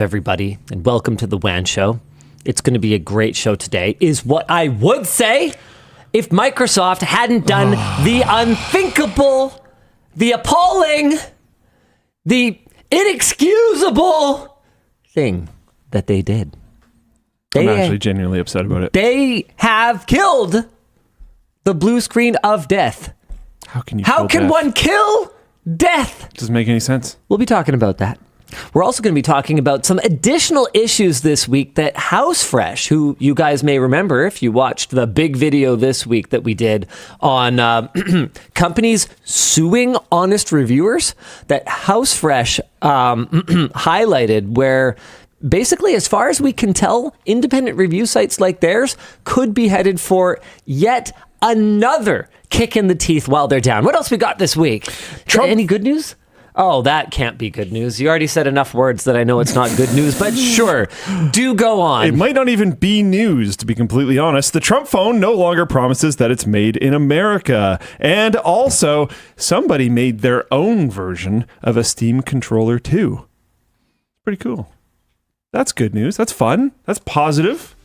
Everybody, and welcome to the WAN show. It's going to be a great show today, is what I would say if Microsoft hadn't done the unthinkable, the appalling, the inexcusable thing that they did. I'm actually genuinely upset about it. They have killed the blue screen of death. How can you How can one kill death? Doesn't make any sense. We'll be talking about that. We're also going to be talking about some additional issues this week that HouseFresh, who you guys may remember if you watched the big video this week that we did on companies suing honest reviewers, that HouseFresh highlighted, where basically, as far as we can tell, independent review sites like theirs could be headed for yet another kick in the teeth while they're down. What else we got this week? Any good news? Oh, that can't be good news. You already said enough words that I know it's not good news, but sure, do go on. It might not even be news, to be completely honest. The Trump phone no longer promises that it's made in America. And also, somebody made their own version of a Steam controller too. Pretty cool. That's good news. That's fun. That's positive.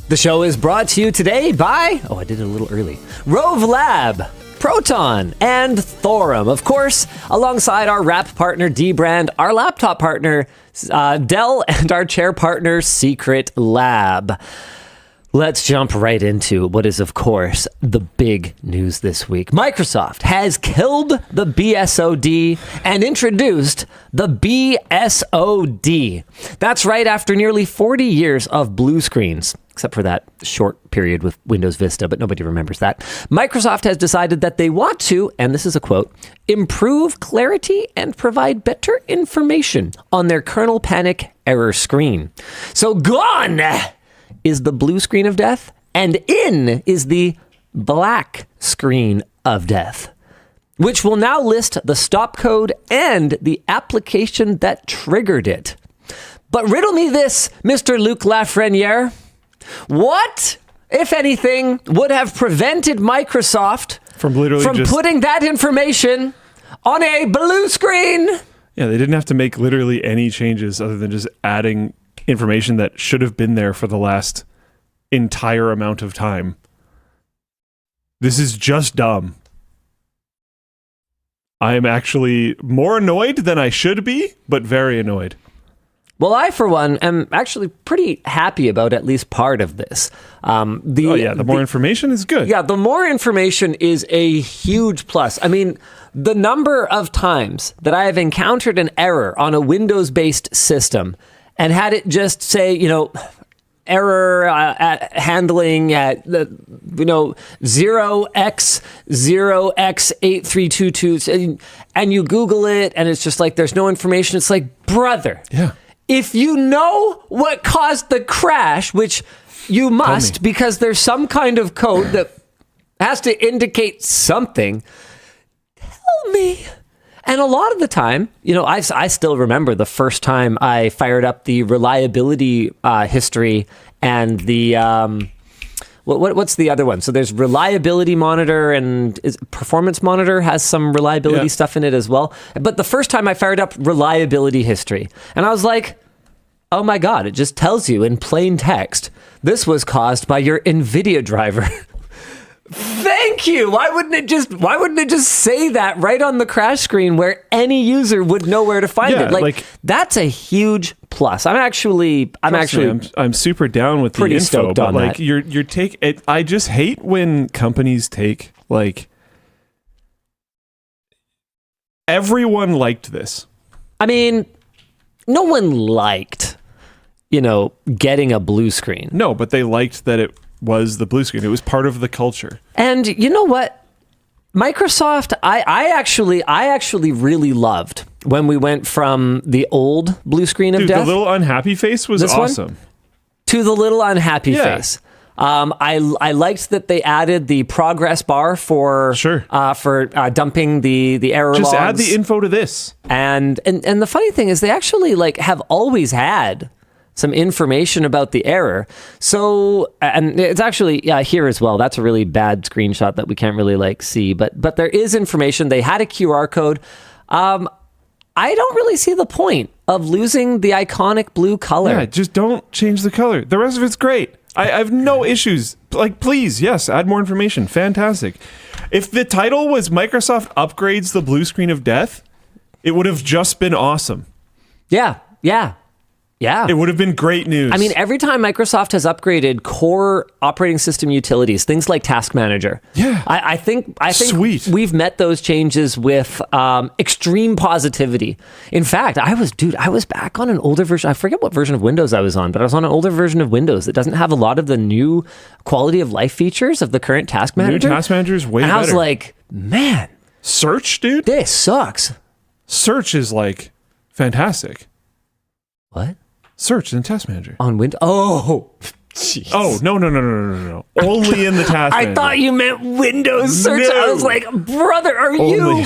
The show is brought to you today by, I did it a little early, Rove Lab, Proton, and Thorum. Of course, alongside our wrap partner, D-Brand, our laptop partner, Dell, and our chair partner, Secret Lab. Let's jump right into what is, of course, the big news this week. Microsoft has killed the BSOD and introduced the BSOD. That's right, after nearly 40 years of blue screens, except for that short period with Windows Vista, but nobody remembers that. Microsoft has decided that they want to, and this is a quote, improve clarity and provide better information on their kernel panic error screen. So gone is the blue screen of death, and in is the black screen of death, which will now list the stop code and the application that triggered it. But riddle me this, Mr. Luc Lafreniere. What, if anything, would have prevented Microsoft from putting that information on a blue screen? Yeah, they didn't have to make literally any changes other than just adding information that should have been there for the last entire amount of time. This is just dumb. I am actually more annoyed than I should be, but very annoyed. Well, I, for one, am actually pretty happy about at least part of this. The more information is good. Yeah, the more information is a huge plus. I mean, the number of times that I have encountered an error on a Windows-based system and had it just say, error at handling at 0x0x8322, and you Google it, and it's just like there's no information. It's like, brother, if you know what caused the crash, which you must because there's some kind of code that has to indicate something, tell me. And a lot of the time, I still remember the first time I fired up the reliability history and the what's the other one? So there's reliability monitor, and performance monitor has some reliability stuff in it as well. But the first time I fired up reliability history, and I was like, oh my God, it just tells you in plain text, this was caused by your NVIDIA driver. Thank you. Why wouldn't it just say that right on the crash screen where any user would know where to find it? Like that's a huge plus. I'm super down with the info, but like your take it. I just hate when companies take like everyone liked this. I mean, no one liked, getting a blue screen. No, but they liked that it was the blue screen. It was part of the culture. And you know what? Microsoft, I actually really loved when we went from the old blue screen of death. The little unhappy face was awesome. To the little unhappy face. I liked that they added the progress bar for dumping the error logs. Just add the info to this. And the funny thing is they actually like have always had some information about the error. So, and it's actually here as well. That's a really bad screenshot that we can't really like see, but there is information. They had a QR code. I don't really see the point of losing the iconic blue color. Yeah, just don't change the color. The rest of it's great. I have no issues. Like, please, yes, add more information. Fantastic. If the title was Microsoft upgrades the blue screen of death, it would have just been awesome. Yeah. It would have been great news. I mean, every time Microsoft has upgraded core operating system utilities, things like Task Manager. Yeah. I think Sweet. We've met those changes with extreme positivity. In fact, I was back on an older version. I forget what version of Windows I was on, but I was on an older version of Windows that doesn't have a lot of the new quality of life features of the current Task Manager. New Task Manager is way better. And I was like, man. Search, dude? This sucks. Search is like fantastic. What? Search in the Task Manager. On Windows? Oh, jeez. Oh, no. Only in the Task Manager. I thought you meant Windows search. No. I was like, brother, are you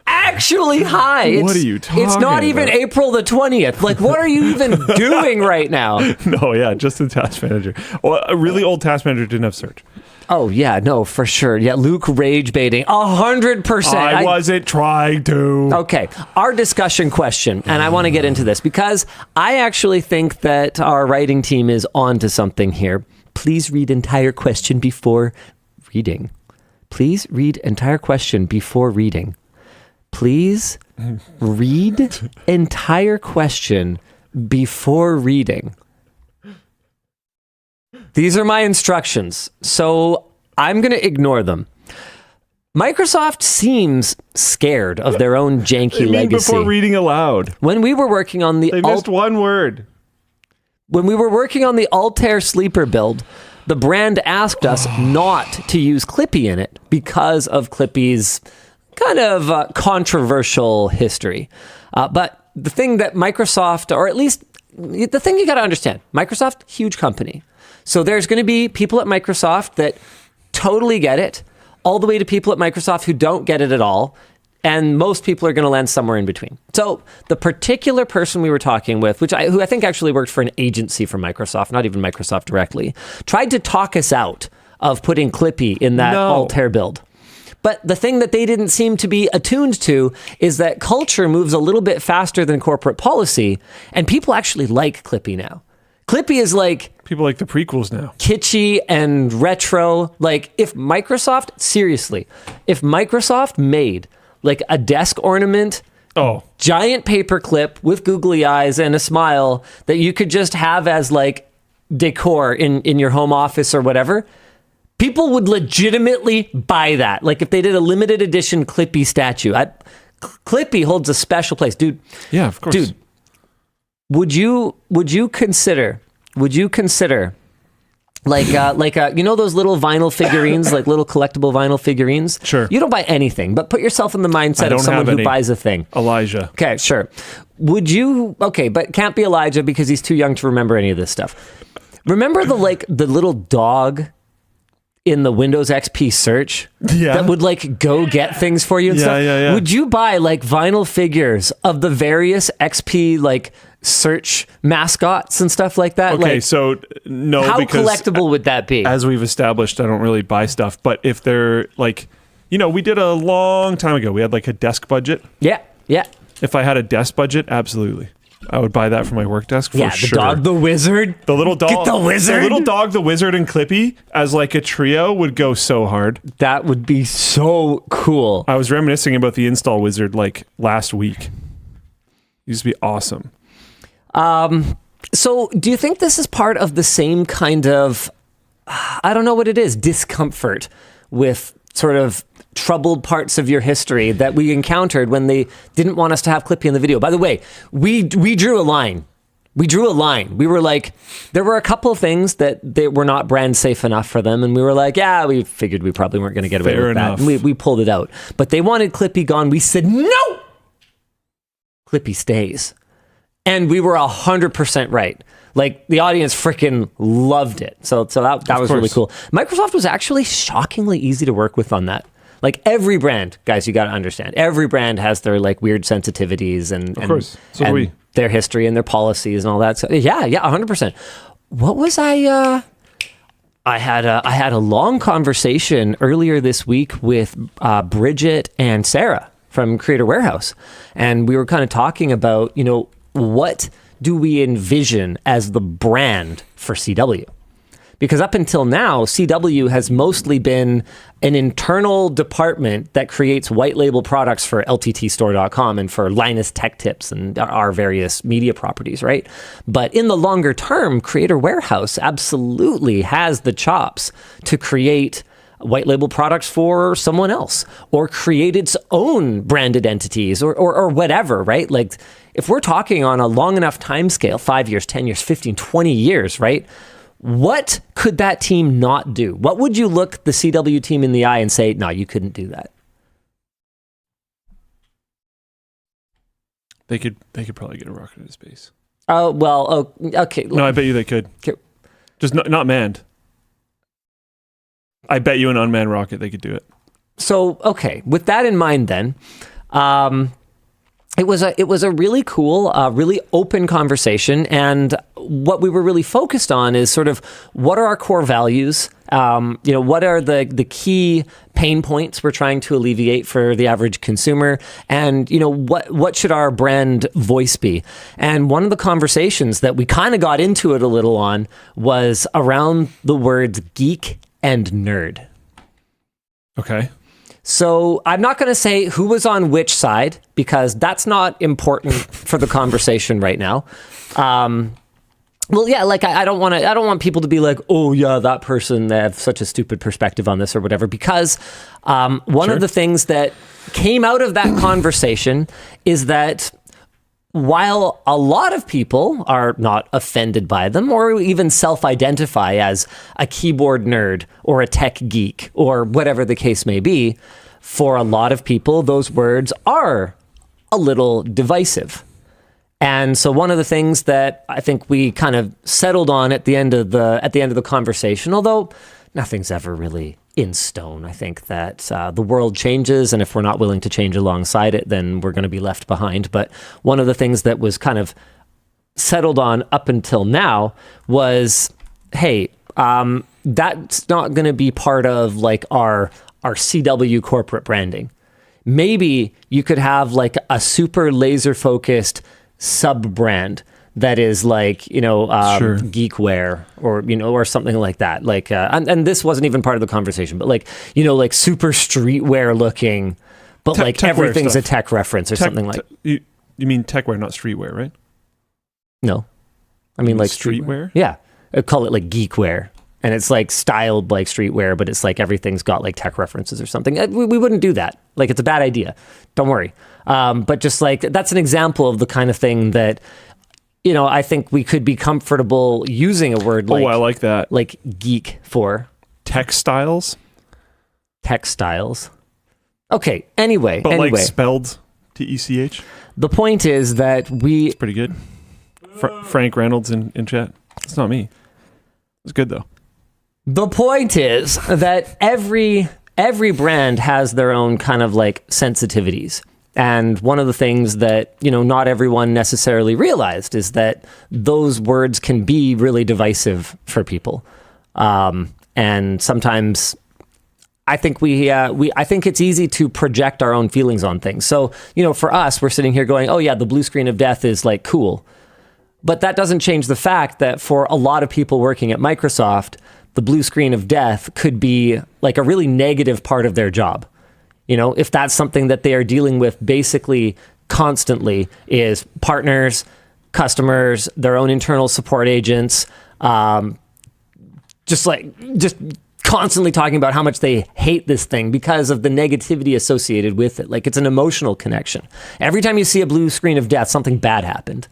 actually high? What are you talking It's not even about? April the 20th. Like, what are you even doing right now? No, yeah, just in Task Manager. Well, a really old Task Manager didn't have search. Oh, yeah, no, for sure. Yeah, Luke rage baiting. 100%. I wasn't trying to. Okay, our discussion question, and I want to get into this because I actually think that our writing team is onto something here. Please read entire question before reading. Please read entire question before reading. Please read entire question before reading. These are my instructions, so I'm going to ignore them. Microsoft seems scared of their own janky legacy. Before reading aloud. When we were working on the They missed one word. When we were working on the Altair Sleeper build, the brand asked us not to use Clippy in it because of Clippy's kind of controversial history. But the thing that Microsoft, or at least the thing you got to understand, Microsoft, huge company. So there's going to be people at Microsoft that totally get it, all the way to people at Microsoft who don't get it at all. And most people are going to land somewhere in between. So the particular person we were talking with, who I think actually worked for an agency for Microsoft, not even Microsoft directly, tried to talk us out of putting Clippy in that Altair build. But the thing that they didn't seem to be attuned to is that culture moves a little bit faster than corporate policy, and people actually like Clippy now. Clippy is like... People like the prequels now. Kitschy and retro. Like, if Microsoft made like a desk ornament, giant paper clip with googly eyes and a smile that you could just have as like decor in your home office or whatever, people would legitimately buy that. Like if they did a limited edition Clippy statue. Clippy holds a special place. Dude. Yeah, of course. Dude, would you consider like you know those little vinyl figurines, like little collectible vinyl figurines? Sure. You don't buy anything, but put yourself in the mindset of someone who buys a thing. Elijah. Okay, sure. Would you? Okay, but can't be Elijah because he's too young to remember any of this stuff. Remember the little dog in the Windows XP search that would like go get things for you and stuff? Yeah. Would you buy like vinyl figures of the various XP like search mascots and stuff like that? Okay, like, so no, how because collectible would that be? As we've established, I don't really buy stuff, but if they're like, we did a long time ago, we had like a desk budget. Yeah. If I had a desk budget, absolutely. I would buy that for my work desk for sure. The dog, the wizard. The little dog. Get the wizard. The little dog, the wizard, and Clippy as like a trio would go so hard. That would be so cool. I was reminiscing about the install wizard like last week. It used to be awesome. So do you think this is part of the same kind of, I don't know what it is, discomfort with sort of troubled parts of your history that we encountered when they didn't want us to have Clippy in the video? By the way, we drew a line. We were like, there were a couple of things that they were not brand safe enough for them. And we were like, we figured we probably weren't going to get away with that. And we pulled it out. But they wanted Clippy gone. We said, no! Clippy stays. And we were 100% right. Like the audience freaking loved it. So that was really cool. Microsoft was actually shockingly easy to work with on that. Like every brand, guys, you got to understand. Every brand has their like weird sensitivities and of course, so do we. Their history and their policies and all that. So yeah, 100%. What was I had a long conversation earlier this week with Bridget and Sarah from Creator Warehouse, and we were kind of talking about, you know, what do we envision as the brand for CW? Because up until now, CW has mostly been an internal department that creates white label products for LTTStore.com and for Linus Tech Tips and our various media properties, right? But in the longer term, Creator Warehouse absolutely has the chops to create white label products for someone else or create its own branded entities or whatever, right? Like if we're talking on a long enough time scale, 5 years, 10 years, 15, 20 years, right? What could that team not do? What would you look the CW team in the eye and say, no, you couldn't do that? They could probably get a rocket into space. Oh, well, okay. No, I bet you they could. Okay. Just not manned. I bet you an unmanned rocket they could do it. So, okay, with that in mind then, it was a really cool, really open conversation, and what we were really focused on is sort of what are our core values, what are the key pain points we're trying to alleviate for the average consumer, and what should our brand voice be? And one of the conversations that we kind of got into it a little on was around the words geek and nerd. Okay. So I'm not going to say who was on which side because that's not important for the conversation right now. Well, yeah, like I don't want people to be like, oh yeah, that person, they have such a stupid perspective on this or whatever. Because one of the things that came out of that conversation is that while a lot of people are not offended by them or even self-identify as a keyboard nerd or a tech geek or whatever the case may be, for a lot of people, those words are a little divisive. And so one of the things that I think we kind of settled on at the end of the conversation, although nothing's ever really in stone, I think that the world changes, and if we're not willing to change alongside it, then we're going to be left behind. But one of the things that was kind of settled on up until now was, hey, that's not going to be part of like our CW corporate branding. Maybe you could have like a super laser focused sub brand that is like, geekware or something like that. Like, and this wasn't even part of the conversation, but like, like super streetwear looking, but like everything's stuff. A tech reference or something like. You mean techwear, not streetwear, right? No, I mean like streetwear. Yeah, I'd call it like geekware, and it's like styled like streetwear, but it's like everything's got like tech references or something. We wouldn't do that. Like it's a bad idea. Don't worry. But just like that's an example of the kind of thing that. I think we could be comfortable using a word like... Oh, I like that. Like geek for... Textiles? Textiles. Okay, anyway. But like spelled T-E-C-H? The point is that we... It's pretty good. Frank Reynolds in chat. It's not me. It's good, though. The point is that every brand has their own kind of like sensitivities. And one of the things that, not everyone necessarily realized is that those words can be really divisive for people. And sometimes I think I think it's easy to project our own feelings on things. So, for us, we're sitting here going, oh yeah, the blue screen of death is like cool. But that doesn't change the fact that for a lot of people working at Microsoft, the blue screen of death could be like a really negative part of their job. If that's something that they are dealing with basically constantly is partners, customers, their own internal support agents, just constantly talking about how much they hate this thing because of the negativity associated with it. Like it's an emotional connection. Every time you see a blue screen of death, something bad happened.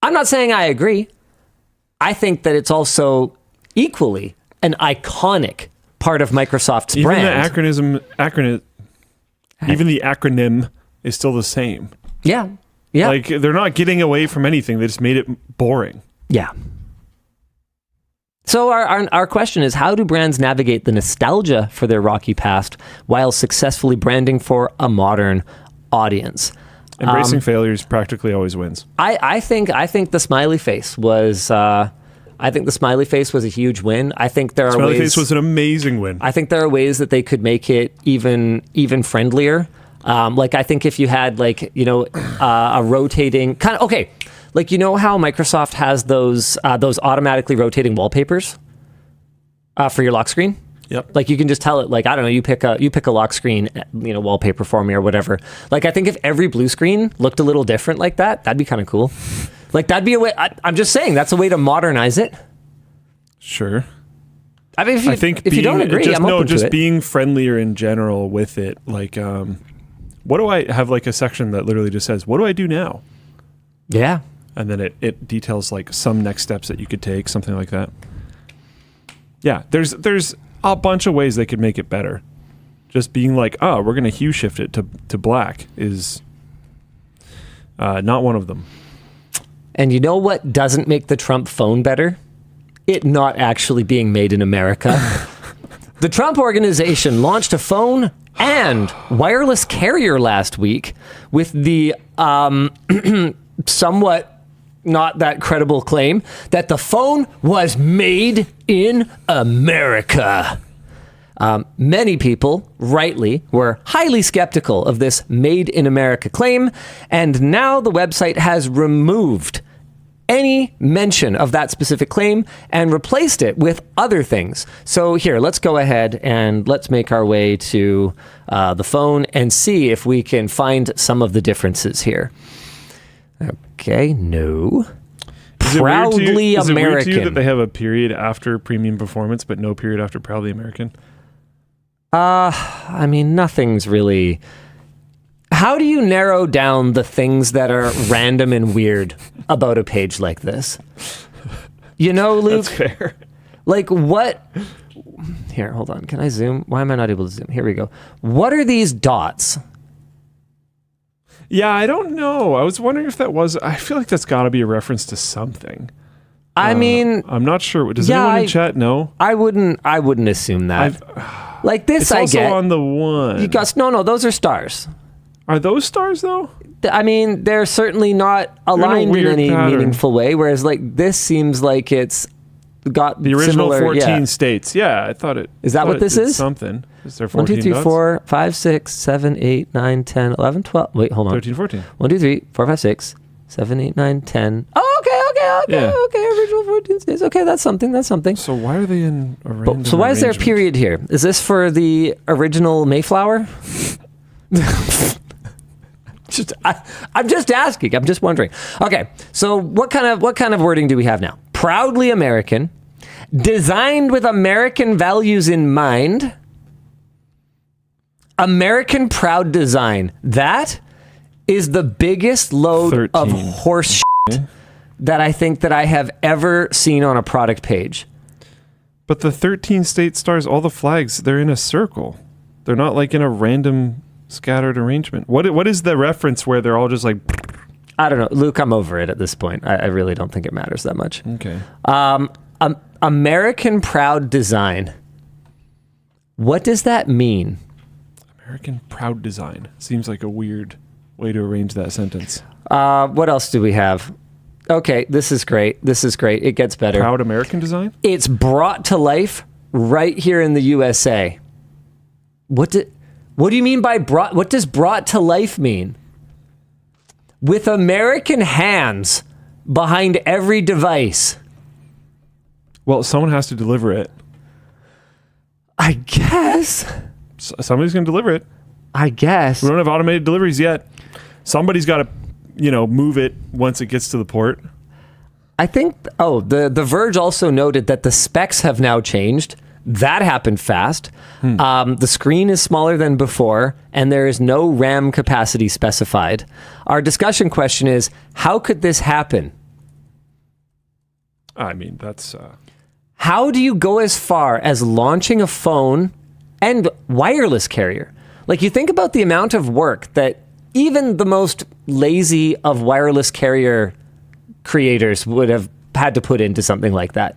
I'm not saying I agree. I think that it's also equally an iconic part of Microsoft's brand. Even the acronym is still the same. Yeah. Yeah. Like, they're not getting away from anything. They just made it boring. Yeah. So our question is, how do brands navigate the nostalgia for their rocky past while successfully branding for a modern audience? Embracing failures practically always wins. I think the smiley face was a huge win. I think there are Smiley face was an amazing win. I think there are ways that they could make it even friendlier. Like, I think if you had, like, you know, a rotating kind of, okay, like, you know how Microsoft has those automatically rotating wallpapers for your lock screen? Yep. Like, you can just tell it, like, I don't know, you pick a lock screen, you know, wallpaper for me or whatever. Like, I think if every blue screen looked a little different like that, that'd be kind of cool. Like, that'd be a way, I'm just saying, that's a way to modernize it. Sure. I mean, if you don't agree, I'm open to it. Just being friendlier in general with it. Like, what do I have, like, a section that literally just says, what do I do now? Yeah. And then it details, like, some next steps that you could take, something like that. Yeah, there's a bunch of ways they could make it better. Just being like, oh, we're going to hue shift it to black is not one of them. And you know what doesn't make the Trump phone better? It not actually being made in America. The Trump Organization launched a phone and wireless carrier last week with the somewhat not that credible claim that the phone was made in America. Many people, rightly, were highly skeptical of this Made in America claim, and now the website has removed any mention of that specific claim and replaced it with other things. So here, let's go ahead and let's make our way to the phone and see if we can find some of the differences here. Okay, no. Proudly American. Is it weird to you that they have a period after premium performance, but no period after proudly American? I mean, nothing's really... How do you narrow down the things that are random and weird about a page like this? You know, Luke? That's fair. Like, what... Here, hold on. Can I zoom? Why am I not able to zoom? Here we go. What are these dots? Yeah, I don't know. I was wondering if that was... I feel like that's got to be a reference to something. I mean... I'm not sure. Does anyone in chat know? I wouldn't assume that. Like this, I get. It's also on the one. You got, no, those are stars. Are those stars, though? I mean, they're certainly not aligned in any meaningful way, whereas, like, this seems like it's got the original similar, 14 states. Yeah, I thought it... Is that what this is? Something. Is there 1, 14 2, 3, dots? 4, 5, 6, 7, 8, 9, 10, 11, 12... Wait, hold on. 13, 14. 1, 2, 3, 4, 5, 6, 7, 8, 9, 10... Oh, okay, original 14 states. Okay, that's something. So why are they in a random So why is there a period here? Is this for the original Mayflower? I'm just asking. I'm just wondering. Okay, so what kind of wording do we have now? Proudly American, designed with American values in mind. American proud design. That is the biggest load 13. of horse shit that I think that I have ever seen on a product page. But the 13 state stars, all the flags, they're in a circle. They're not like in a random scattered arrangement. What is the reference where they're all just like... I don't know. Luke, I'm over it at this point. I really don't think it matters that much. Okay. American proud design. What does that mean? American proud design. Seems like a weird way to arrange that sentence. What else do we have? Okay, this is great. It gets better. Proud American design? It's brought to life right here in the USA. What do you mean by brought? What does brought to life mean? With American hands behind every device. Well, someone has to deliver it. I guess. Somebody's going to deliver it. I guess. We don't have automated deliveries yet. Somebody's got to, move it once it gets to the port. I think, the Verge also noted that the specs have now changed. That happened fast. The screen is smaller than before, and there is no RAM capacity specified. Our discussion question is, how could this happen? I mean, that's... How do you go as far as launching a phone and wireless carrier? Like, you think about the amount of work that even the most lazy of wireless carrier creators would have had to put into something like that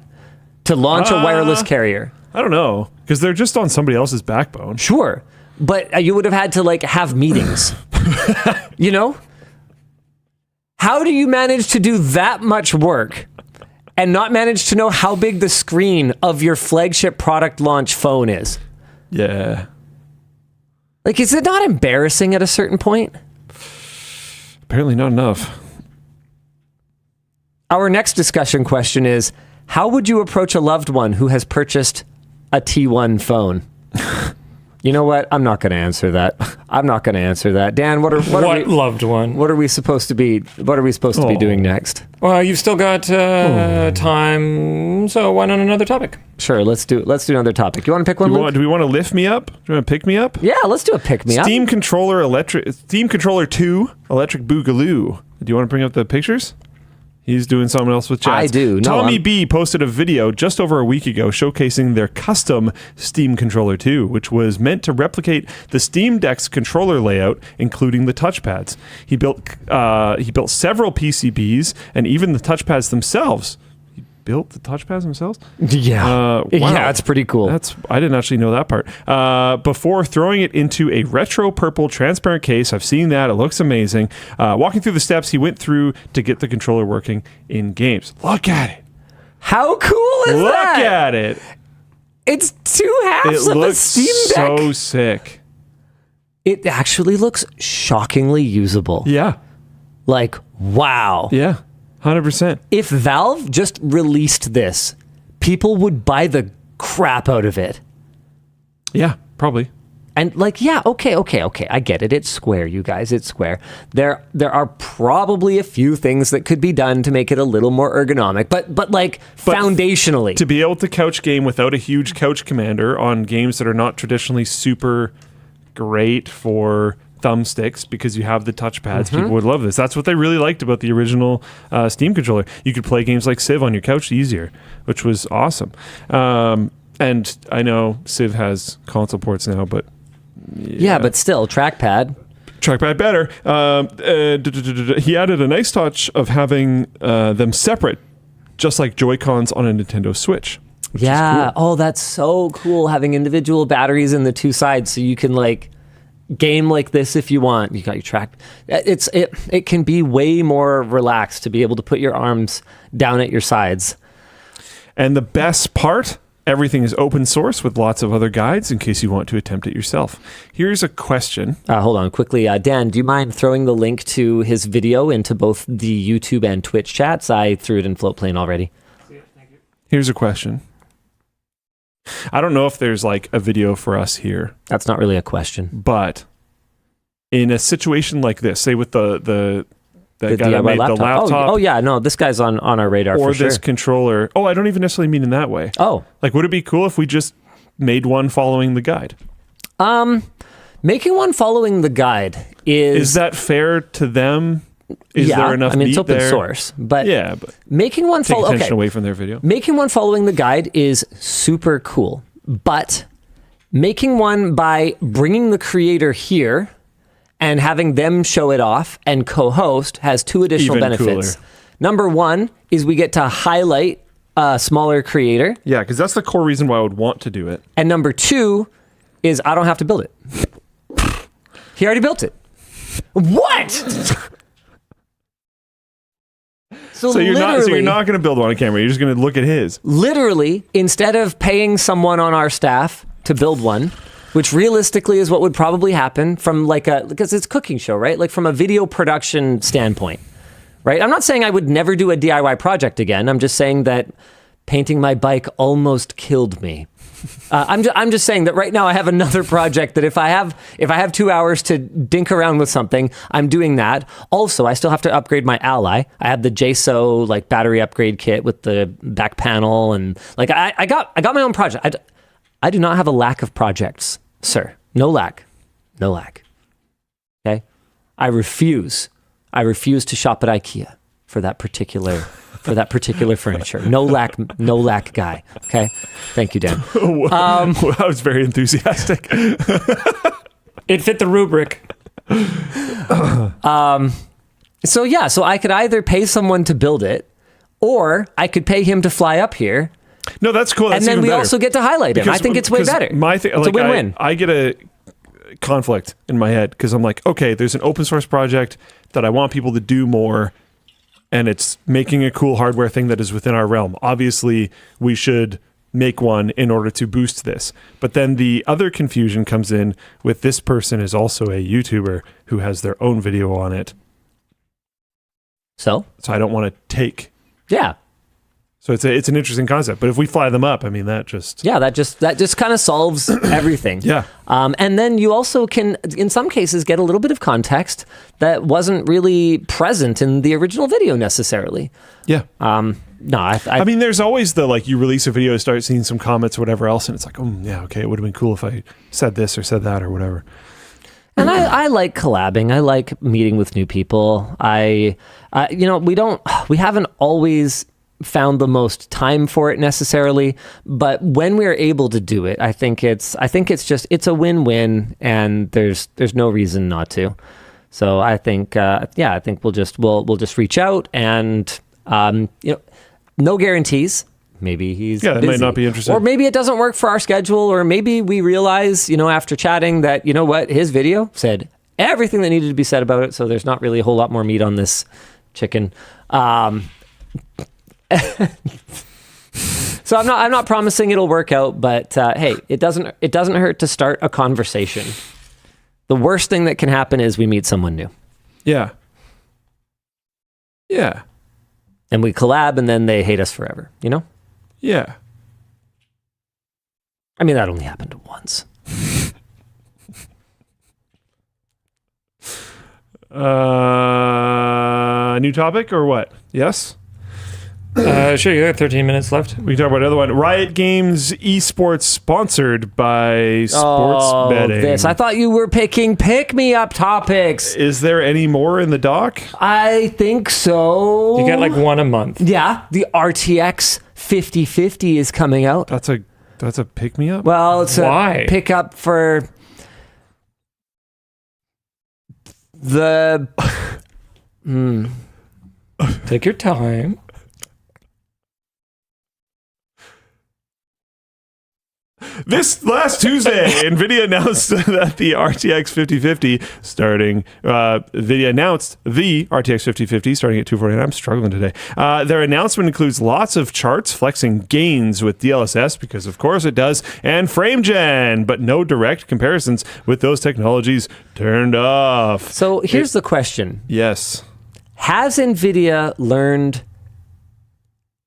to launch a wireless carrier. I don't know, because they're just on somebody else's backbone. Sure, but you would have had to like have meetings. You know? How do you manage to do that much work and not manage to know how big the screen of your flagship product launch phone is? Yeah. Like, is it not embarrassing at a certain point? Apparently not enough. Our next discussion question is, how would you approach a loved one who has purchased a T1 phone? You know what? I'm not going to answer that. I'm not going to answer that. Dan, what loved one? What are we supposed to be? What are we supposed to be doing next? Well, you've still got time, so why not another topic? Sure, let's do another topic. You want to pick one? Do we want to lift me up? Do you want to pick me up? Yeah, let's do a pick me up. Steam Controller 2 Electric Boogaloo. Do you want to bring up the pictures? He's doing something else with chat. I do. No, TommyB posted a video just over a week ago showcasing their custom Steam Controller 2, which was meant to replicate the Steam Deck's controller layout, including the touchpads. He built several PCBs and even the touchpads themselves. Built the touchpads themselves? Yeah. Wow. Yeah, it's pretty cool. I didn't actually know that part. Before throwing it into a retro purple transparent case, I've seen that. It looks amazing. Walking through the steps he went through to get the controller working in games. Look at it. How cool is that? Look at it. It's two halves of a Steam Deck. So sick. It actually looks shockingly usable. Yeah. Like, wow. Yeah. 100%. If Valve just released this, people would buy the crap out of it. Yeah, probably. And like, yeah, okay. I get it. It's Square, you guys. It's Square. There are probably a few things that could be done to make it a little more ergonomic, but foundationally, to be able to couch game without a huge couch commander on games that are not traditionally super great for thumbsticks because you have the touchpads, people would love this. That's what they really liked about the original Steam controller. You could play games like Civ on your couch easier, which was awesome. And I know Civ has console ports now, but yeah, but still, trackpad better. He added a nice touch of having them separate, just like Joy-Cons on a Nintendo Switch. Yeah. Cool. Oh, that's so cool, having individual batteries in the two sides so you can like game like this if you want. You got your track. It can be way more relaxed to be able to put your arms down at your sides. And the best part, everything is open source with lots of other guides in case you want to attempt it yourself. Here's a question. Hold on quickly. Dan, do you mind throwing the link to his video into both the YouTube and Twitch chats? I threw it in Floatplane already. Thank you. Here's a question. I don't know if there's like a video for us here. That's not really a question. But in a situation like this, say with the guy that made laptop. the laptop. Oh yeah, no, this guy's on our radar or for sure. this controller. Oh, I don't even necessarily mean in that way. Oh. Like, would it be cool if we just made one following the guide? Making one following the guide Is that fair to them? Is there enough meat it's open there? source, but but making one take attention away from their video. Making one following the guide is super cool, but making one by bringing the creator here and having them show it off and co-host has two additional Even benefits. cooler. Number one is we get to highlight a smaller creator. Yeah, because that's the core reason why I would want to do it. And number two is I don't have to build it. He already built it. What? So you're not going to build one on camera. You're just going to look at his. Literally, instead of paying someone on our staff to build one, which realistically is what would probably happen from because it's a cooking show, right? Like from a video production standpoint, right? I'm not saying I would never do a DIY project again. I'm just saying that painting my bike almost killed me. I'm just saying that right now I have another project that if I have 2 hours to dink around with something, I'm doing that. Also, I still have to upgrade my Ally. I have the JSO like battery upgrade kit with the back panel and like I got my own project. I do not have a lack of projects, sir. No lack. Okay? I refuse to shop at IKEA for that particular furniture. No lack guy. Okay? Thank you, Dan. I was very enthusiastic. It fit the rubric. So yeah, so I could either pay someone to build it, or I could pay him to fly up here. No, that's cool. That's and then even we better. Also get to highlight him. I think it's way better. My thing, it's like, a win-win. I get a conflict in my head because I'm like, okay, there's an open source project that I want people to do more, and it's making a cool hardware thing that is within our realm. Obviously, we should make one in order to boost this. But then the other confusion comes in with this person is also a YouTuber who has their own video on it. So I don't want to take. Yeah. So it's an interesting concept. But if we fly them up, I mean, that just kind of solves everything. Yeah. And then you also can, in some cases, get a little bit of context that wasn't really present in the original video necessarily. Yeah. No, I mean, there's always the, like, you release a video, start seeing some comments or whatever else, and it's like, oh, yeah, okay, it would have been cool if I said this or said that or whatever. And I like collabing. I like meeting with new people. We haven't always found the most time for it necessarily, but when we're able to do it, I think it's a win-win, and there's no reason not to. So I think we'll just reach out, and no guarantees. Maybe he's that busy. might not be interested, or maybe it doesn't work for our schedule, or maybe we realize, after chatting, that his video said everything that needed to be said about it, so there's not really a whole lot more meat on this chicken. So I'm not promising it'll work out, but hey, it doesn't hurt to start a conversation. The worst thing that can happen is we meet someone new. Yeah. Yeah. And we collab, and then they hate us forever, Yeah. I mean, that only happened once. New topic or what? Yes? Sure, you got 13 minutes left. We can talk about another one. Riot Games Esports sponsored by sports betting. I thought you were picking pick-me-up topics. Is there any more in the doc? I think so. You get like one a month. Yeah, the RTX 5050 is coming out. That's a pick-me-up? Well, it's Why? a pickup for the... Take your time. This last Tuesday, NVIDIA announced that the RTX 5050 NVIDIA announced the RTX 5050 starting at $249. I'm struggling today. Their announcement includes lots of charts flexing gains with DLSS, because of course it does, and frame gen, but no direct comparisons with those technologies turned off. So here's the question. Yes. Has NVIDIA learned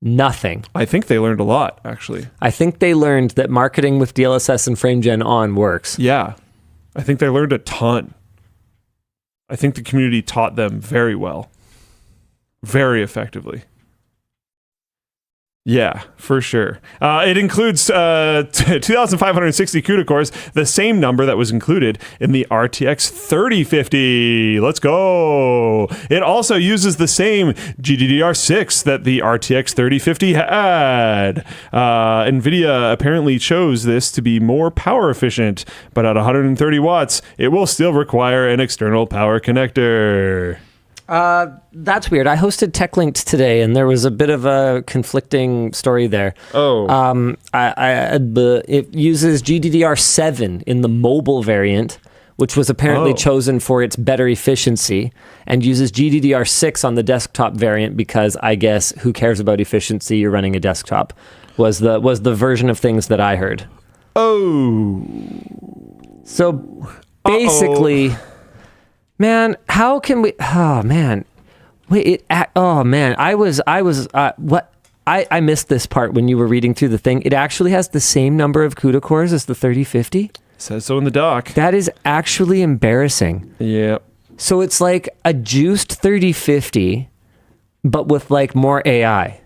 nothing? I think they learned a lot, actually. I think they learned that marketing with DLSS and frame gen on works. Yeah. I think they learned a ton. I think the community taught them very well. Very effectively. Yeah, for sure. It includes 2,560 CUDA cores, the same number that was included in the RTX 3050. Let's go. It also uses the same GDDR6 that the RTX 3050 had. NVIDIA apparently chose this to be more power efficient, but at 130 watts, it will still require an external power connector. That's weird. I hosted TechLinked today, and there was a bit of a conflicting story there. Oh. It uses GDDR7 in the mobile variant, which was apparently chosen for its better efficiency, and uses GDDR6 on the desktop variant because, I guess, who cares about efficiency? You're running a desktop. Was the version of things that I heard. Oh. So basically. Man, how can we? Oh man, wait. Oh man, I missed this part when you were reading through the thing. It actually has the same number of CUDA cores as the 3050. Says so in the doc. That is actually embarrassing. Yeah. So it's like a juiced 3050, but with like more AI.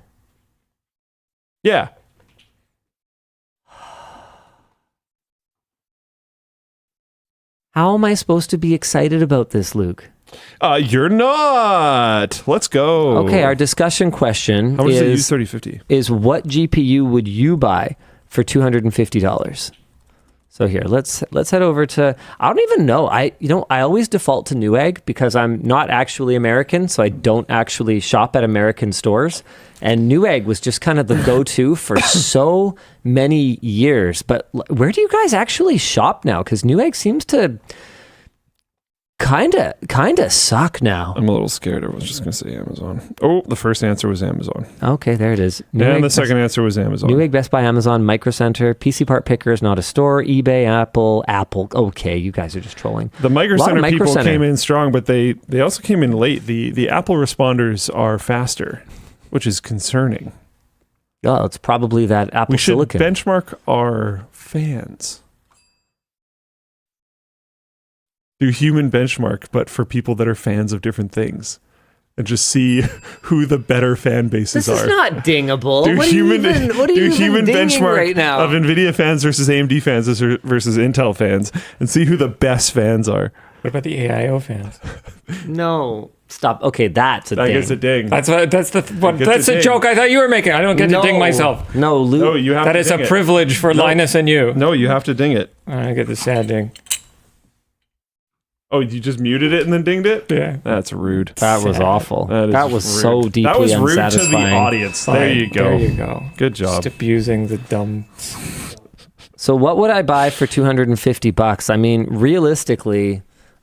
Yeah. How am I supposed to be excited about this, Luke? You're not. Let's go. Okay, our discussion question How much does it use 3050? Is what GPU would you buy for $250? So here, let's head over to, I don't even know. I always default to Newegg because I'm not actually American, so I don't actually shop at American stores. And Newegg was just kind of the go-to for so many years. But where do you guys actually shop now? Because Newegg seems to kind of suck now. I'm a little scared. I was just going to say Amazon. Oh, the first answer was Amazon. Okay, there it is. And the second answer was Amazon. Newegg, Best Buy, Amazon, Micro Center, PC Part Picker is not a store, eBay, Apple. Okay, you guys are just trolling. The Micro Center people came in strong, but they also came in late. The Apple responders are faster, which is concerning. Oh, it's probably that Apple we should silicon. benchmark our fans. Do human benchmark, but for people that are fans of different things, and just see who the better fan bases are. This is not dingable. Do human benchmark right now? of NVIDIA fans versus AMD fans versus Intel fans, and see who the best fans are. What about the AIO fans? No, stop. Okay, that's a That ding. gets a ding. That's a a ding. joke I thought you were making. I don't get to ding myself. No, Luke. No, you have That to is a ding it. privilege for Linus and you. No, you have to ding it. I get the sad ding. Oh, you just muted it and then dinged it? Yeah. That's rude. That was awful. That was rude. so deeply That was rude unsatisfying. to the audience. There you go. There you go. Good job. Just abusing the dumb. So what would I buy for $250? I mean, realistically,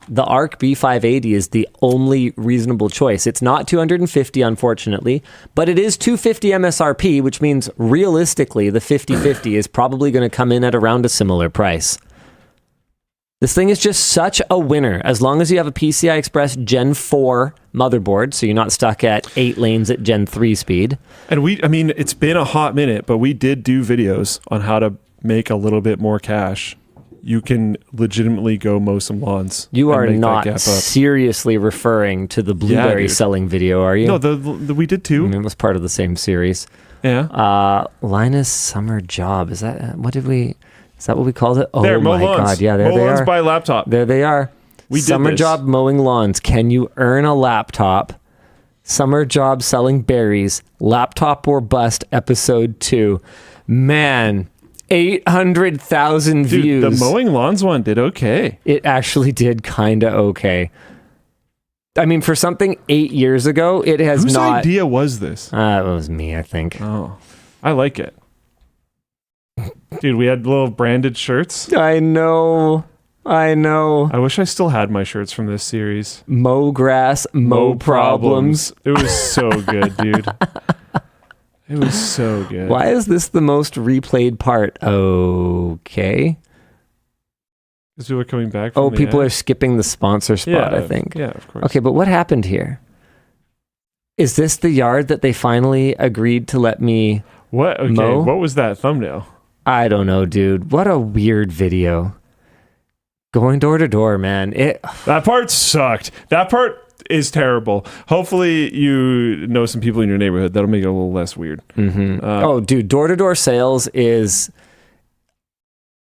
the Arc B580 is the only reasonable choice. It's not $250, unfortunately, but it is $250 MSRP, which means realistically, the 5050 is probably going to come in at around a similar price. This thing is just such a winner. As long as you have a PCI Express Gen 4 motherboard, so you're not stuck at 8 lanes at Gen 3 speed. And it's been a hot minute, but we did do videos on how to make a little bit more cash. You can legitimately go mow some lawns. You are and make that gap not up. seriously referring to the blueberry selling video, are you? No, we did too. It was part of the same series. Yeah. Linus Summer Job. Is that what we called it? Oh there, my mow lawns. God. Yeah, there mow they lawns are. by laptop. There they are. We did Summer this. Job mowing lawns. Can you earn a laptop? Summer Job selling berries. Laptop or bust, episode 2. Man, 800,000 views. Dude, the mowing lawns one did okay. It actually did kind of okay. I mean, for something 8 years ago, it has Whose not. idea was this? It was me, I think. Oh, I like it. Dude, we had little branded shirts. I know. I wish I still had my shirts from this series. Mow grass, mow problems. It was so good, dude. It was so good. Why is this the most replayed part? Okay. Because people are coming back from the People ad. are skipping the sponsor spot, Yeah, I think. Yeah, of course. Okay, but what happened here? Is this the yard that they finally agreed to let me What? Okay, mow? what was that thumbnail? I don't know, dude. What a weird video. Going door to door, man. That part sucked. That part is terrible. Hopefully you know some people in your neighborhood. That'll make it a little less weird. Mm-hmm. Dude, door to door sales is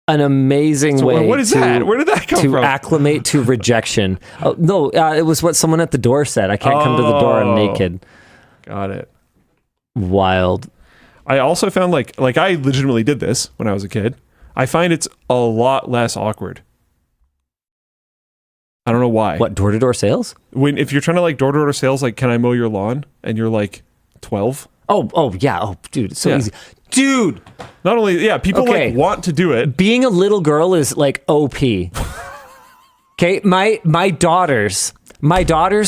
an amazing way what is that? Where did that come to from? acclimate to rejection. No, it was what someone at the door said. I can't come to the door, I'm naked. Got it. Wild. I also found like I legitimately did this when I was a kid. I find it's a lot less awkward. I don't know why. What, door to door sales? If you're trying to like door to door sales, like, can I mow your lawn? And you're like 12. Oh yeah. Oh, dude, it's so easy. Dude, Not only, people Okay. like want to do it. being a little girl is like OP. Okay, my daughters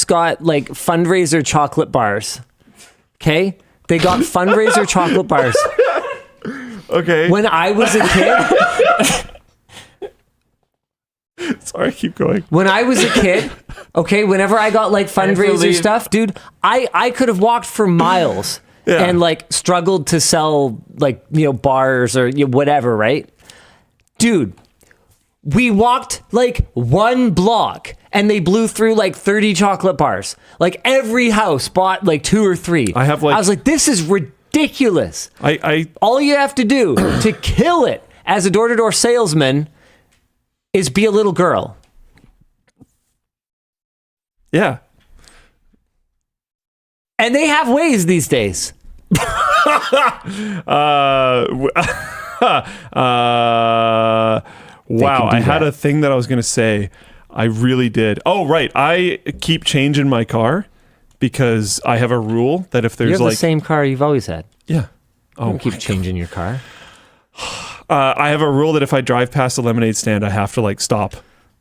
got like fundraiser chocolate bars. Okay, they got fundraiser chocolate bars. Okay. When I was a kid, Sorry, keep going. when I was a kid, okay, whenever I got like fundraiser stuff, dude, I could have walked for miles and like struggled to sell like, bars or whatever, right? Dude, we walked like 1 block and they blew through like 30 chocolate bars. Like every house bought like 2 or 3. I was like, this is ridiculous. All you have to do to kill it as a door-to-door salesman is be a little girl. Yeah. And they have ways these days. Wow, can do I had that. a thing that I was going to say. I really did. Oh, right. I keep change in my car because I have a rule that if You there's have like... the same car you've always had. Yeah. You don't keep changing your car. I have a rule that if I drive past a lemonade stand, I have to like stop.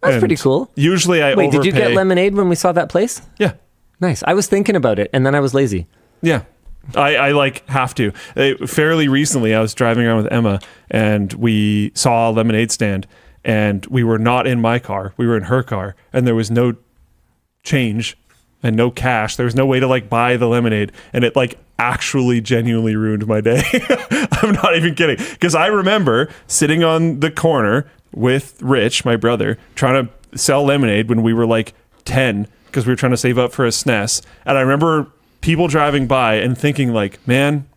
That's And pretty cool. Usually I Wait, did you get overpay. lemonade when we saw that place? Yeah. Nice. I was thinking about it, and then I was lazy. Yeah. I like have to. Fairly recently, I was driving around with Emma and we saw a lemonade stand and we were not in my car. We were in her car and there was no change and no cash. There was no way to like buy the lemonade and it like actually genuinely ruined my day. I'm not even kidding. Because I remember sitting on the corner with Rich, my brother, trying to sell lemonade when we were like 10 because we were trying to save up for a SNES. And I remember people driving by and thinking like, man.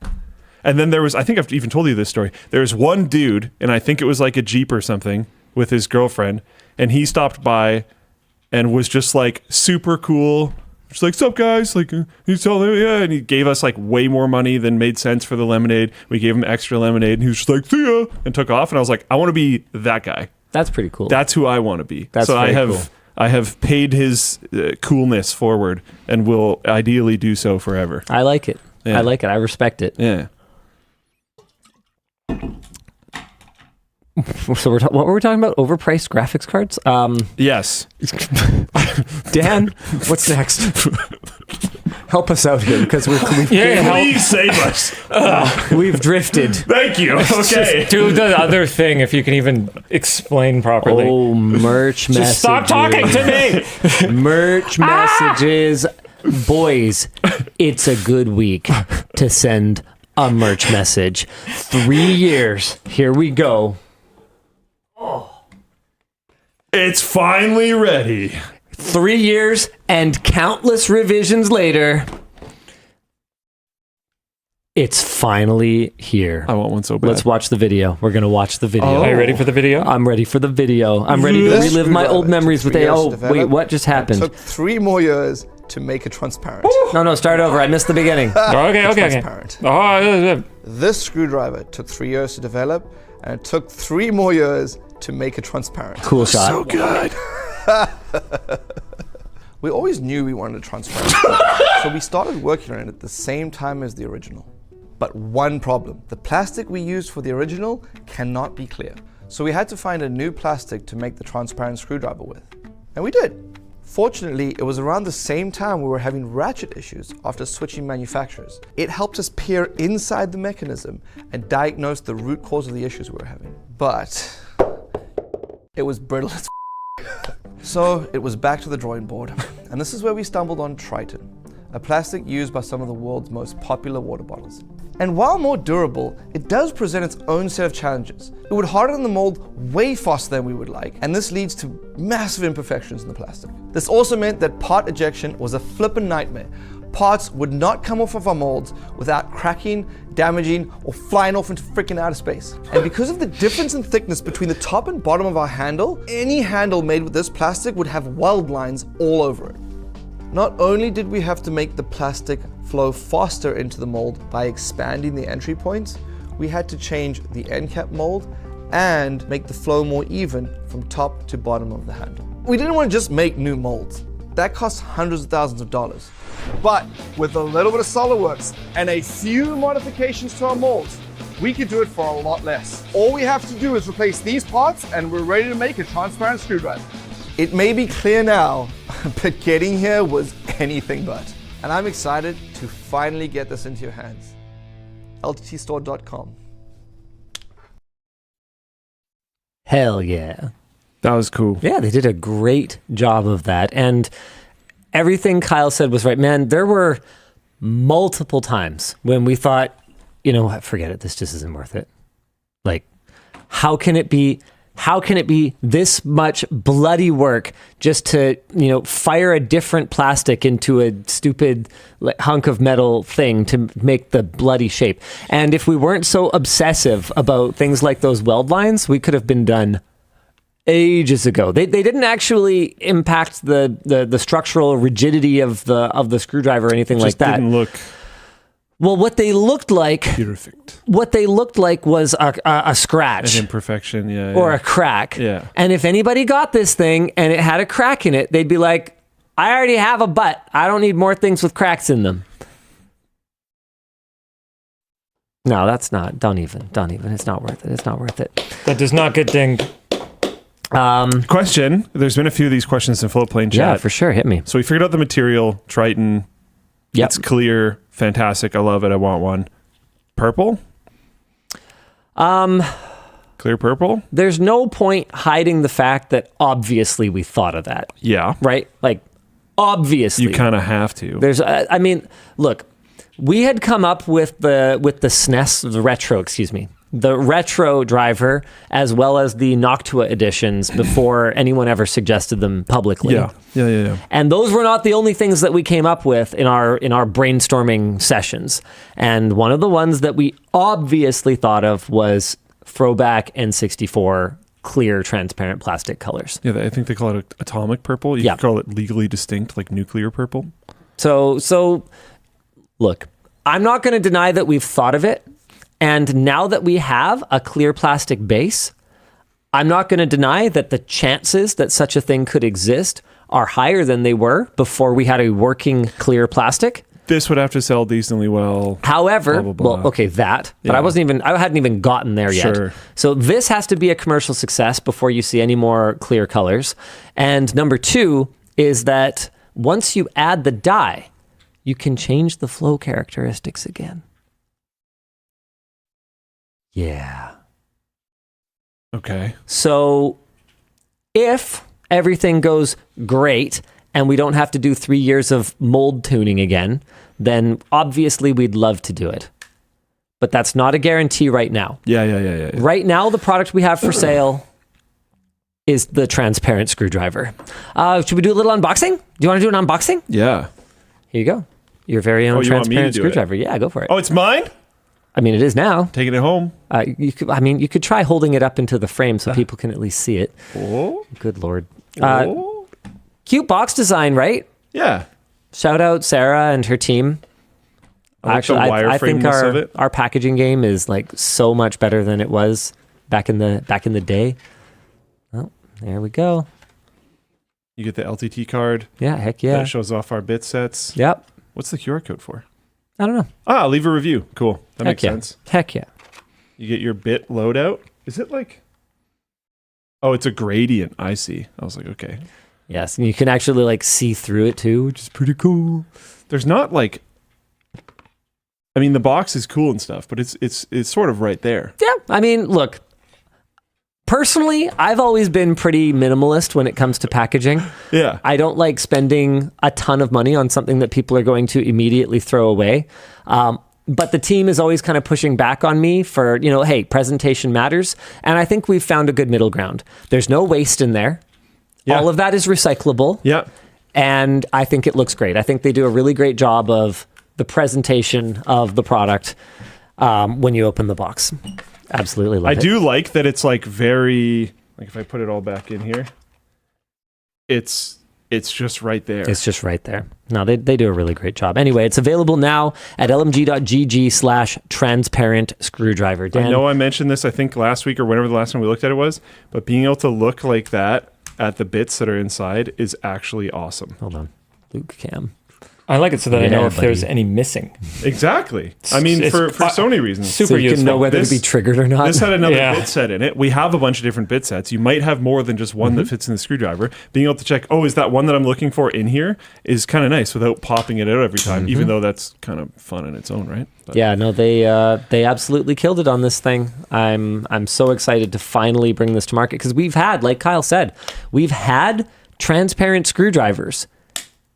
And then there was, I think I've even told you this story. There was one dude, and I think it was like a Jeep or something with his girlfriend. And he stopped by and was just like super cool. Just like, sup guys? Like, he's telling him, yeah. And he gave us like way more money than made sense for the lemonade. We gave him extra lemonade and he was just like, see ya, and took off. And I was like, I want to be that guy. That's pretty cool. That's who I want to be. That's so very cool. I have paid his coolness forward and will ideally do so forever. I like it. Yeah. I like it. I respect it. Yeah. So what were we talking about? Overpriced graphics cards? Yes. Dan, what's next? Help us out here because we've Please save us. we've drifted. Thank you. Okay. Do the other thing if you can even explain properly. Oh, merch messages. Just stop talking to me. Merch messages. Boys, it's a good week to send a merch message. 3 years. Here we go. It's finally ready. 3 years and countless revisions later, it's finally here. I want one so bad. Let's watch the video. We're going to watch the video. Are you ready for the video? I'm ready for the video. I'm ready to This relive my old screwdriver memories took with 3 a... years to Oh, develop wait, what just and happened? took 3 more years to make it transparent. No, start over. I missed the beginning. Okay. Transparent. Oh, This screwdriver took 3 years to develop, and it took 3 more years to make it transparent. Cool shot. So good. We always knew we wanted a transparent, so we started working on it at the same time as the original. But one problem: the plastic we used for the original cannot be clear. So we had to find a new plastic to make the transparent screwdriver with. And we did. Fortunately, it was around the same time we were having ratchet issues after switching manufacturers. It helped us peer inside the mechanism and diagnose the root cause of the issues we were having. But it was brittle as So it was back to the drawing board. And this is where we stumbled on Triton, a plastic used by some of the world's most popular water bottles. And while more durable, it does present its own set of challenges. It would harden the mold way faster than we would like, and this leads to massive imperfections in the plastic. This also meant that part ejection was a flippin' nightmare. Parts would not come off of our molds without cracking, damaging, or flying off into freaking outer space. And because of the difference in thickness between the top and bottom of our handle, any handle made with this plastic would have weld lines all over it. Not only did we have to make the plastic flow faster into the mold by expanding the entry points, we had to change the end cap mold and make the flow more even from top to bottom of the handle. We didn't want to just make new molds. That costs hundreds of thousands of dollars. But with a little bit of SolidWorks and a few modifications to our molds, we could do it for a lot less. All we have to do is replace these parts and we're ready to make a transparent screwdriver. It may be clear now, but getting here was anything but. And I'm excited to finally get this into your hands. LTTStore.com. Hell yeah. That was cool. Yeah, they did a great job of that. And everything Kyle said was right. Man, there were multiple times when we thought, you know what, forget it. This just isn't worth it. Like, how can it be this much bloody work just to, fire a different plastic into a stupid hunk of metal thing to make the bloody shape? And if we weren't so obsessive about things like those weld lines, we could have been done ages ago. They didn't actually impact the structural rigidity of the screwdriver or anything like that. Didn't look Well, what they looked like Perfect. Was a scratch. An imperfection, yeah. Or a crack. Yeah. And if anybody got this thing and it had a crack in it, they'd be like, I already have a butt. I don't need more things with cracks in them. No, that's not. Don't even. It's not worth it. That does not get dinged. Question. There's been a few of these questions in Floatplane chat. Yeah, for sure. Hit me. So we figured out the material, Triton. Yep. It's clear. Fantastic. I love it. I want one. Purple? Clear purple? There's no point hiding the fact that obviously we thought of that, Yeah. right? Like, obviously. You kind of have to. There's, I mean, look, we had come up with the SNES, the retro driver, as well as the Noctua editions before anyone ever suggested them publicly. Yeah. And those were not the only things that we came up with in our brainstorming sessions. And one of the ones that we obviously thought of was throwback N64 clear transparent plastic colors. Yeah, I think they call it atomic purple. You could call it legally distinct, like nuclear purple. So look, I'm not going to deny that we've thought of it. And now that we have a clear plastic base, I'm not going to deny that the chances that such a thing could exist are higher than they were before we had a working clear plastic. This would have to sell decently well. However, blah, blah, blah. well, okay, that, but Yeah. I hadn't even gotten there yet. Sure. So this has to be a commercial success before you see any more clear colors. And number two is that once you add the dye, you can change the flow characteristics again. Yeah. Okay. So if everything goes great and we don't have to do 3 years of mold tuning again, then obviously we'd love to do it. But that's not a guarantee right now. Yeah. Right now, the product we have for sale is the transparent screwdriver. Should we do a little unboxing? Do you want to do an unboxing? Yeah. Here you go. Your very own you want me to transparent do it? screwdriver. Yeah, go for it. Oh, it's mine? I mean, it is now. Taking it home. You could try holding it up into the frame so people can at least see it. Oh. Good Lord. Oh. Cute box design, right? Yeah. Shout out Sarah and her team. I like the I think wireframeness of it. our packaging game is like so much better than it was back in the day. Oh, there we go. You get the LTT card. Yeah, heck yeah. That shows off our bit sets. Yep. What's the QR code for? I don't know. Leave a review. Cool. That makes sense. Heck yeah. You get your bit loadout. Is it like... Oh, it's a gradient. I see. I was like, okay. Yes, and you can actually like see through it too, which is pretty cool. There's not like... I mean, the box is cool and stuff, but it's sort of right there. Yeah, I mean, look, personally, I've always been pretty minimalist when it comes to packaging. Yeah. I don't like spending a ton of money on something that people are going to immediately throw away. But the team is always kind of pushing back on me for, hey, presentation matters. And I think we've found a good middle ground. There's no waste in there. Yeah. All of that is recyclable. Yeah. And I think it looks great. I think they do a really great job of the presentation of the product when you open the box. Absolutely love it. I do like that it's like very... Like if I put it all back in here, it's just right there. It's just right there. No, they do a really great job. Anyway, it's available now at lmg.gg/transparent screwdriver. Dan, I know I mentioned this, I think last week or whenever the last time we looked at it was, but being able to look like that at the bits that are inside is actually awesome. Hold on. Luke Cam. I like it so that I know if buddy. there's any missing. Exactly. I mean, It's for Sony reasons. super So you can useful. know whether This- to be triggered or not. This had another Yeah. bit set in it. We have a bunch of different bit sets. You might have more than just one that fits in the screwdriver. Being able to check, is that one that I'm looking for in here is kind of nice without popping it out every time, even though that's kind of fun in its own right. But Yeah, no, they absolutely killed it on this thing. I'm so excited to finally bring this to market because we've had, like Kyle said, we've had transparent screwdrivers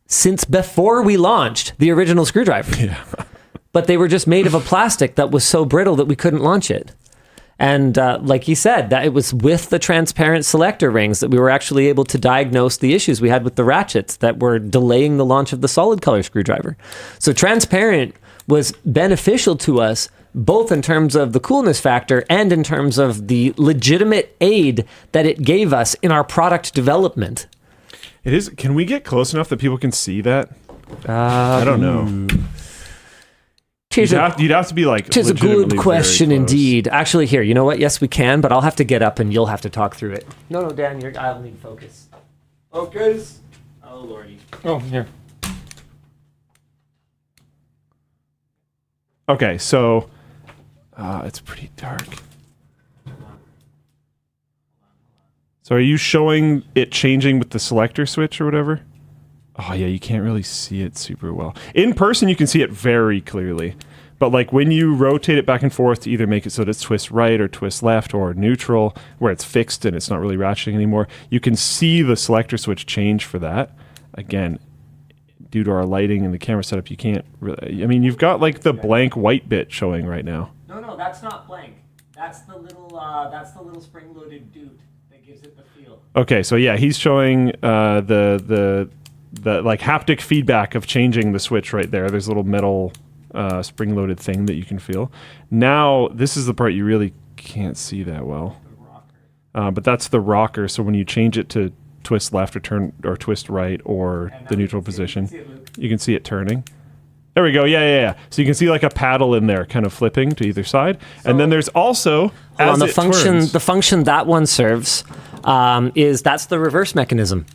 since before we launched the original screwdriver. Yeah. But they were just made of a plastic that was so brittle that we couldn't launch it. And like he said, that it was with the transparent selector rings that we were actually able to diagnose the issues we had with the ratchets that were delaying the launch of the solid color screwdriver. So transparent was beneficial to us both in terms of the coolness factor and in terms of the legitimate aid that it gave us in our product development. It is. Can we get close enough that people can see that? I don't know. Tis You'd have to be like. Tis a legitimately good very question close. indeed. Actually, here, you know what? Yes, we can, but I'll have to get up and you'll have to talk through it. No, Dan, I'll need focus. Focus. Oh, lordy. Oh, here. Okay, so it's pretty dark. So are you showing it changing with the selector switch or whatever? Oh yeah, you can't really see it super well. In person, you can see it very clearly. But like when you rotate it back and forth to either make it so that it's twist right or twist left or neutral, where it's fixed and it's not really ratcheting anymore, you can see the selector switch change for that. Again, due to our lighting and the camera setup, you can't really... I mean, you've got like the blank white bit showing right now. No, that's not blank. That's the little spring-loaded dude that gives it the feel. Okay, so yeah, he's showing the like haptic feedback of changing the switch right there. There's a little metal spring-loaded thing that you can feel. Now, this is the part you really can't see that well. The rocker. But that's the rocker, so when you change it to twist left or turn or twist right or the neutral position, you can see it turning. There we go. Yeah. So you can see like a paddle in there kind of flipping to either side. So, and then there's also the function that one serves is that's the reverse mechanism.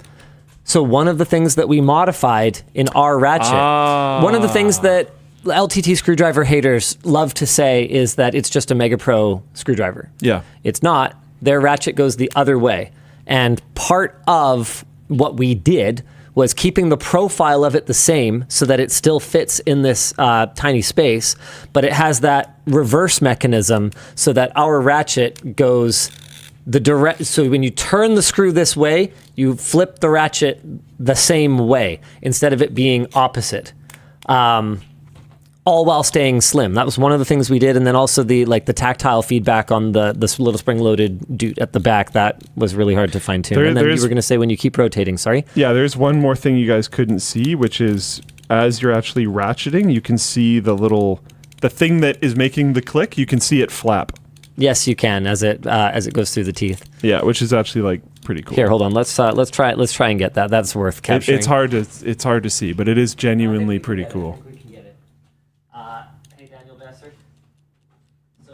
So one of the things that we modified in our ratchet, one of the things that LTT screwdriver haters love to say is that it's just a Mega Pro screwdriver. Yeah. It's not. Their ratchet goes the other way. And part of what we did was keeping the profile of it the same so that it still fits in this tiny space, but it has that reverse mechanism so that our ratchet goes the direct. So when you turn the screw this way, you flip the ratchet the same way instead of it being opposite. All while staying slim. That was one of the things we did, and then also the tactile feedback on this little spring-loaded dude at the back, that was really hard to fine tune. And then you were going to say when you keep rotating, sorry? Yeah, there's one more thing you guys couldn't see, which is as you're actually ratcheting, you can see the thing that is making the click, you can see it flap. Yes, you can as it goes through the teeth. Yeah, which is actually like pretty cool. Here, hold on. Let's try and get that. That's worth capturing. It's hard to see, but it is genuinely pretty cool.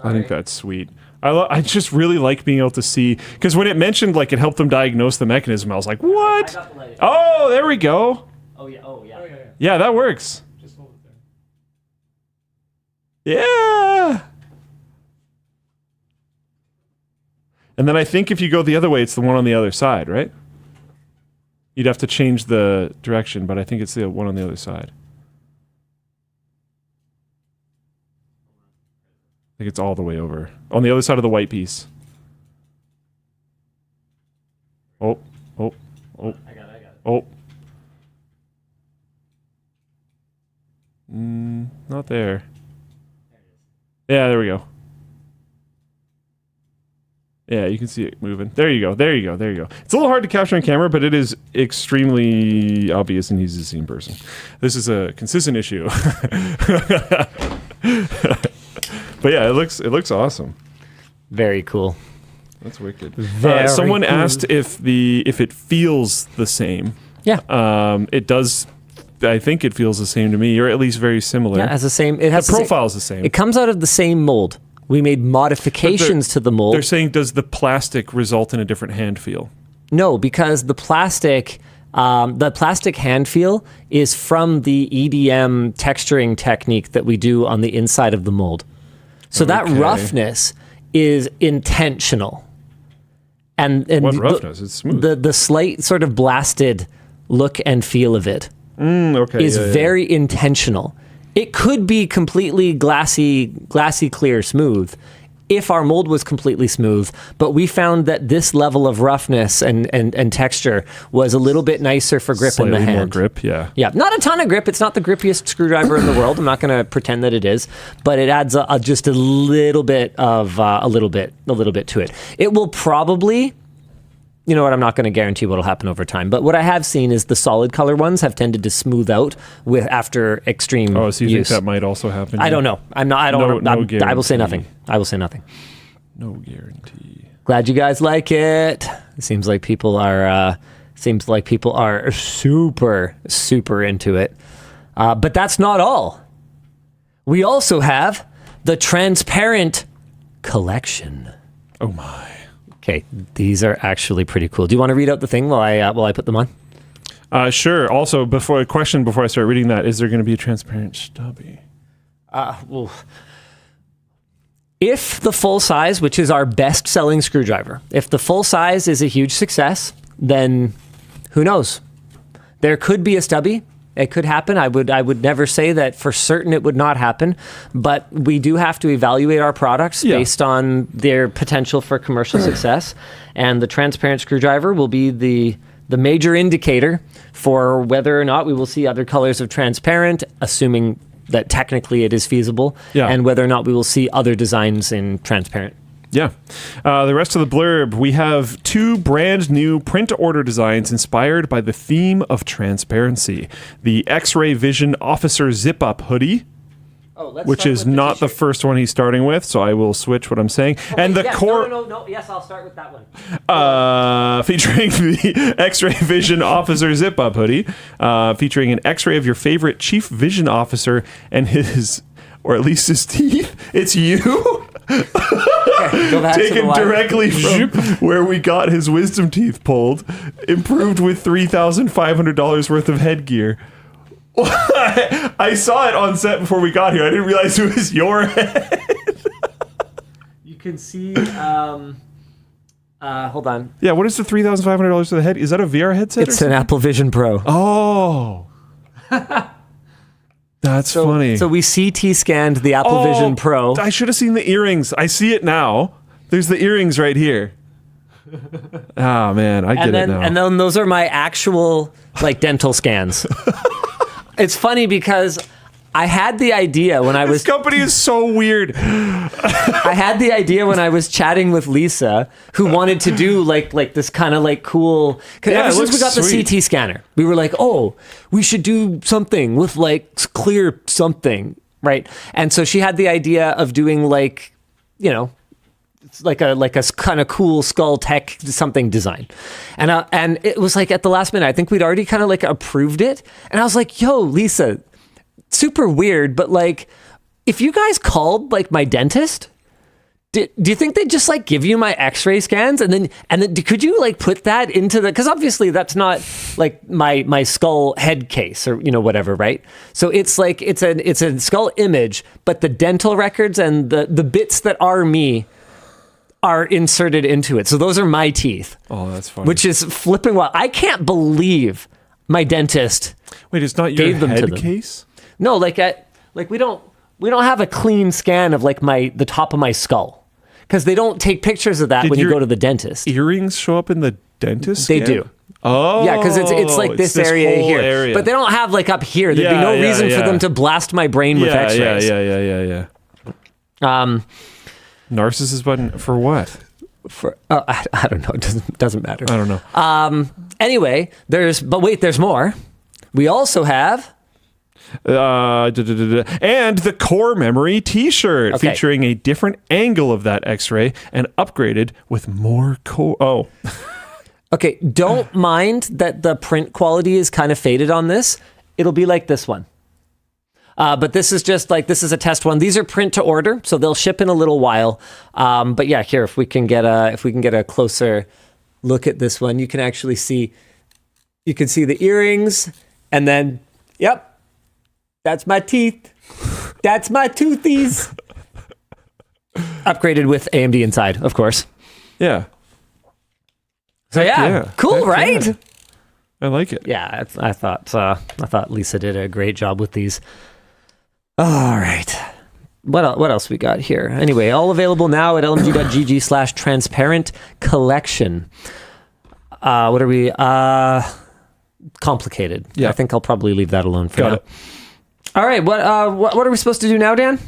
I think that's sweet. I just really like being able to see, because when it mentioned like it helped them diagnose the mechanism, I was like, what? Oh, there we go. Oh yeah. Yeah, that works. Just hold it there. Yeah. And then I think if you go the other way, it's the one on the other side, right? You'd have to change the direction, but I think it's the one on the other side. I think it's all the way over. On the other side of the white piece. Oh. I got it. Oh. Not there. Yeah, there we go. Yeah, you can see it moving. There you go. It's a little hard to capture on camera, but it is extremely obvious, and he's the same person. This is a consistent issue. But yeah, it looks awesome. Very cool. That's wicked. cool. Someone asked if it feels the same. Yeah. It does. I think it feels the same to me, or at least very similar. Yeah, it has the same. It has the profile's the same. It comes out of the same mold. We made modifications to the mold. They're saying, does the plastic result in a different hand feel? No, because the plastic hand feel is from the EDM texturing technique that we do on the inside of the mold. So that roughness is intentional. And what roughness? It's smooth. The slight sort of blasted look and feel of it is very intentional. It could be completely glassy, clear, smooth if our mold was completely smooth, but we found that this level of roughness and texture was a little bit nicer for grip in the hand. More grip, yeah. Yeah, not a ton of grip. It's not the grippiest screwdriver in the world. I'm not going to pretend that it is, but it adds just a little bit to it. It will probably... You know what, I'm not going to guarantee what will happen over time. But what I have seen is the solid color ones have tended to smooth out after extreme use. Oh, so you think that might also happen? I don't know. I will say nothing. I will say nothing. No guarantee. Glad you guys like it. It seems like people are super into it. But that's not all. We also have the transparent collection. Oh my. Okay, these are actually pretty cool. Do you want to read out the thing while I put them on? Sure. Also, before I start reading that, is there going to be a transparent stubby? Well, if the full size, which is our best-selling screwdriver, if the full size is a huge success, then who knows? There could be a stubby. It could happen. I would never say that for certain it would not happen, but we do have to evaluate our products based on their potential for commercial success, and the transparent screwdriver will be the major indicator for whether or not we will see other colors of transparent, assuming that technically it is feasible, and whether or not we will see other designs in transparent. Yeah. The rest of the blurb, we have 2 brand new print order designs inspired by the theme of transparency. The X-Ray Vision Officer Zip-Up hoodie, which is not the first one he's starting with, so I will switch what I'm saying. And the core... No, yes, I'll start with that one. Featuring the X-Ray Vision Officer Zip-Up hoodie, featuring an X-ray of your favorite Chief Vision Officer and his, or at least his teeth. It's you? Taken directly from where we got his wisdom teeth pulled, improved with $3,500 worth of headgear. I saw it on set before we got here. I didn't realize it was your head. You can see. Hold on. Yeah, what is the $3,500 for the head? Is that a VR headset? It's an Apple Vision Pro. Oh. That's funny. So we CT scanned the Apple Vision Pro. I should have seen the earrings. I see it now. There's the earrings right here. Ah, man, I get it now. And then those are my actual dental scans. It's funny because I had the idea when I was... This company is so weird. I had the idea when I was chatting with Lisa, who wanted to do like this kind of cool... Ever since we got the CT scanner, we were like, we should do something with clear something, right? And so she had the idea of doing it's like a kind of cool skull tech something design, and it was at the last minute. I think we'd already kind of approved it, and I was like, "Yo, Lisa, super weird, but if you guys called my dentist, do you think they'd just give you my X-ray scans and then could you put that into the, because obviously that's not my skull head case or whatever, right? So it's it's a skull image, but the dental records and the bits that are me are inserted into it. So those are my teeth. Oh, that's funny. Which is flipping wild. I can't believe my dentist. Wait, it's not your head case? No, we don't have a clean scan of the top of my skull, because they don't take pictures of that when you go to the dentist. Earrings show up in the dentist They scan? do. Oh, yeah, because it's this area whole here, area. But they don't have up here. There'd be no reason for them to blast my brain with X-rays. Yeah. Narcissist button for what? I don't know. It doesn't matter. I don't know. Anyway, there's more. We also have and the core memory T-shirt featuring a different angle of that X-ray and upgraded with more core. Okay, don't mind that the print quality is kind of faded on this. It'll be like this one. But this is just this is a test one. These are print to order, so they'll ship in a little while. But yeah, here, if we can get a closer look at this one, you can actually see, the earrings, and then, yep, that's my teeth. That's my toothies. Upgraded with AMD inside, of course. Yeah. So yeah, cool, right? Yeah. I like it. Yeah, I thought Lisa did a great job with these. All right. What else we got here? Anyway, all available now at lmg.gg/transparent collection. What are we? Complicated. Yeah. I think I'll probably leave that alone for got now. it. All right. What are we supposed to do now, Dan?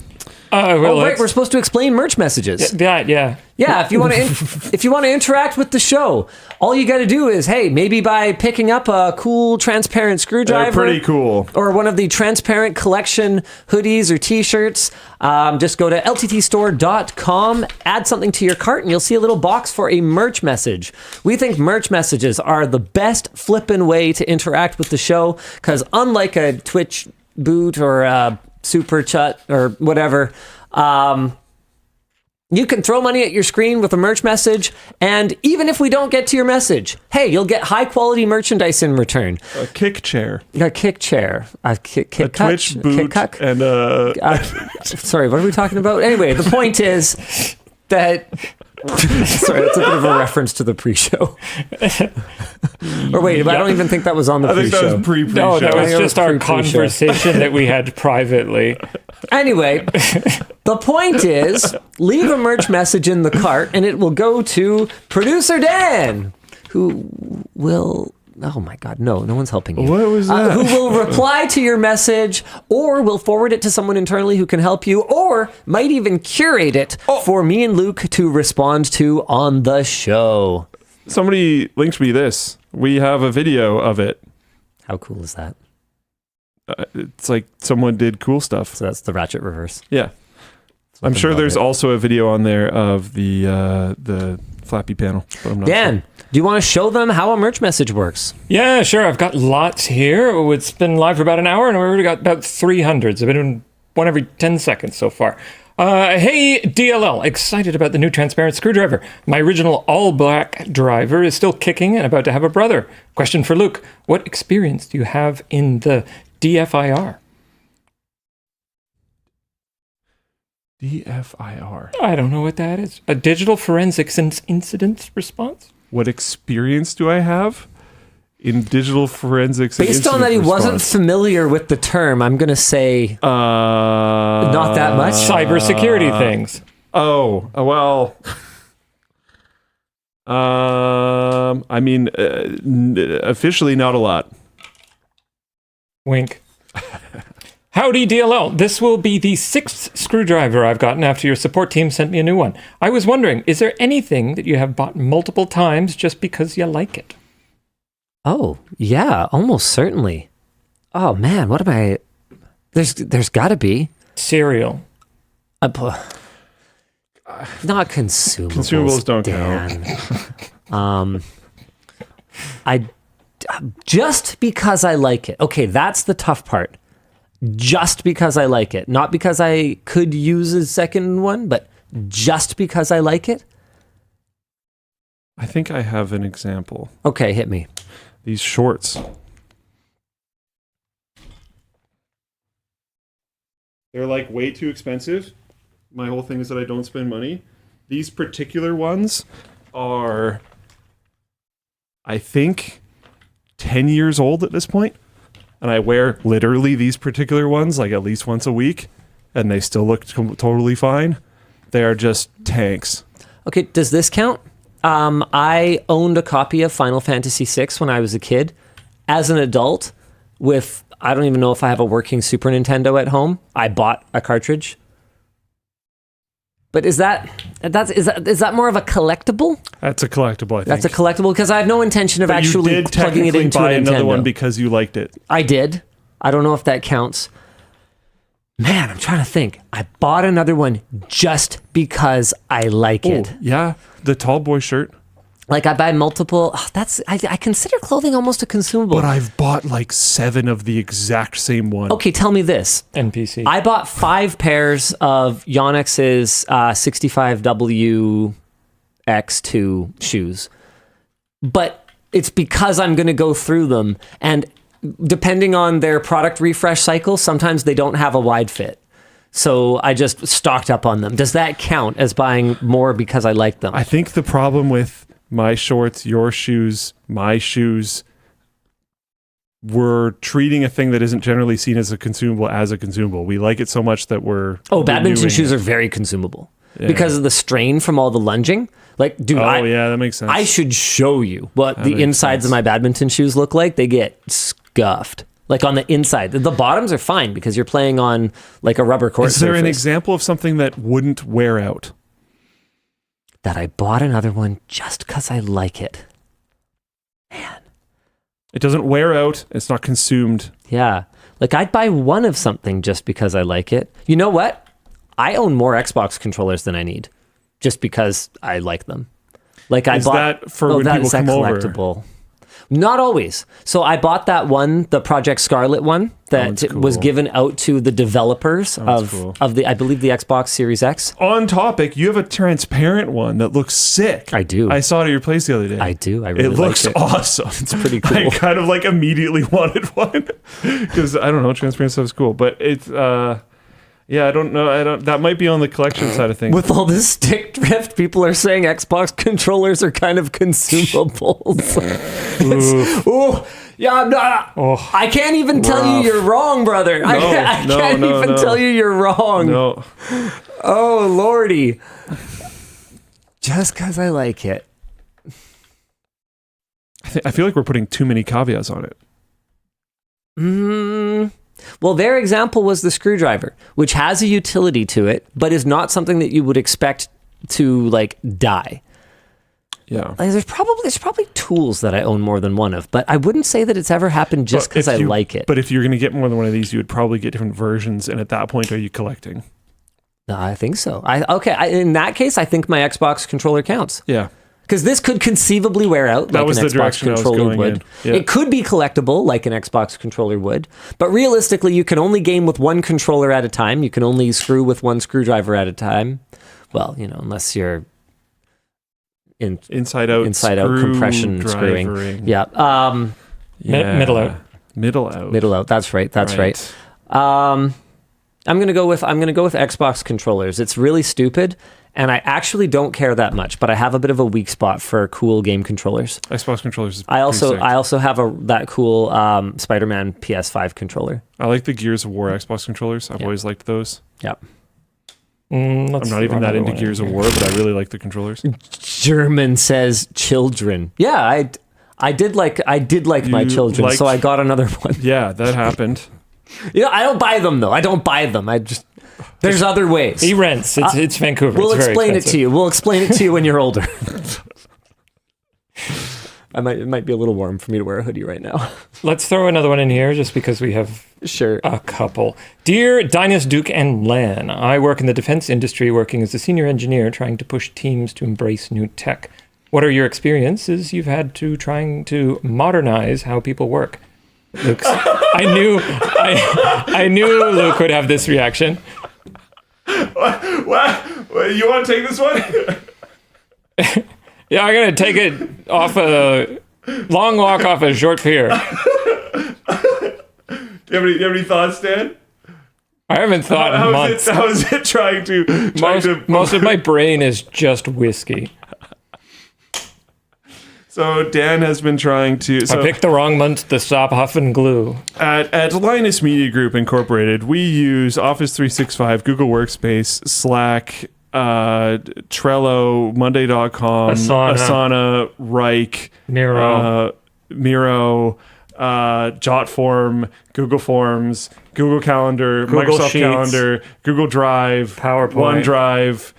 Right. We're supposed to explain merch messages. Yeah. If you want to interact with the show, all you got to do is, maybe by picking up a cool transparent screwdriver, They're pretty cool, or one of the transparent collection hoodies or T-shirts. Just go to LTTStore.com, add something to your cart, and you'll see a little box for a merch message. We think merch messages are the best flippin' way to interact with the show, because unlike a Twitch boot or super chat or whatever, you can throw money at your screen with a merch message, and even if we don't get to your message, hey, you'll get high quality merchandise in return. A kick chair. A kick chair. A kick A Twitch boot. And sorry, what are we talking about? Anyway, the point is that... Sorry, that's a bit of a reference to the pre-show. Or wait, I don't even think that was on the pre-show. I think that was pre-show. No, that was just our pre-show. conversation that we had privately. Anyway, the point is, leave a merch message in the cart and it will go to producer Dan, who will... Oh my God, no one's helping you. What was that? Who will reply to your message, or will forward it to someone internally who can help you, or might even curate it for me and Luke to respond to on the show. Somebody linked me this. We have a video of it. How cool is that? It's like someone did cool stuff. So that's the ratchet reverse. Yeah. I'm sure there's also a video on there of the Flappy panel. But I'm not Dan, do you want to show them how a merch message works? Yeah, sure. I've got lots here. It's been live for about an hour, and we've already got about 300. So I've been doing one every 10 seconds so far. Hey, DLL, excited about the new transparent screwdriver. My original all-black driver is still kicking and about to have a brother. Question for Luke. What experience do you have in the DFIR? DFIR. I don't know what that is. A digital forensics incident response? What experience do I have in digital forensics? Based on that he wasn't familiar with the term, I'm going to say not that much. Cybersecurity things. Oh, well... I mean, officially not a lot. Wink. Howdy, DLL. This will be the 6th screwdriver I've gotten after your support team sent me a new one. I was wondering, is there anything that you have bought multiple times just because you like it? Oh, yeah, almost certainly. Oh, man, what am I... There's got to be. Cereal. Not consumables. Consumables don't count. Just because I like it. Okay, that's the tough part. Just because I like it. Not because I could use a second one, but just because I like it. I think I have an example. Okay, hit me. These shorts. They're like way too expensive. My whole thing is that I don't spend money. These particular ones are, I think, 10 years old at this point. And I wear literally these particular ones like at least once a week, and they still look totally fine. They are just tanks. Okay, does this count? I owned a copy of Final Fantasy VI when I was a kid. As an adult, with, I don't even know if I have a working Super Nintendo at home, I bought a cartridge. But is that more of a collectible? That's a collectible, I think. That's a collectible because I have no intention of but actually you did plugging it into buy a Nintendo. another one because you liked it. I did. I don't know if that counts. Man, I'm trying to think. I bought another one just because I like it. Yeah, the tall boy shirt. Like I buy multiple. I consider clothing almost a consumable. But I've bought like 7 of the exact same one. Okay, tell me this. NPC. I bought 5 pairs of YoneX's 65WX2 shoes. But it's because I'm going to go through them. And depending on their product refresh cycle, sometimes they don't have a wide fit. So I just stocked up on them. Does that count as buying more because I like them? I think the problem with my shorts, your shoes, my shoes, we're treating a thing that isn't generally seen as a consumable. We like it so much that we're... Oh, badminton renewing shoes it. are very consumable. Yeah. Because of the strain from all the lunging. Like, dude, yeah, that makes sense. I should show you what that the insides of my badminton shoes look like. They get scuffed. Like on the inside. The bottoms are fine because you're playing on like a rubber court surface. Is there an surface. example of something that wouldn't wear out? That I bought another one just because I like it. Man. It doesn't wear out. It's not consumed. Yeah. Like I'd buy one of something just because I like it. You know what? I own more Xbox controllers than I need just because I like them. Like I Is bought that for when people come over? Collectible? Not always. So I bought that one, the Project Scarlet one, that cool. was given out to the developers of the, I believe, the Xbox Series X. On topic, you have a transparent one that looks sick. I do. I saw it at your place the other day. I do. I really It looks like it. awesome. It's pretty cool. I kind of like immediately wanted one because I don't know, transparent stuff is cool, but it's yeah, I don't know. That might be on the collection side of things. With all this stick drift, people are saying Xbox controllers are kind of consumables. I can't even tell you you're wrong, brother. I can't even tell you you're wrong. No. Oh, lordy. Just because I like it. I feel like we're putting too many caveats on it. Well, their example was the screwdriver, which has a utility to it, but is not something that you would expect to like die. Yeah. Like, there's probably tools that I own more than one of, but I wouldn't say that it's ever happened just because I like it. But if you're going to get more than one of these, you would probably get different versions. And at that point, are you collecting? I think so. In that case, I think my Xbox controller counts. Yeah. Because this could conceivably wear out That like was an the Xbox direction I was controller going would. in. Yeah. It could be collectible like an Xbox controller would. But realistically, you can only game with one controller at a time. You can only screw with one screwdriver at a time. Well, unless you're inside out compression screwing. Yeah. Middle out. Middle out. That's right. I'm gonna go with Xbox controllers. It's really stupid, and I actually don't care that much. But I have a bit of a weak spot for cool game controllers. Xbox controllers. I also have that cool Spider-Man PS5 controller. I like the Gears of War Xbox controllers. I've always liked those. Yep. I'm not even that into Gears of War, but I really like the controllers. German says children. Yeah, I did like my children, so I got another one. Yeah, that happened. I don't buy them though. I don't buy them. There's other ways. He rents. It's Vancouver. We'll it's explain it to you. We'll explain it to you when you're older. It might be a little warm for me to wear a hoodie right now. Let's throw another one in here just because we have a couple. Dear Dinus, Duke, and Lan, I work in the defense industry working as a senior engineer trying to push teams to embrace new tech. What are your experiences you've had trying to modernize how people work? Luke, I knew Luke would have this reaction. What? You want to take this one? Yeah, I'm going to take it off a long walk off a short pier. Do you have any thoughts, Dan? I haven't thought in months. How is it trying to... Most of my brain is just whiskey. So Dan has been trying to... I picked the wrong month to stop huffing glue. At Linus Media Group Incorporated, we use Office 365, Google Workspace, Slack, Trello, Monday.com, Asana, Rike, Miro, Jotform, Google Forms, Google Calendar, Google Microsoft Sheets, Calendar, Google Drive, PowerPoint, OneDrive,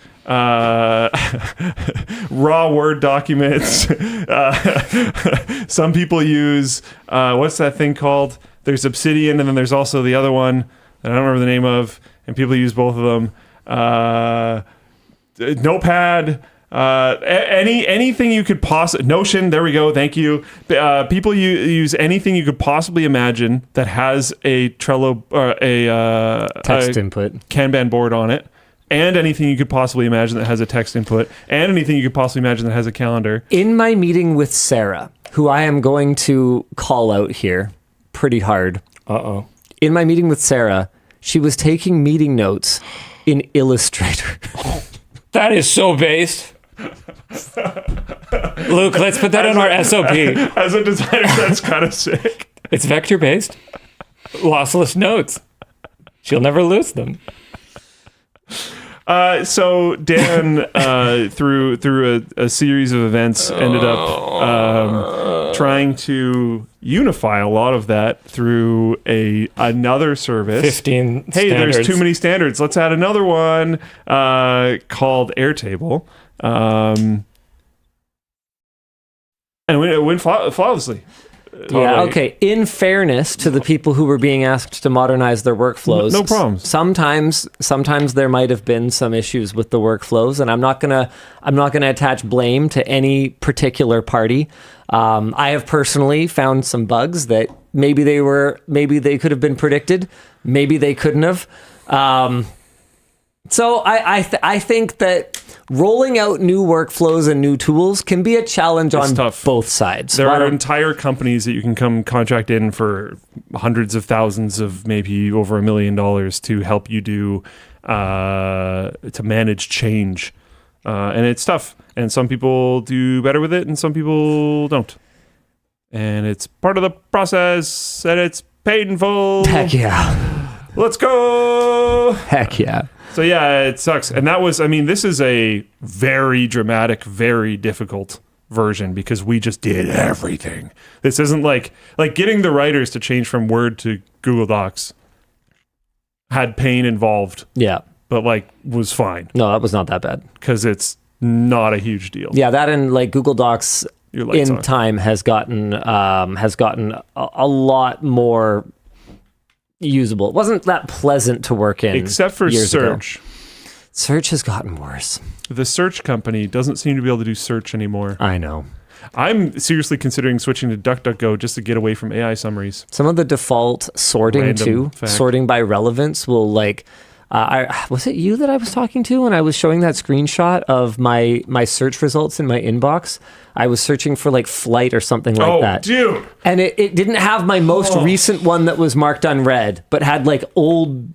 raw Word documents. Some people use what's that thing called? There's Obsidian, and then there's also the other one that I don't remember the name of, and people use both of them. Notepad, anything you could possibly... Notion, there we go, thank you. People use anything you could possibly imagine that has a Trello, text input, Kanban board on it, and anything you could possibly imagine that has a text input, and anything you could possibly imagine that has a calendar. In my meeting with Sarah, who I am going to call out here pretty hard. Uh-oh. In my meeting with Sarah, she was taking meeting notes in Illustrator. That is so based. Luke, let's put that on our SOP. As a designer, that's kind of sick. It's vector based. Lossless notes. She'll never lose them. So Dan, through a series of events, ended up trying to unify a lot of that through another service. 15 Hey, standards. there's too many standards. Let's add another one called Airtable. And it went flawlessly. Yeah, okay. In fairness to the people who were being asked to modernize their workflows, No problems. Sometimes there might have been some issues with the workflows, and I'm not gonna attach blame to any particular party. I have personally found some bugs that maybe they could have been predicted, maybe they couldn't have. So I think that rolling out new workflows and new tools can be a challenge on tough. both sides. There are entire companies that you can come contract in for hundreds of thousands of maybe over $1 million to help you do to manage change. And it's tough. And some people do better with it and some people don't. And it's part of the process and it's painful. Heck yeah. Let's go. Heck yeah. So yeah, it sucks. And this is a very dramatic, very difficult version because we just did everything. This isn't like getting the writers to change from Word to Google Docs had pain involved. Yeah. But was fine. No, that was not that bad. Because it's not a huge deal. Yeah, that and Google Docs in on. time has gotten a lot more usable. It wasn't that pleasant to work in. Except for search. Ago. Search has gotten worse. The search company doesn't seem to be able to do search anymore. I know. I'm seriously considering switching to DuckDuckGo just to get away from AI summaries. Some of the default sorting Random fact. sorting by relevance will was it you that I was talking to when I was showing that screenshot of my search results in my inbox? I was searching for flight or something like that. Oh, dude. And it didn't have my most recent one that was marked unread, but had old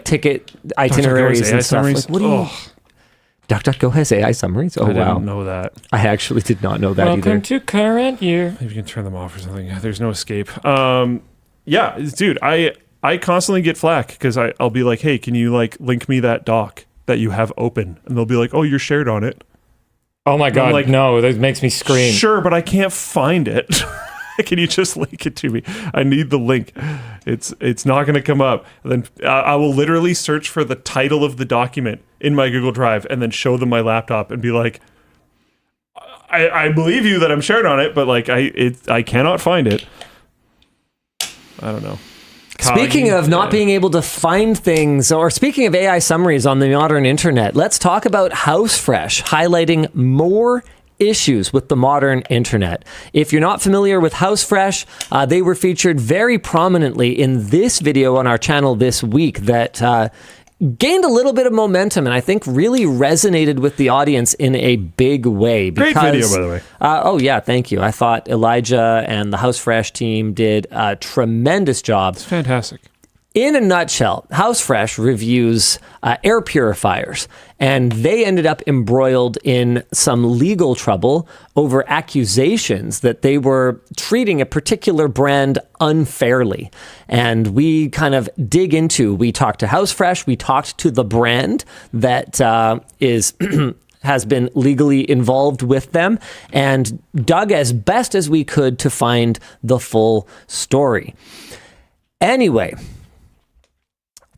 ticket itineraries and stuff. What do you... DuckDuckGo has AI summaries? Oh, I wow. didn't know that. I actually did not know that either. Welcome to current year. Maybe you can turn them off or something. There's no escape. Yeah, dude, I constantly get flack because I'll be like, hey, can you link me that doc that you have open? And they'll be like, oh, you're shared on it. Oh my God, no, that makes me scream. Sure, but I can't find it. Can you just link it to me? I need the link. It's not going to come up. And then I will literally search for the title of the document in my Google Drive and then show them my laptop and be like, I believe you that I'm shared on it, but I cannot find it. I don't know. Speaking of not being able to find things, or speaking of AI summaries on the modern internet, let's talk about HouseFresh highlighting more issues with the modern internet. If you're not familiar with HouseFresh, they were featured very prominently in this video on our channel this week that gained a little bit of momentum and I think really resonated with the audience in a big way. Great video, by the way. Oh, yeah, thank you. I thought Elijah and the HouseFresh team did a tremendous job. It's fantastic. In a nutshell, HouseFresh reviews air purifiers, and they ended up embroiled in some legal trouble over accusations that they were treating a particular brand unfairly. And we kind of we talked to HouseFresh, we talked to the brand that has been legally involved with them, and dug as best as we could to find the full story. Anyway,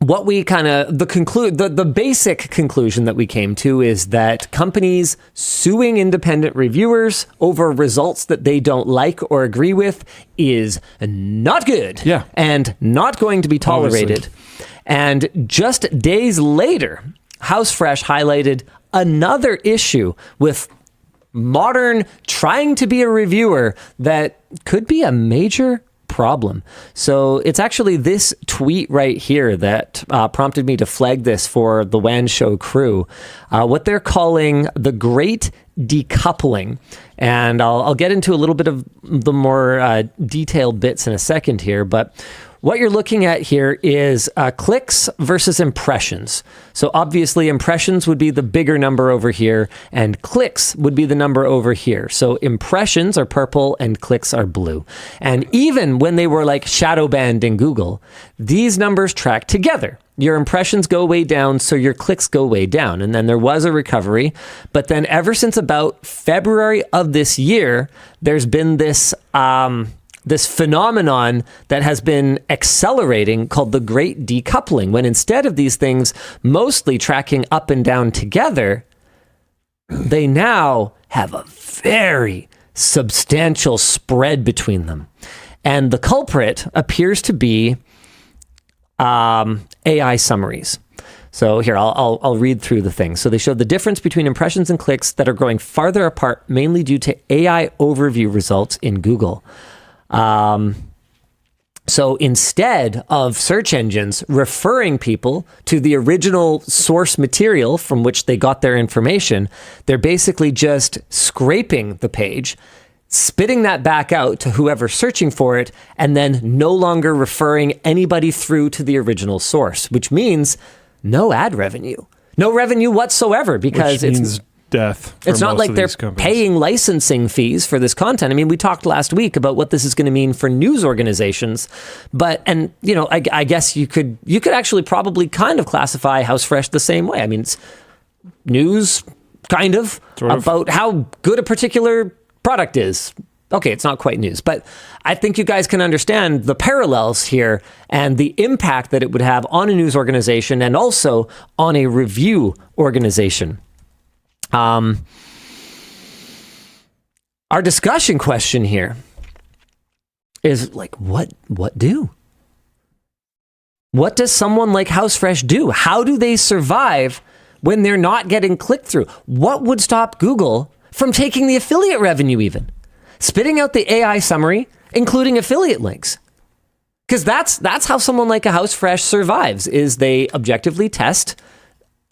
what we the basic conclusion that we came to is that companies suing independent reviewers over results that they don't like or agree with is not good. Yeah. And not going to be tolerated. Obviously. And just days later, HouseFresh highlighted another issue with Modern trying to be a reviewer that could be a major problem. So it's actually this tweet right here that prompted me to flag this for the WAN show crew. What they're calling the great decoupling. And I'll get into a little bit of the more detailed bits in a second here, but what you're looking at here is clicks versus impressions. So obviously impressions would be the bigger number over here and clicks would be the number over here. So impressions are purple and clicks are blue. And even when they were shadow banned in Google, these numbers track together. Your impressions go way down, so your clicks go way down. And then there was a recovery. But then ever since about February of this year, there's been this phenomenon that has been accelerating called the great decoupling, when instead of these things mostly tracking up and down together, they now have a very substantial spread between them. And the culprit appears to be AI summaries. So here, I'll read through the things. So they showed the difference between impressions and clicks that are growing farther apart, mainly due to AI overview results in Google. So instead of search engines referring people to the original source material from which they got their information, they're basically just scraping the page, spitting that back out to whoever's searching for it, and then no longer referring anybody through to the original source, which means no ad revenue. No revenue whatsoever, because Which means death. It's not like they're paying licensing fees for this content. I mean, we talked last week about what this is going to mean for news organizations, and you know, I guess you could actually probably kind of classify HouseFresh the same way. I mean, it's news kind of about how good a particular product is. Okay, it's not quite news, but I think you guys can understand the parallels here and the impact that it would have on a news organization and also on a review organization. Our discussion question here is like, what do? What does someone like HouseFresh do? How do they survive when they're not getting clicked through? What would stop Google from taking the affiliate revenue even? Spitting out the AI summary, including affiliate links. Because that's how someone like a HouseFresh survives, is they objectively test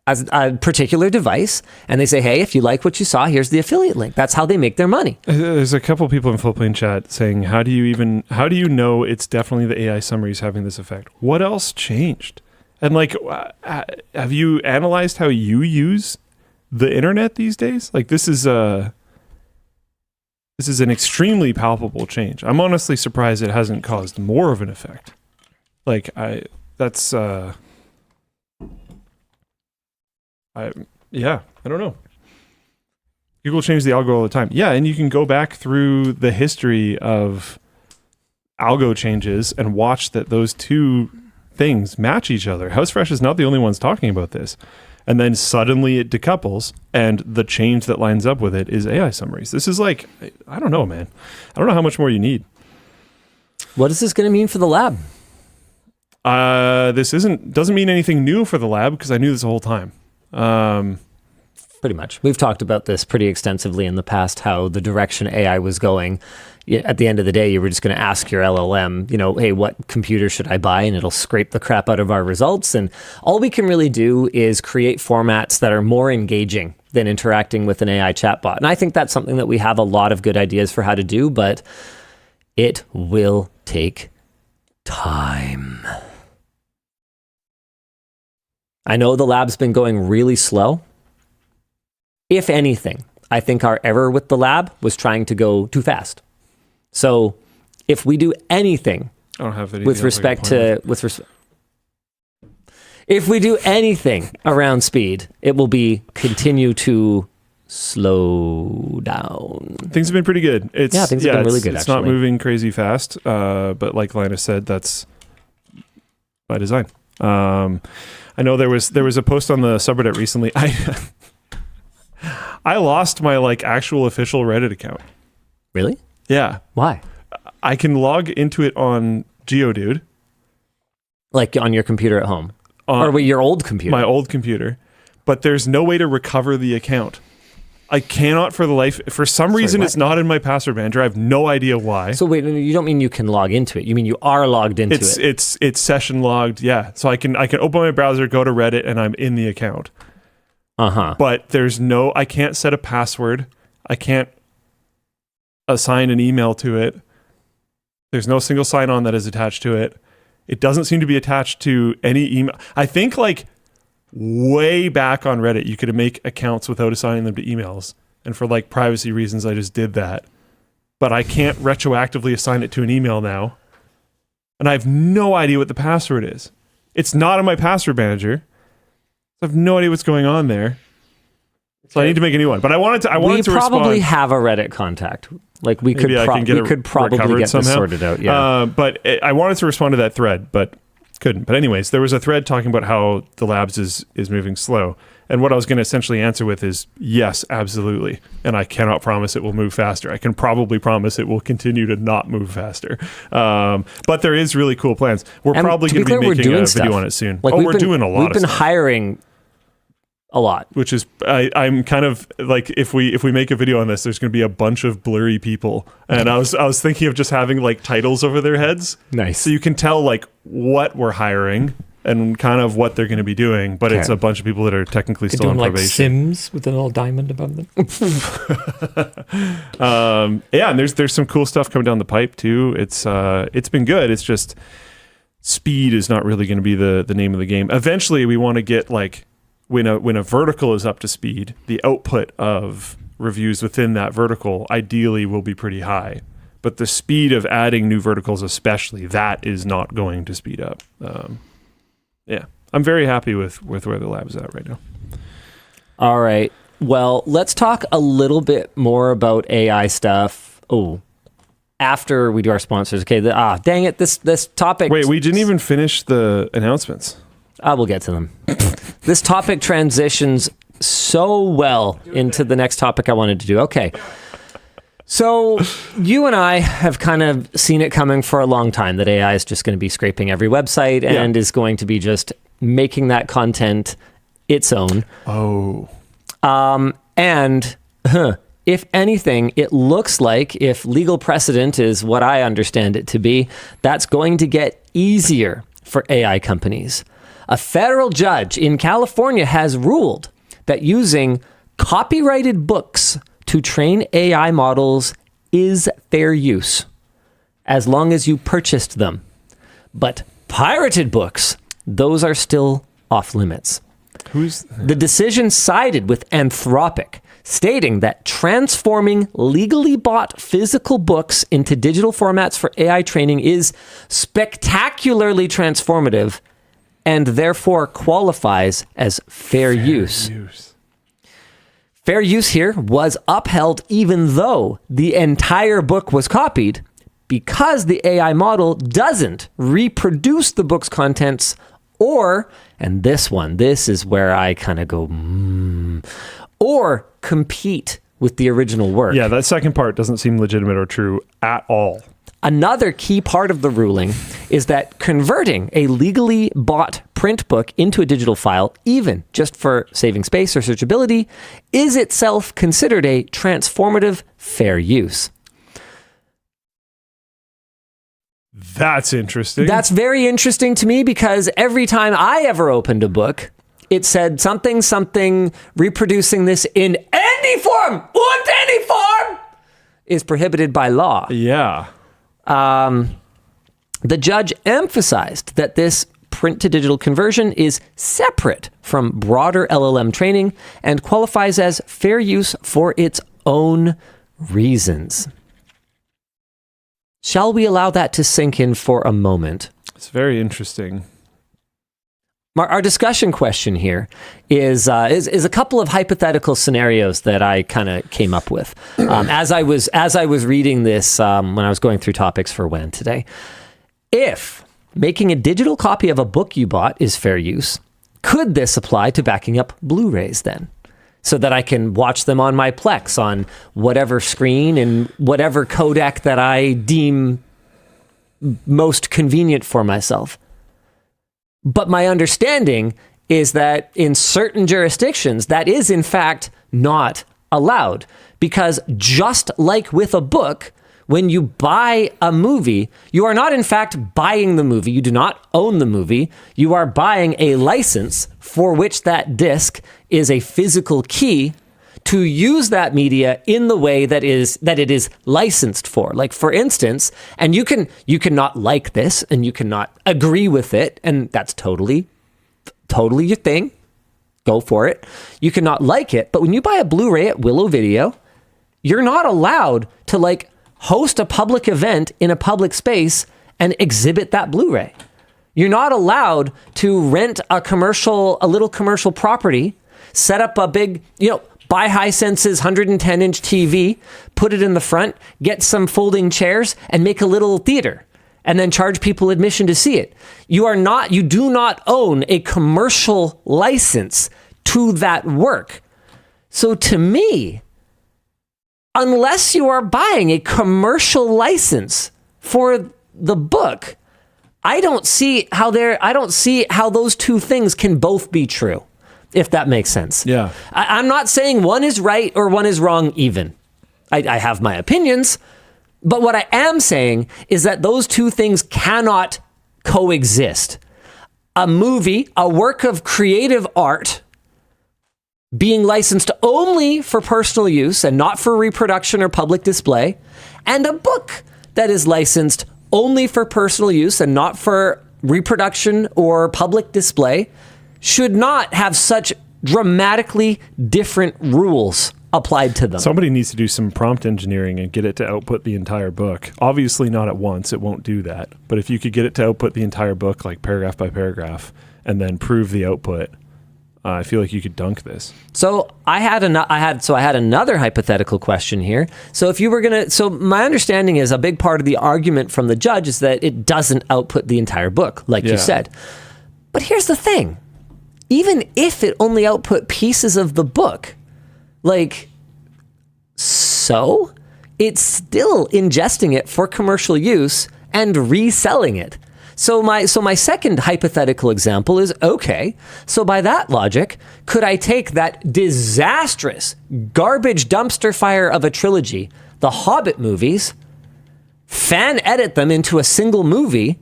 as a particular device, and they say, hey, if you like what you saw, here's the affiliate link. That's how they make their money. There's a couple people in Floatplane chat saying, how do you know it's definitely the AI summaries having this effect? What else changed? And like, have you analyzed how you use the internet these days? Like, this is an extremely palpable change. I'm honestly surprised it hasn't caused more of an effect. Like, I don't know. Google changed the algo all the time. Yeah, and you can go back through the history of algo changes and watch that those two things match each other. HouseFresh is not the only ones talking about this. And then suddenly it decouples, and the change that lines up with it is AI summaries. This is like, I don't know, man. I don't know how much more you need. What is this going to mean for the lab? This doesn't mean anything new for the lab, because I knew this the whole time. Pretty much. We've talked about this pretty extensively in the past, how the direction AI was going. At the end of the day, you were just going to ask your LLM, hey, what computer should I buy? And it'll scrape the crap out of our results. And all we can really do is create formats that are more engaging than interacting with an AI chatbot. And I think that's something that we have a lot of good ideas for how to do, but it will take time. I know the lab's been going really slow. If anything, I think our error with the lab was trying to go too fast. So if we do anything with respect to if we do anything around speed, it will be continue to slow down. Things have been pretty good. Things have been really good. It's not moving crazy fast, but like Linus said, that's by design. I know there was a post on the subreddit recently. I lost my actual official Reddit account. Really? Yeah. Why? I can log into it on Geodude. Like on your computer at home? Or your old computer? My old computer. But there's no way to recover the account. I cannot for the life... For some reason, it's not in my password manager. I have no idea why. So wait, you don't mean you can log into it. You mean you are logged into it. It's session logged, yeah. So I can open my browser, go to Reddit, and I'm in the account. But I can't set a password. I can't assign an email to it. There's no single sign-on that is attached to it. It doesn't seem to be attached to any email. I think way back on Reddit, you could make accounts without assigning them to emails. And for privacy reasons, I just did that. But I can't retroactively assign it to an email now. And I have no idea what the password is. It's not in my password manager. I have no idea what's going on there. So I need to make a new one. But I wanted to respond. We probably have a Reddit contact. We could probably get this sorted out. Yeah. But I wanted to respond to that thread, but couldn't. But anyways, there was a thread talking about how the labs is moving slow. And what I was going to essentially answer with is yes, absolutely. And I cannot promise it will move faster. I can probably promise it will continue to not move faster. But there is really cool plans. We're probably going to be making a video on it soon. Like we're doing a lot of stuff. We've been hiring a lot. Which is, I'm kind of like, if we make a video on this, there's going to be a bunch of blurry people. And I was thinking of just having like titles over their heads. Nice. So you can tell like what we're hiring and kind of what they're going to be doing, but it's a bunch of people that are technically still on probation. Like Sims with a little diamond above them. Yeah, and there's some cool stuff coming down the pipe too. It's been good. It's just speed is not really going to be the name of the game. Eventually, we want to get like when a vertical is up to speed, the output of reviews within that vertical ideally will be pretty high. But the speed of adding new verticals, especially, that is not going to speed up. Yeah, I'm very happy with where the lab's at right now. All right. Well, let's talk a little bit more about AI stuff. Oh, after we do our sponsors. Okay. Dang it. This topic. Wait, we didn't even finish the announcements. We'll get to them. This topic transitions so well into the next topic I wanted to do. Okay. So you and I have kind of seen it coming for a long time that AI is just going to be scraping every website and is going to be just making that content its own. Oh. If anything, it looks like if legal precedent is what I understand it to be, that's going to get easier for AI companies. A federal judge in California has ruled that using copyrighted books to train AI models is fair use, as long as you purchased them. But pirated books, those are still off limits. The decision sided with Anthropic, stating that transforming legally bought physical books into digital formats for AI training is spectacularly transformative and therefore qualifies as fair use. Fair use here was upheld even though the entire book was copied because the AI model doesn't reproduce the book's contents or, and this is where I kind of go, or compete with the original work. Yeah, that second part doesn't seem legitimate or true at all. Another key part of the ruling is that converting a legally bought print book into a digital file, even just for saving space or searchability, is itself considered a transformative fair use. That's interesting. That's very interesting to me because every time I ever opened a book, it said something reproducing this in any form und any form is prohibited by law. Yeah. The judge emphasized that this print to digital conversion is separate from broader LLM training and qualifies as fair use for its own reasons. Shall we allow that to sink in for a moment? It's very interesting. Our discussion question here is a couple of hypothetical scenarios that I kind of came up with as I was reading this when I was going through topics for WAN today. If making a digital copy of a book you bought is fair use, could this apply to backing up Blu-rays then? So that I can watch them on my Plex on whatever screen and whatever codec that I deem most convenient for myself. But my understanding is that in certain jurisdictions, that is in fact not allowed. Because just like with a book, when you buy a movie, you are not in fact buying the movie. You do not own the movie. You are buying a license for which that disc is a physical key to use that media in the way that it is licensed for. Like for instance, and you can not like this and you cannot agree with it, and that's totally your thing. Go for it. You cannot like it, but when you buy a Blu-ray at Willow Video, you're not allowed to like host a public event in a public space and exhibit that Blu-ray. You're not allowed to rent a little commercial property, set up a big, buy Hisense's 110-inch TV, put it in the front, get some folding chairs, and make a little theater, and then charge people admission to see it. You do not own a commercial license to that work. So to me, unless you are buying a commercial license for the book, I don't see how those two things can both be true, if that makes sense. Yeah. I'm not saying one is right or one is wrong even. I have my opinions, but what I am saying is that those two things cannot coexist. A movie, a work of creative art, being licensed only for personal use and not for reproduction or public display, and a book that is licensed only for personal use and not for reproduction or public display, should not have such dramatically different rules applied to them. Somebody needs to do some prompt engineering and get it to output the entire book. Obviously not at once, it won't do that. But if you could get it to output the entire book, like paragraph by paragraph, and then prove the output, I feel like you could dunk this. So I had another hypothetical question here. So if you were gonna, so my understanding is a big part of the argument from the judge is that it doesn't output the entire book, like you said. But here's the thing: even if it only output pieces of the book, so it's still ingesting it for commercial use and reselling it. So my second hypothetical example is, okay, so by that logic, could I take that disastrous garbage dumpster fire of a trilogy, the Hobbit movies, fan edit them into a single movie,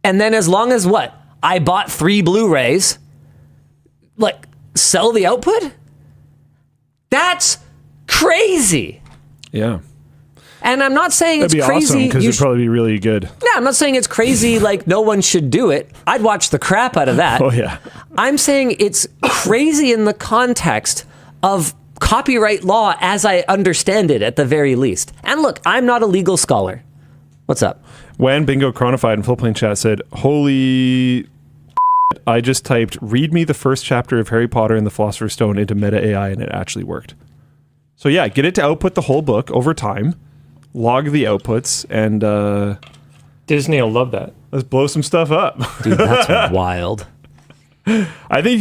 and then as long as I bought 3 Blu-rays, sell the output? That's crazy. Yeah. And I'm not saying That'd it's be crazy. awesome, because it'd probably be really good. Yeah, I'm not saying it's crazy like no one should do it. I'd watch the crap out of that. Oh, yeah. I'm saying it's crazy in the context of copyright law as I understand it, at the very least. And look, I'm not a legal scholar. What's up? WAN Bingo Chronified in Floatplane chat said, holy... I just typed, read me the first chapter of Harry Potter and the Philosopher's Stone into Meta AI, and it actually worked. So yeah, get it to output the whole book over time, log the outputs, and Disney will love that. let's blow some stuff up. Dude, that's wild. I think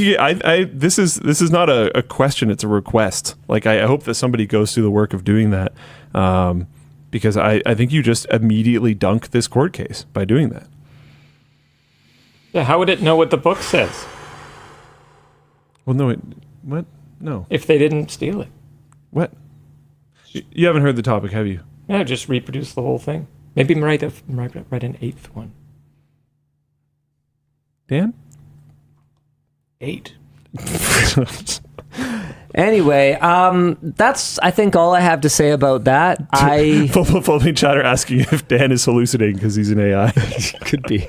this is not a question, it's a request. I hope that somebody goes through the work of doing that, because I think you just immediately dunk this court case by doing that. Yeah, how would it know what the book says Well, no, what? No. if they didn't steal it? What? You haven't heard the topic, have you? Yeah, just reproduce the whole thing. Maybe write an 8th one. Dan? 8. Anyway, that's, I think, all I have to say about that. Floatplane chatter asking if Dan is hallucinating because he's an AI. Could be.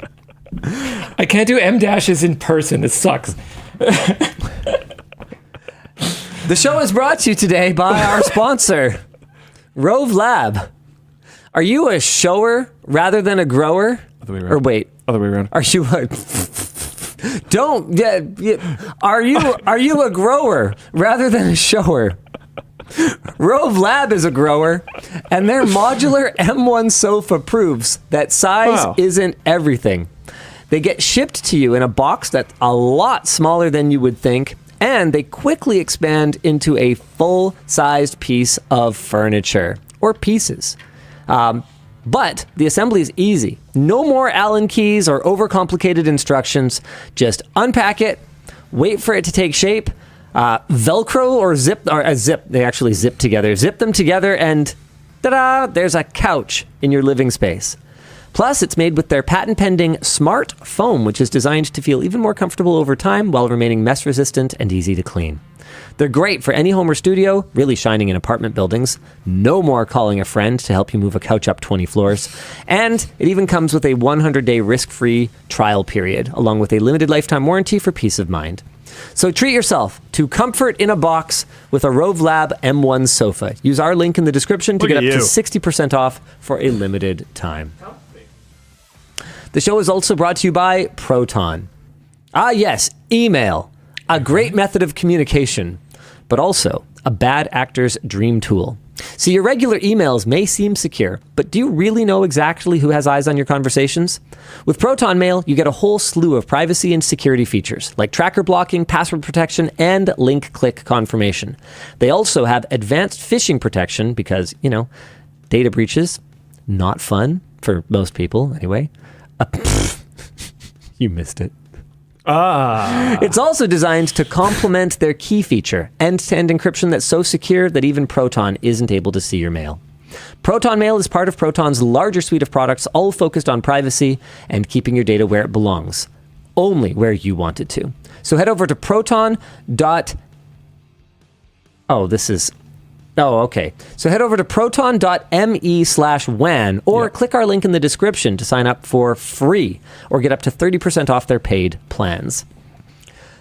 I can't do M dashes in person. It sucks. The show is brought to you today by our sponsor, Rove Lab. Are you a shower rather than a grower? Other way around. Or wait, Other way around. are you a... Don't... Are you a grower rather than a shower? Rove Lab is a grower, and their modular M1 sofa proves that size isn't everything. They get shipped to you in a box that's a lot smaller than you would think, and they quickly expand into a full-sized piece of furniture, or pieces. But the assembly is easy. No more Allen keys or overcomplicated instructions. Just unpack it, wait for it to take shape, Velcro or zip, they actually zip together. Zip them together and ta-da, there's a couch in your living space. Plus, it's made with their patent-pending Smart Foam, which is designed to feel even more comfortable over time while remaining mess-resistant and easy to clean. They're great for any home or studio, really shining in apartment buildings. No more calling a friend to help you move a couch up 20 floors. And it even comes with a 100-day risk-free trial period, along with a limited lifetime warranty for peace of mind. So treat yourself to comfort in a box with a Rove Lab M1 sofa. Use our link in the description to get up to 60% off for a limited time. The show is also brought to you by Proton. Ah, yes, email. A great method of communication, but also a bad actor's dream tool. So your regular emails may seem secure, but do you really know exactly who has eyes on your conversations? With Proton Mail, you get a whole slew of privacy and security features, like tracker blocking, password protection, and link click confirmation. They also have advanced phishing protection because, data breaches, not fun for most people anyway. You missed it. It's also designed to complement their key feature, end-to-end encryption that's so secure that even Proton isn't able to see your mail. Proton Mail is part of Proton's larger suite of products, all focused on privacy and keeping your data where it belongs, only where you want it to. So head over to proton. So head over to proton.me/WAN or click our link in the description to sign up for free or get up to 30% off their paid plans.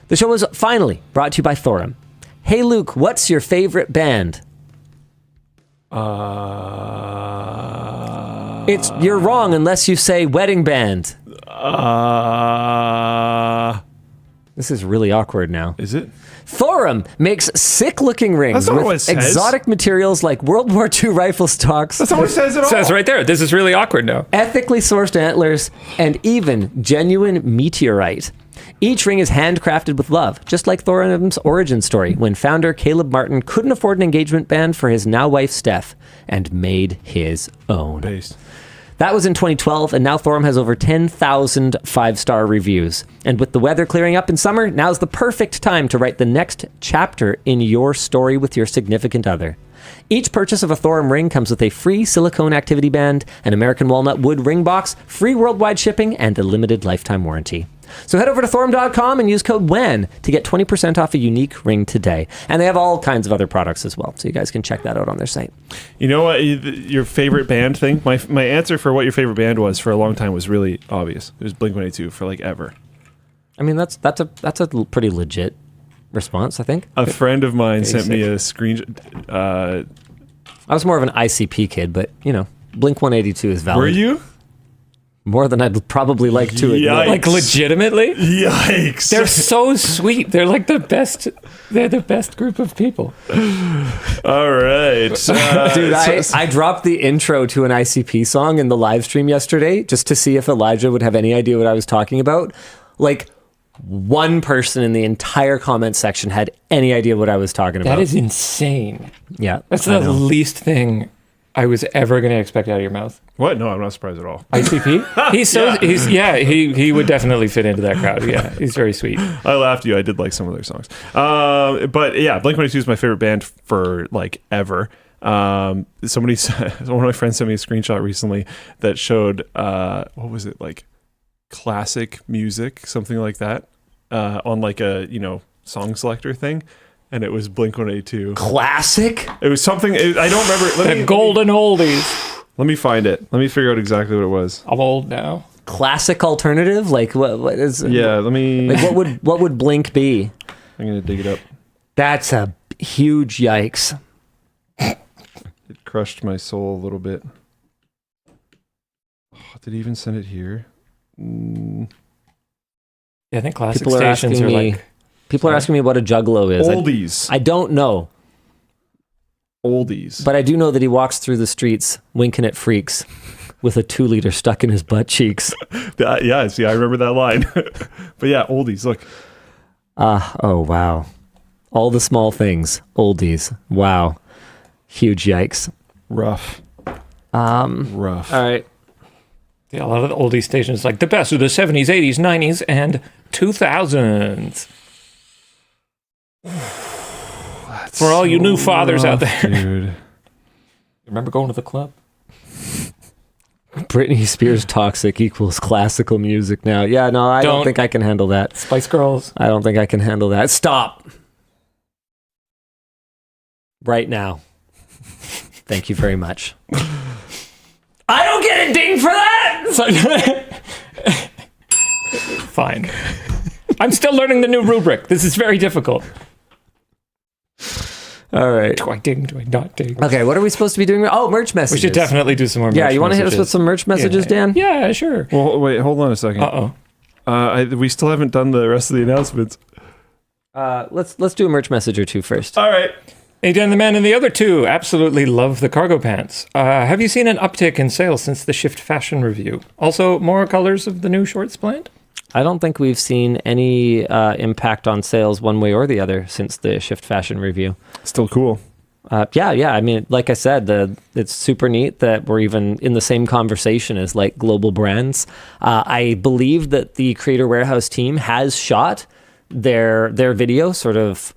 The show is finally brought to you by Thorum. Hey Luke, what's your favorite band? You're wrong unless you say wedding band. This is really awkward now. Is it? Thorum makes sick-looking rings with exotic materials like World War II rifle stocks. That's not what it says at all. It says right there. This is really awkward now. Ethically sourced antlers, and even genuine meteorite. Each ring is handcrafted with love, just like Thorum's origin story, when founder Caleb Martin couldn't afford an engagement band for his now-wife Steph, and made his own. Based. That was in 2012, and now Thorum has over 10,000 five-star reviews. And with the weather clearing up in summer, now's the perfect time to write the next chapter in your story with your significant other. Each purchase of a Thorum ring comes with a free silicone activity band, an American walnut wood ring box, free worldwide shipping, and a limited lifetime warranty. So head over to Thorum.com and use code WAN to get 20% off a unique ring today. And they have all kinds of other products as well, so you guys can check that out on their site. You know what? Your favorite band thing? My answer for what your favorite band was for a long time was really obvious. It was Blink-182 for like ever. I mean, that's a pretty legit response, I think. A friend of mine sent me a screenshot. I was more of an ICP kid, but, Blink-182 is valid. Were you? More than I'd probably like to admit. Like legitimately? Yikes. They're so sweet. They're like the best. They're the best group of people. All right. Dude, I dropped the intro to an ICP song in the live stream yesterday just to see if Elijah would have any idea what I was talking about. Like, one person in the entire comment section had any idea what I was talking about. That is insane. Yeah. That's the least thing I was ever going to expect out of your mouth. What? No, I'm not surprised at all. ICP? He would definitely fit into that crowd. Yeah, he's very sweet. I laughed at you. I did like some of their songs. But yeah, Blink-182 is my favorite band for like ever. One of my friends sent me a screenshot recently that showed, what was it, like classic music, something like that, on like a, song selector thing. And it was Blink-182. Classic? It was something, I don't remember. Golden oldies. Let me find it. Let me figure out exactly what it was. I'm old now. Classic alternative? Like what is? Yeah, let me. Like what would Blink be? I'm gonna dig it up. That's a huge yikes. It crushed my soul a little bit. Oh, did he even send it here? Yeah, I think classic stations are like. People are asking me what a juggalo is. Oldies. I don't know. Oldies. But I do know that he walks through the streets winking at freaks with a 2-liter stuck in his butt cheeks. Yeah, see, I remember that line. But yeah, oldies, look. Oh, wow. All the small things. Oldies. Wow. Huge yikes. Rough. Rough. All right. Yeah, a lot of the oldie stations, like the best of the 70s, 80s, 90s, and 2000s. For all you new fathers out there. Dude. Remember going to the club? Britney Spears toxic equals classical music now. Yeah, no, I don't think I can handle that. Spice Girls. I don't think I can handle that. Stop. Right now. Thank you very much. I don't get a ding for that! Fine. I'm still learning the new rubric. This is very difficult. All right. Do I ding? Do I not ding? Okay, what are we supposed to be doing? Oh, merch messages. We should definitely do some more merch Yeah, you want to hit us messages. with some merch messages, Dan? Yeah, sure. Well, wait, hold on a second. We still haven't done the rest of the announcements. Let's do a merch message or two first. All right. Hey, Dan the Man and the other two absolutely love the cargo pants. Have you seen an uptick in sales since the Shift Fashion review? Also, more colors of the new shorts planned? I don't think we've seen any impact on sales one way or the other since the Shift Fashion review. Still cool. Yeah. I mean, like I said, it's super neat that we're even in the same conversation as like global brands. I believe that the Creator Warehouse team has shot their video, sort of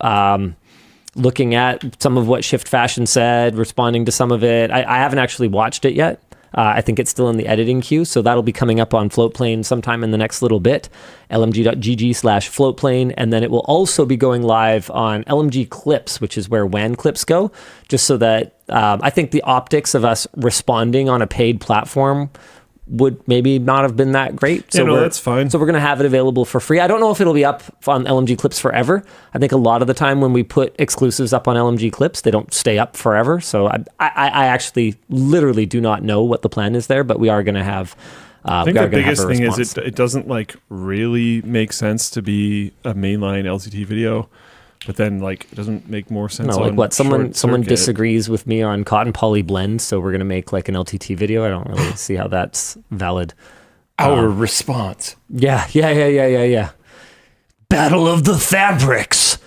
looking at some of what Shift Fashion said, responding to some of it. I haven't actually watched it yet. I think it's still in the editing queue, so that'll be coming up on Floatplane sometime in the next little bit, lmg.gg/Floatplane, and then it will also be going live on LMG Clips, which is where WAN clips go, just so that I think the optics of us responding on a paid platform would maybe not have been that great. So that's fine. So we're going to have it available for free. I don't know if it'll be up on LMG Clips forever. I think a lot of the time when we put exclusives up on LMG Clips, they don't stay up forever. So I actually literally do not know what the plan is there, but we are going to have I think the biggest thing is it doesn't like really make sense to be a mainline LTT video, but then like it doesn't make more sense. No, like what? Someone circuit. disagrees with me on cotton poly blend, so we're gonna make like an LTT video. I don't really see how that's valid. Our response. Yeah. Battle of the fabrics.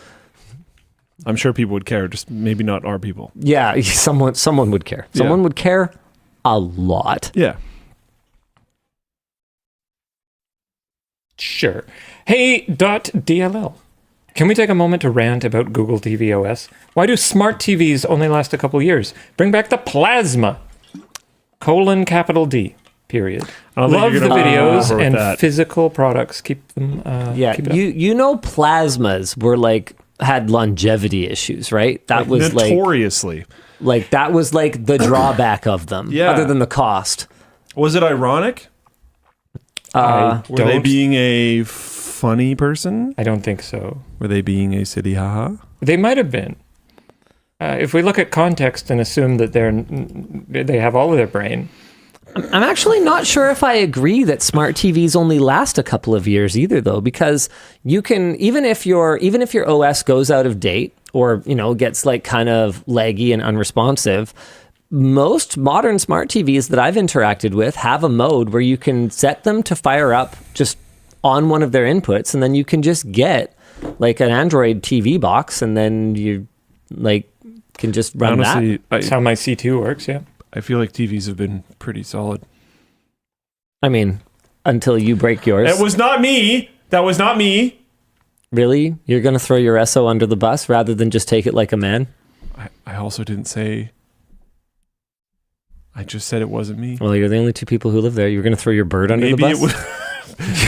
I'm sure people would care, just maybe not our people. Yeah, someone would care. Someone would care a lot. Yeah. Sure. Hey, .dll. Can we take a moment to rant about Google TV OS? Why do smart TVs only last a couple years? Bring back the plasma. :D. Period. Love the videos and physical products. Keep them. Keep it up. You know, plasmas were like had longevity issues, right? That was notoriously that was like the drawback of them. Yeah. Other than the cost. Was it ironic? Were they being a funny person? I don't think so. Were they being a city haha? They might have been. If we look at context and assume that they have all of their brain. I'm actually not sure if I agree that smart TVs only last a couple of years either, though, because you can even if your OS goes out of date or gets like kind of laggy and unresponsive. Most modern smart TVs that I've interacted with have a mode where you can set them to fire up just on one of their inputs, and then you can just get like an Android TV box, and then you can just run that. That's how my C2 works, yeah. I feel like TVs have been pretty solid. I mean, until you break yours. That was not me. Really? You're going to throw your SO under the bus rather than just take it like a man? I also didn't say... I just said it wasn't me. Well, you're the only two people who live there. You're going to throw your bird under the bus?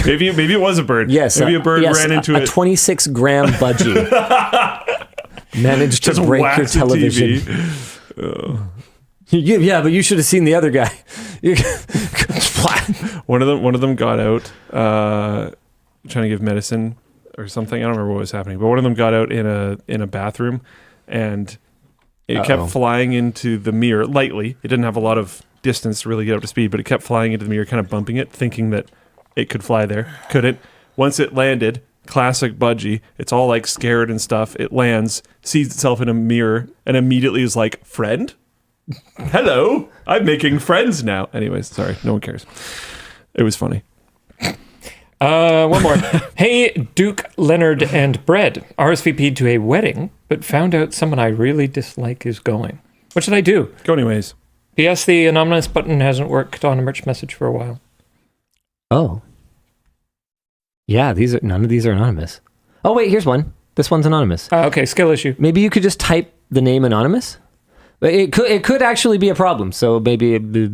Maybe it was a bird. Yes. Maybe a bird ran into it. A 26-gram budgie managed to break your television. Yeah, but you should have seen the other guy. One of them got out trying to give medicine or something. I don't remember what was happening, but one of them got out in a bathroom, and it kept flying into the mirror lightly. It didn't have a lot of distance to really get up to speed, but it kept flying into the mirror, kind of bumping it, thinking that it could fly there. Couldn't. Once it landed, classic budgie, it's all like scared and stuff. It lands, sees itself in a mirror, and immediately is like, friend? Hello, I'm making friends now. Anyways, sorry, no one cares. It was funny. One more. Hey, Duke, Leonard, and Bread. RSVP'd to a wedding, but found out someone I really dislike is going. What should I do? Go anyways. P.S. The anonymous button hasn't worked on a merch message for a while. Oh. Yeah, none of these are anonymous. Oh, wait, here's one. This one's anonymous. Okay, skill issue. Maybe you could just type the name anonymous? It could actually be a problem, so maybe we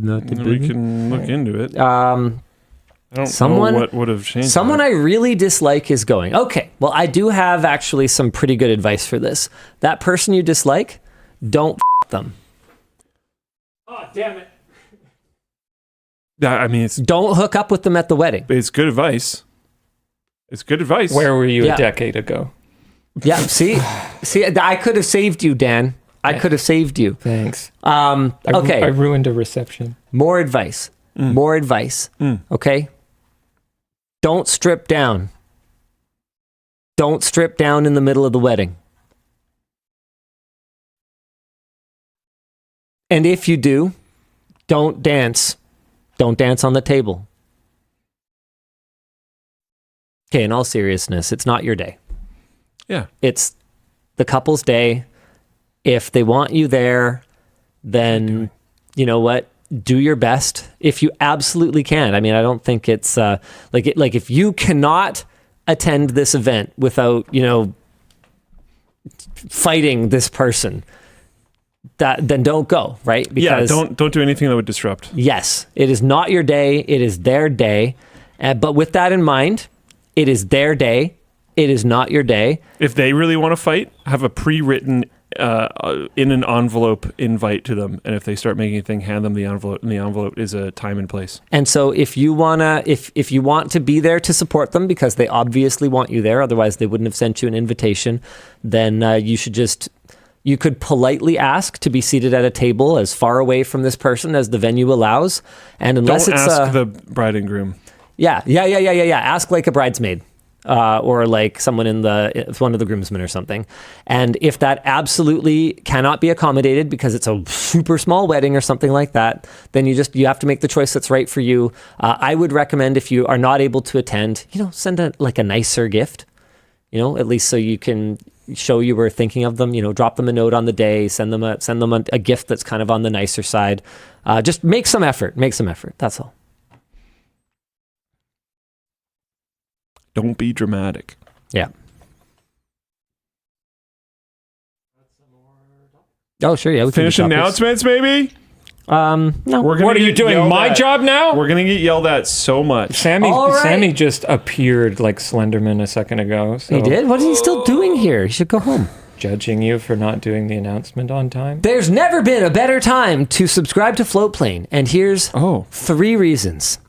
can look into it. I don't know what would have changed. Someone I really dislike is going. Okay, well, I do have actually some pretty good advice for this. That person you dislike, don't them. Oh, damn it. I mean, don't hook up with them at the wedding. It's good advice. It's good advice. Where were you a decade ago? Yeah, see, I could have saved you, Dan. I could have saved you. Thanks. Okay. I ruined a reception. More advice. More advice. Okay? Don't strip down. Don't strip down in the middle of the wedding. And if you do, don't dance. Don't dance on the table. Okay, in all seriousness, it's not your day. Yeah. It's the couple's day. If they want you there, then you know what? Do your best if you absolutely can. I mean, I don't think it's like if you cannot attend this event without, fighting this person, then don't go, right? Because don't do anything that would disrupt. Yes, it is not your day. It is their day. But with that in mind, it is their day. It is not your day. If they really want to fight, have a pre-written in an envelope invite to them, and if they start making a thing, hand them the envelope, and the envelope is a time and place. And so if you want to be there to support them, because they obviously want you there, otherwise they wouldn't have sent you an invitation, then you could politely ask to be seated at a table as far away from this person as the venue allows. And unless don't it's ask the bride and groom. Yeah. Ask like a bridesmaid. Or like someone it's one of the groomsmen or something. And if that absolutely cannot be accommodated because it's a super small wedding or something like that, then you have to make the choice that's right for you. I would recommend, if you are not able to attend, send a nicer gift, at least so you can show you were thinking of them. Drop them a note on the day, send them a gift that's kind of on the nicer side. Just make some effort. That's all. Don't be dramatic. Yeah. Oh, sure. Yeah. We can finish do topics. announcements, maybe? No. What are you doing? My job now? We're going to get yelled at so much. Sammy just appeared like Slenderman a second ago. So He did? What is he still doing here? He should go home. Judging you for not doing the announcement on time. There's never been a better time to subscribe to Floatplane. And here's 3 reasons.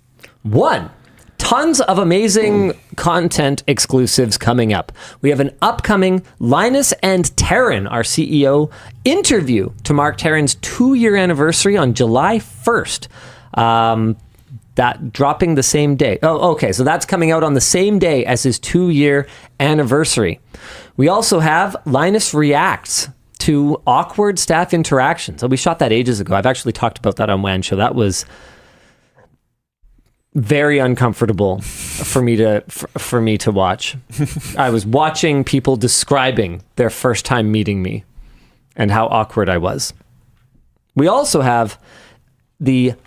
1, tons of amazing content exclusives coming up. We have an upcoming Linus and Taryn, our CEO, interview to mark Taryn's 2-year anniversary on July 1st. That dropping the same day. Oh, okay. So that's coming out on the same day as his 2-year anniversary. We also have Linus reacts to awkward staff interactions. So we shot that ages ago. I've actually talked about that on WAN Show. That was very uncomfortable for me to watch. I was watching people describing their first time meeting me and how awkward I was. We also have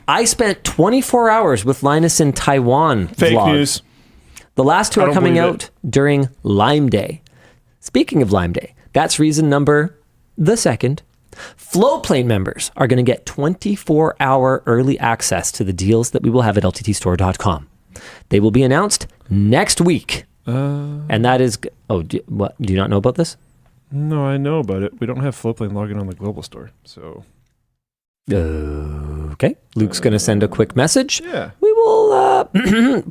I spent 24 hours with Linus in Taiwan Fake vlog. news. The last 2 are coming out during Lime Day. Speaking of Lime Day, that's reason number the 2nd. Floatplane members are going to get 24-hour early access to the deals that we will have at LTTStore.com. They will be announced next week. And that is... Oh, do you not know about this? No, I know about it. We don't have Floatplane login on the global store, so... Okay. Luke's going to send a quick message. Yeah. We will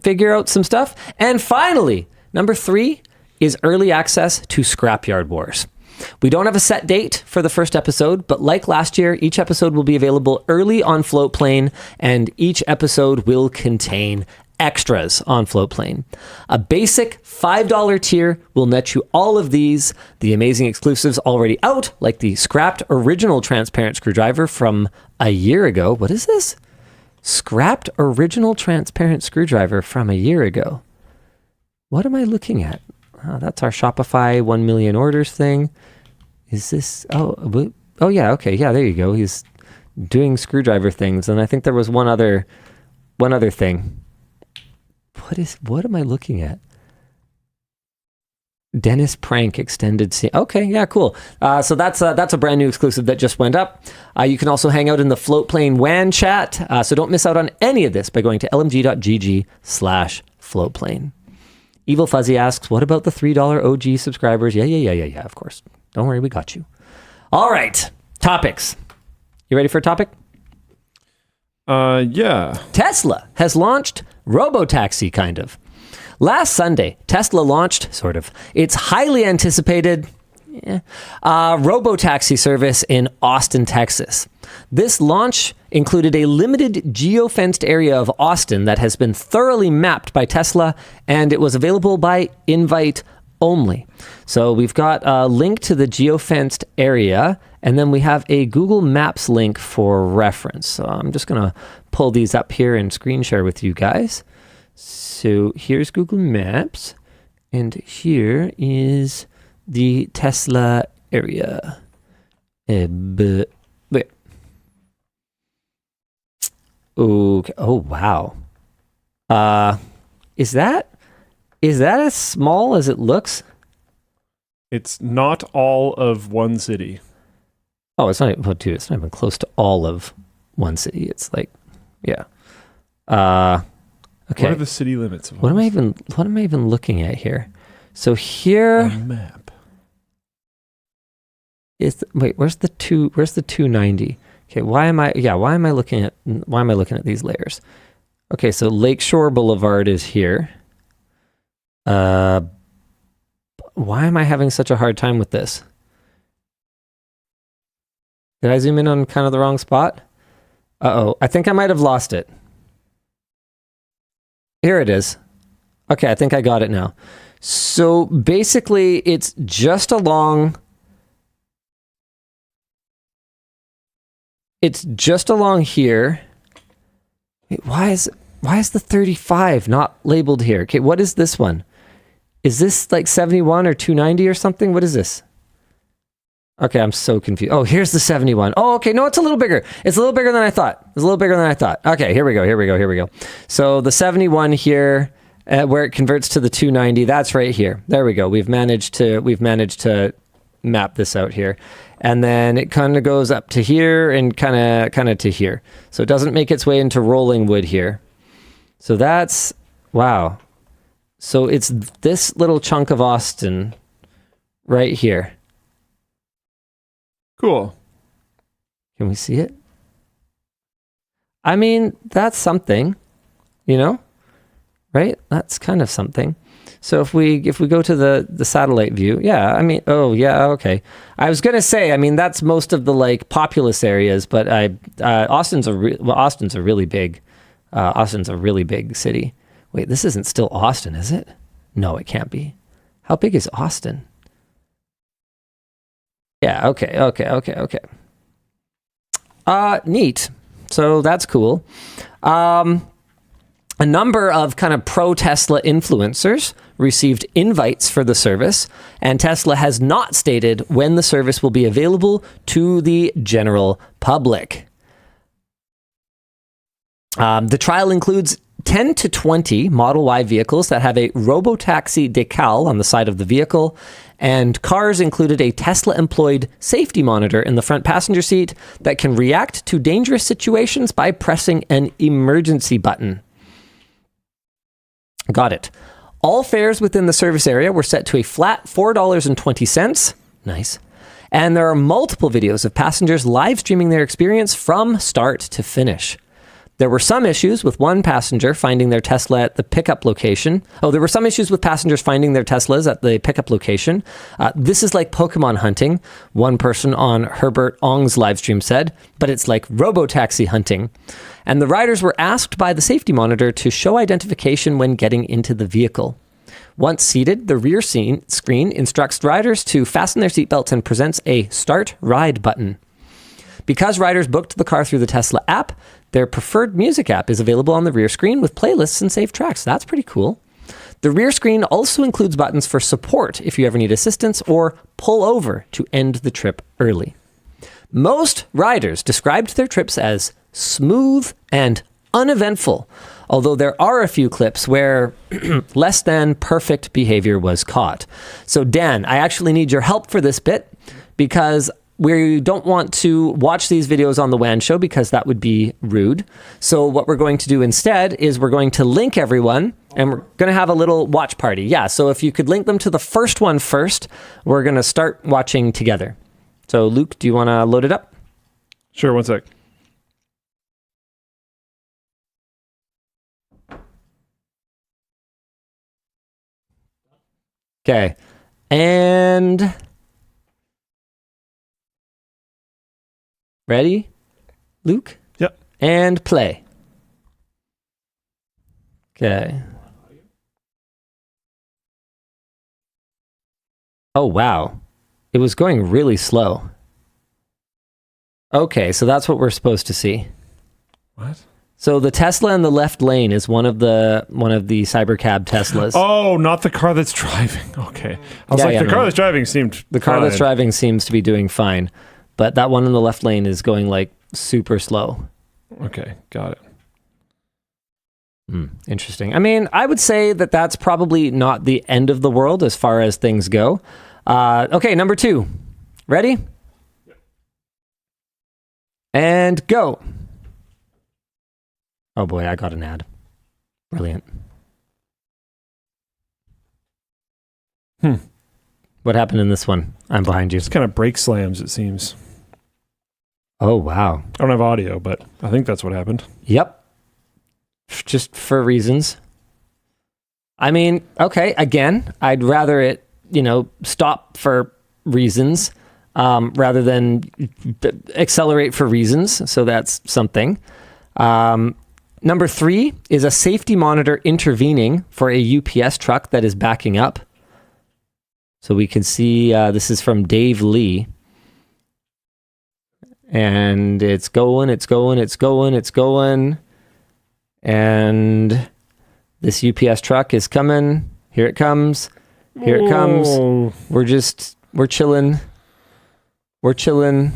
figure out some stuff. And finally, number 3 is early access to Scrapyard Wars. We don't have a set date for the first episode, but like last year, each episode will be available early on Floatplane, and each episode will contain extras on Floatplane. A basic $5 tier will net you all of these, the amazing exclusives already out, like the scrapped original transparent screwdriver from a year ago. What is this? Scrapped original transparent screwdriver from a year ago. What am I looking at? Oh, that's our Shopify 1 million orders thing. Is this... Oh, yeah, okay. Yeah, there you go. He's doing screwdriver things. And I think there was one other thing. What am I looking at? Dennis Prank extended scene. Okay, yeah, cool. So that's a brand new exclusive that just went up. You can also hang out in the Floatplane WAN chat. So don't miss out on any of this by going to lmg.gg/floatplane. Evil Fuzzy asks, what about the $3 OG subscribers? Yeah, of course. Don't worry, we got you. All right, topics. You ready for a topic? Yeah. Tesla has launched Robotaxi, kind of. Last Sunday, Tesla launched, sort of, its highly anticipated Robotaxi service in Austin, Texas. This launch included a limited geo-fenced area of Austin that has been thoroughly mapped by Tesla, and it was available by invite only. So we've got a link to the geofenced area, and then we have a Google Maps link for reference. So I'm just going to pull these up here and screen share with you guys. So here's Google Maps, and here is the Tesla area. Wait. Okay. Oh, wow. Is that as small as it looks? It's not all of one city. Oh, it's not. Well, dude, it's not even close to all of one city. It's like, yeah. Okay. What are the city limits? Of What am I even looking at here? So here, a map. where's the 290? Okay, why am I looking at these layers? Okay, so Lakeshore Boulevard is here. Why am I having such a hard time with this? Did I zoom in on kind of the wrong spot? Uh-oh, I think I might have lost it. Here it is. Okay, I think I got it now. So basically, it's just along... It's just along here. Wait, why is the 35 not labeled here? Okay, what is this one? Is this like 71 or 290 or something? What is this? Okay, I'm so confused. Oh, here's the 71. Oh, okay, no, it's a little bigger. It's a little bigger than I thought. Okay, here we go. So the 71 here, where it converts to the 290, that's right here. There we go. We've managed to map this out here. And then it kind of goes up to here and kind of to here. So it doesn't make its way into Rolling Wood here. So that's, wow. So it's this little chunk of Austin right here. Cool. Can we see it? I mean, that's something, right? That's kind of something. So if we go to the satellite view, yeah, I mean, oh yeah, okay. I was gonna say, I mean, that's most of the like populous areas, but Austin's a really big city. Wait, this isn't still Austin, is it? No, it can't be. How big is Austin? Yeah, okay. Neat. So that's cool. A number of kind of pro-Tesla influencers received invites for the service, and Tesla has not stated when the service will be available to the general public. The trial includes 10 to 20 Model Y vehicles that have a Robotaxi decal on the side of the vehicle, and cars included a Tesla-employed safety monitor in the front passenger seat that can react to dangerous situations by pressing an emergency button. Got it. All fares within the service area were set to a flat $4.20. Nice. And there are multiple videos of passengers live streaming their experience from start to finish. There were some issues with one passenger finding their Tesla at the pickup location. There were some issues with passengers finding their Teslas at the pickup location. This is like Pokemon hunting, one person on Herbert Ong's livestream said, but it's like Robotaxi hunting. And the riders were asked by the safety monitor to show identification when getting into the vehicle. Once seated, the rear screen instructs riders to fasten their seatbelts and presents a Start Ride button. Because riders booked the car through the Tesla app, their preferred music app is available on the rear screen with playlists and saved tracks. That's pretty cool. The rear screen also includes buttons for support if you ever need assistance or pull over to end the trip early. Most riders described their trips as smooth and uneventful, although there are a few clips where less than perfect behavior was caught. So Dan, I actually need your help for this bit because we don't want to watch these videos on the WAN show because that would be rude. So what we're going to do instead is we're going to link everyone and we're going to have a little watch party. Yeah, so if you could link them to the first one first, we're going to start watching together. So Luke, do you want to load it up? Sure, one sec. Okay. And ready, Luke? Yep. And play. Okay. Oh, wow. It was going really slow. Okay, so that's what we're supposed to see. What? So the Tesla in the left lane is one of the Cybercab Teslas. Oh, not the car that's driving. Okay. I was the car that's driving seemed The car that's driving seems to be doing fine, but that one in the left lane is going like super slow. Okay, got it. Interesting. I mean, I would say that that's probably not the end of the world as far as things go. Okay, number 2. Ready? And go. Oh boy, I got an ad. Brilliant. What happened in this one? I'm behind you. It's kind of brake slams, it seems. Oh, wow. I don't have audio, but I think that's what happened. Yep. Just for reasons. I mean, okay, again, I'd rather it, stop for reasons rather than accelerate for reasons. So that's something. Number 3 is a safety monitor intervening for a UPS truck that is backing up. So we can see this is from Dave Lee. And it's going. And this UPS truck is coming. Here it comes. Here it comes. We're chilling. We're chilling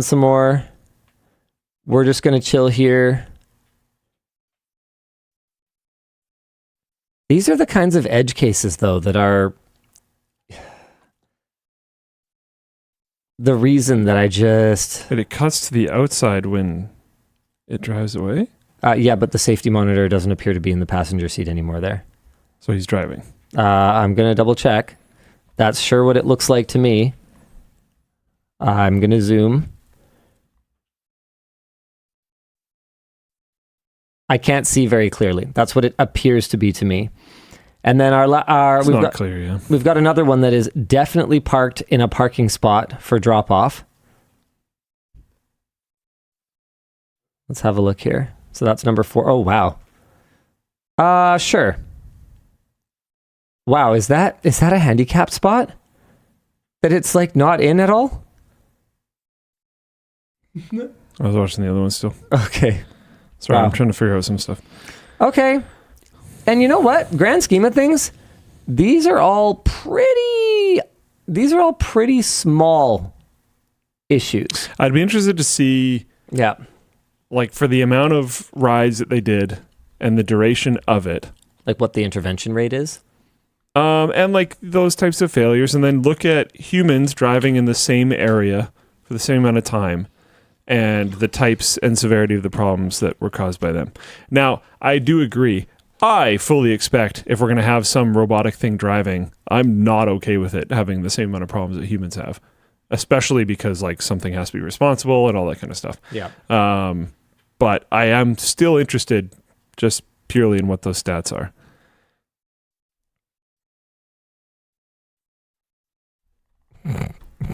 some more. We're just going to chill here. These are the kinds of edge cases, though, that are the reason that I just... But it cuts to the outside when it drives away? Yeah, but the safety monitor doesn't appear to be in the passenger seat anymore there. So he's driving. I'm going to double check. That's sure what it looks like to me. I'm going to zoom. I can't see very clearly. That's what it appears to be to me. And then we've got another one that is definitely parked in a parking spot for drop off. Let's have a look here. So that's number 4. Oh, wow. Sure. Wow, is that a handicap spot? That it's like not in at all? I was watching the other one still. Okay. Sorry, Wow. I'm trying to figure out some stuff. Okay. And you know what? Grand scheme of things, these are all pretty small issues. I'd be interested to see, Yeah. like, for the amount of rides that they did and the duration of it. Like what the intervention rate is? And like those types of failures, and then look at humans driving in the same area for the same amount of time and the types and severity of the problems that were caused by them. Now, I do agree. I fully expect if we're going to have some robotic thing driving, I'm not okay with it having the same amount of problems that humans have, especially because like something has to be responsible and all that kind of stuff. Yeah. But I am still interested just purely in what those stats are.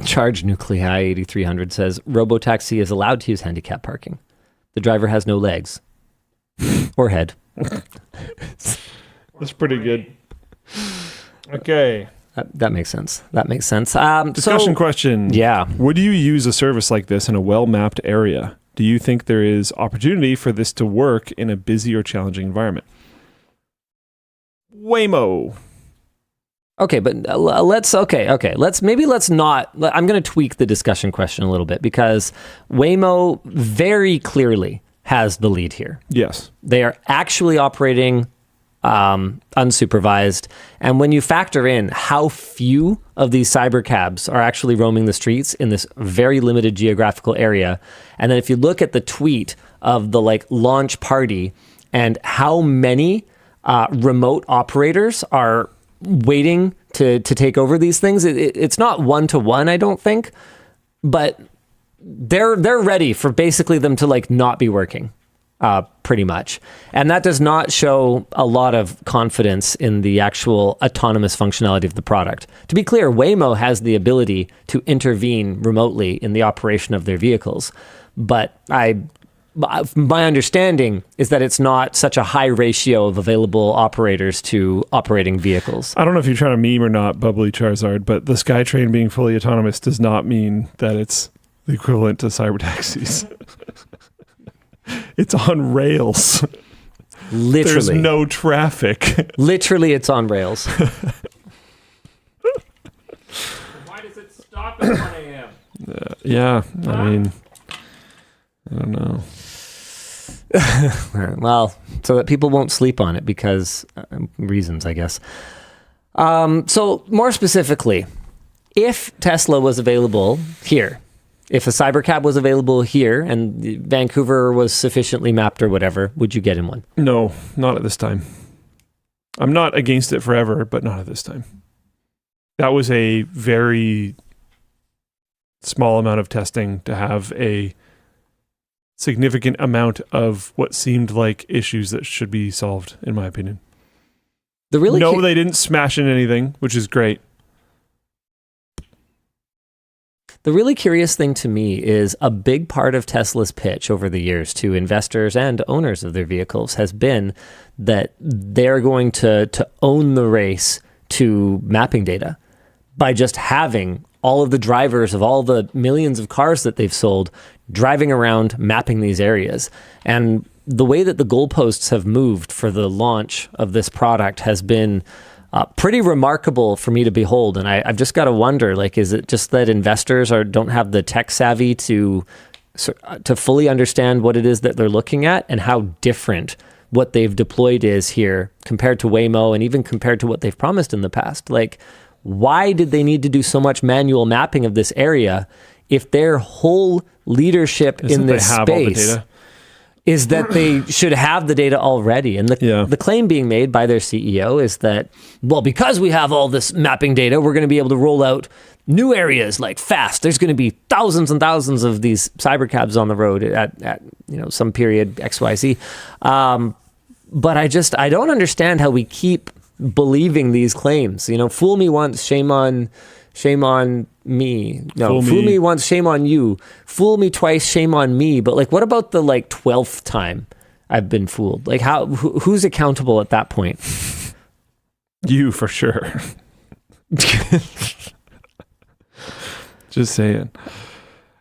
Charge Nuclei 8300 says Robotaxi is allowed to use handicap parking. The driver has no legs or head. That's pretty good. Okay. That makes sense. Discussion question. Yeah. Would you use a service like this in a well-mapped area? Do you think there is opportunity for this to work in a busy or challenging environment? Waymo. Okay, but let's not. I'm going to tweak the discussion question a little bit because Waymo very clearly has the lead here. Yes. They are actually operating unsupervised. And when you factor in how few of these cybercabs are actually roaming the streets in this very limited geographical area, and then if you look at the tweet of the like launch party and how many remote operators are waiting to take over these things, it's not 1-to-1, I don't think, but they're ready for basically them to like not be working. Pretty much. And that does not show a lot of confidence in the actual autonomous functionality of the product. To be clear, Waymo has the ability to intervene remotely in the operation of their vehicles, but I my understanding is that it's not such a high ratio of available operators to operating vehicles. I don't know if you're trying to meme or not, Bubbly Charizard, but the Skytrain being fully autonomous does not mean that it's the equivalent to cyber taxis. It's on rails. Literally. There's no traffic. Literally, it's on rails. Why does it stop at 1 a.m.? Yeah, I mean, I don't know. Well, so that people won't sleep on it because reasons, I guess. So more specifically, if Tesla was available here, if a cybercab was available here and Vancouver was sufficiently mapped or whatever, would you get in one? No, not at this time. I'm not against it forever, but not at this time. That was a very small amount of testing to have a significant amount of what seemed like issues that should be solved, in my opinion. They didn't smash in anything, which is great. The really curious thing to me is a big part of Tesla's pitch over the years to investors and owners of their vehicles has been that they're going to own the race to mapping data by just having all of the drivers of all the millions of cars that they've sold driving around mapping these areas. And the way that the goalposts have moved for the launch of this product has been pretty remarkable for me to behold. And I've just got to wonder, like, is it just that investors don't have the tech savvy to fully understand what it is that they're looking at and how different what they've deployed is here compared to Waymo and even compared to what they've promised in the past? Like, why did they need to do so much manual mapping of this area if their whole leadership in this space is that they should have the data already? And the claim being made by their CEO is that, well, because we have all this mapping data, we're going to be able to roll out new areas like fast. There's going to be thousands and thousands of these cybercabs on the road at some period XYZ. But I don't understand how we keep believing these claims. Fool me once, shame on me. No, fool me once, shame on you. Fool me twice, shame on me. But like, what about the 12th time I've been fooled? Like, who's accountable at that point? You, for sure. Just saying.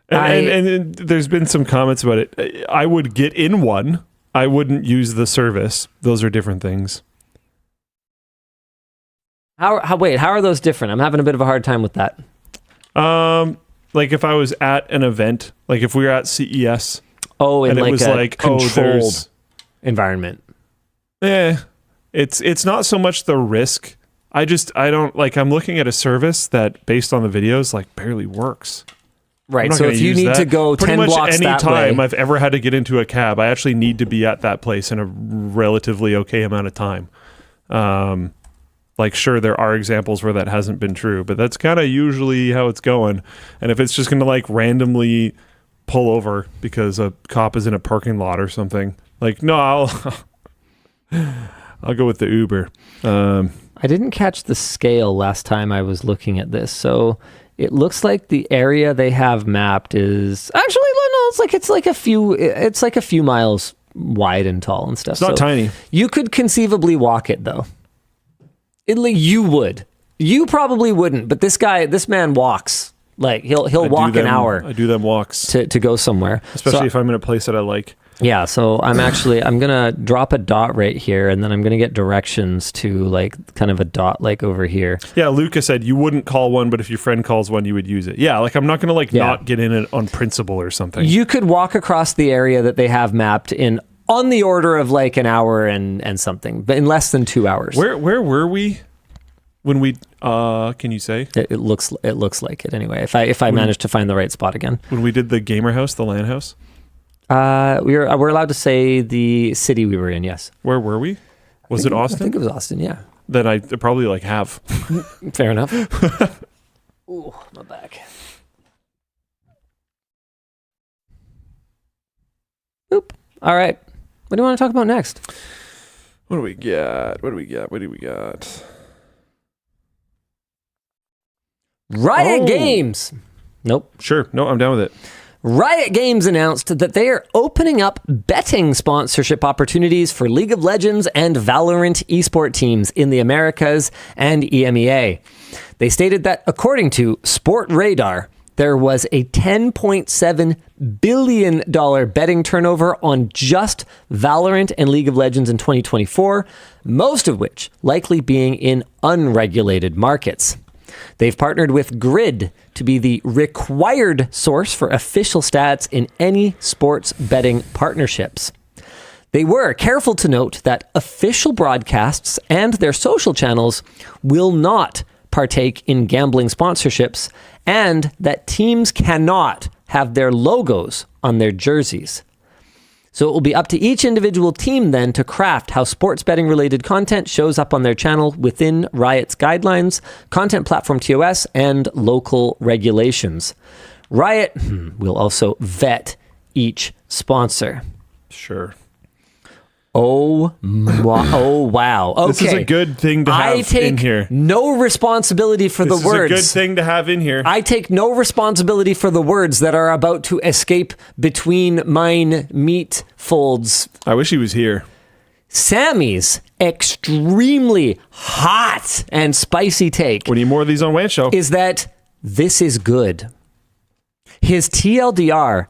And there's been some comments about it. I would get in one. I wouldn't use the service. Those are different things. How are those different? I'm having a bit of a hard time with that. Like if I was at an event, like if we were at CES. Oh, and it was a controlled environment. It's not so much the risk. I don't like, I'm looking at a service that based on the videos, like barely works. Right. So if you need to go 10 blocks that way. Pretty much any time I've ever had to get into a cab, I actually need to be at that place in a relatively okay amount of time. Like, sure, there are examples where that hasn't been true, but that's kind of usually how it's going. And if it's just going to like randomly pull over because a cop is in a parking lot or something, like, no, I'll go with the Uber. I didn't catch the scale last time I was looking at this, so it looks like the area they have mapped is actually no. It's like a few miles wide and tall and stuff. It's not tiny. You could conceivably walk it though. You would. You probably wouldn't, but this man walks. Like he'll walk an hour. I do them walks to go somewhere, especially if I'm in a place that I like. Yeah, so I'm gonna drop a dot right here, and then I'm gonna get directions to like kind of a dot like over here. Yeah, Lucas said you wouldn't call one, but if your friend calls one, you would use it. Yeah, like I'm not gonna not get in it on principle or something. You could walk across the area that they have mapped in on the order of like an hour and something, but in less than 2 hours. Where were we when we? Can you say? It looks like it anyway. If I manage to find the right spot again. When we did the gamer house, the LAN house. We're allowed to say the city we were in. Yes. Where were we? Was it Austin? I think it was Austin. Yeah. Then I probably have. Fair enough. Ooh, my back. Oop. All right. What do you want to talk about next? What do we got? Riot Games. Nope. Sure. No, I'm down with it. Riot Games announced that they are opening up betting sponsorship opportunities for League of Legends and Valorant esport teams in the Americas and EMEA. They stated that according to Sport Radar, there was a $10.7 billion betting turnover on just Valorant and League of Legends in 2024, most of which likely being in unregulated markets. They've partnered with Grid to be the required source for official stats in any sports betting partnerships. They were careful to note that official broadcasts and their social channels will not partake in gambling sponsorships, and that teams cannot have their logos on their jerseys. So it will be up to each individual team then to craft how sports betting related content shows up on their channel within Riot's guidelines, content platform TOS, and local regulations. Riot will also vet each sponsor. Sure. Oh wow. Okay. This is a good thing to have in here. I take no responsibility for the words. This is a good thing to have in here. I take no responsibility for the words that are about to escape between mine meat folds. I wish he was here. Sammy's extremely hot and spicy take. We need more of these on WAN Show. Is that this is good. His TLDR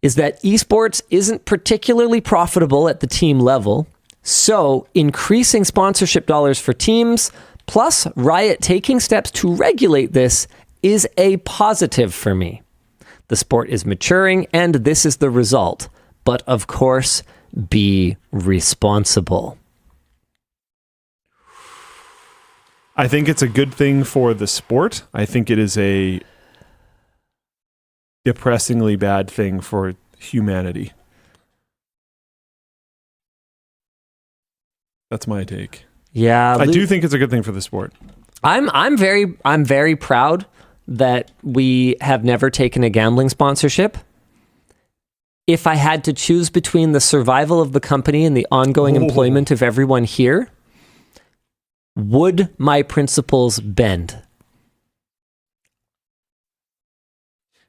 is that esports isn't particularly profitable at the team level, so increasing sponsorship dollars for teams, plus Riot taking steps to regulate this, is a positive for me. The sport is maturing, and this is the result. But of course, be responsible. I think it's a good thing for the sport. I think it is a depressingly bad thing for humanity. That's my take. Yeah, I do think it's a good thing for the sport. I'm very proud that we have never taken a gambling sponsorship. If I had to choose between the survival of the company and the ongoing employment of everyone here, would my principles bend?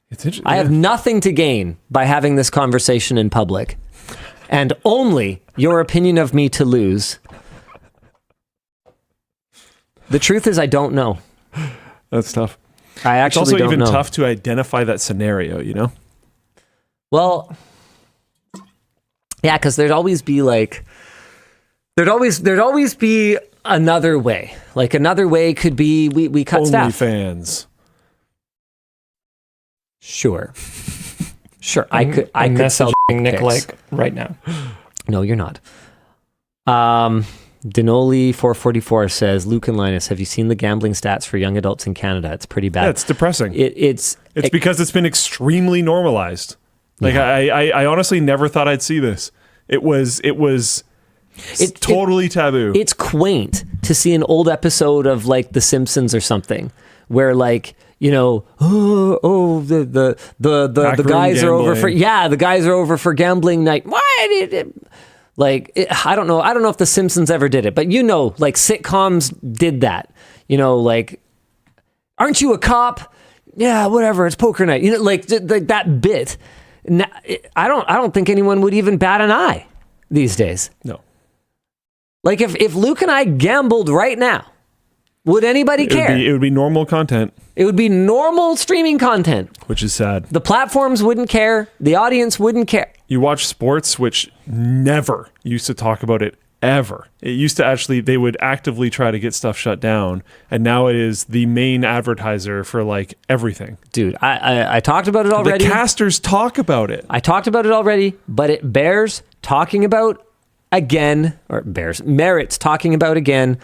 It's interesting. I have nothing to gain by having this conversation in public, and only your opinion of me to lose. The truth is, I don't know. That's tough. I actually it's also don't even know. tough to identify that scenario, you know? Well, yeah, because there'd always be another way. Like another way could be we cut staff. OnlyFans. Sure. I could sell Nick pics. like right now. No, you're not. Denoli 444 says, Luke and Linus, have you seen the gambling stats for young adults in Canada? It's pretty bad. Yeah, it's depressing. It's because it's been extremely normalized. Like I honestly never thought I'd see this. It's totally taboo. It's quaint to see an old episode of like The Simpsons or something where like, you know, the guys are over for the guys are over for gambling night. Why? I don't know if The Simpsons ever did it, but you know, like sitcoms did that. You know, like, aren't you a cop? Yeah, whatever. It's poker night. You know, like that bit. Now, I don't think anyone would even bat an eye these days. No. Like if Luke and I gambled right now, would anybody care? It would be normal content. It would be normal streaming content. Which is sad. The platforms wouldn't care. The audience wouldn't care. You watch sports, which never used to talk about it ever. It used to actually, they would actively try to get stuff shut down. And now it is the main advertiser for like everything. Dude, I talked about it already. The casters talk about it. I talked about it already, but it bears talking about again, or merits talking about again.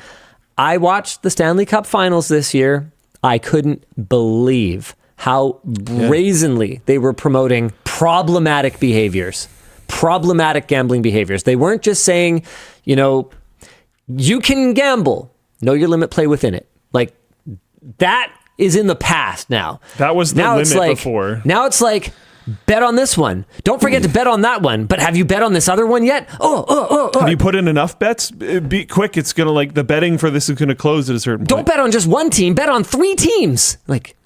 I watched the Stanley Cup Finals this year. I couldn't believe how brazenly they were promoting problematic behaviors, problematic gambling behaviors. They weren't just saying, you know, you can gamble, know your limit, play within it. Like that is in the past now. That was the limit before. Now it's like, bet on this one. Don't forget to bet on that one. But have you bet on this other one yet? Have you put in enough bets? Be quick. It's going to like the betting for this is going to close at a certain point. Don't bet on just one team. Bet on 3 teams. Like,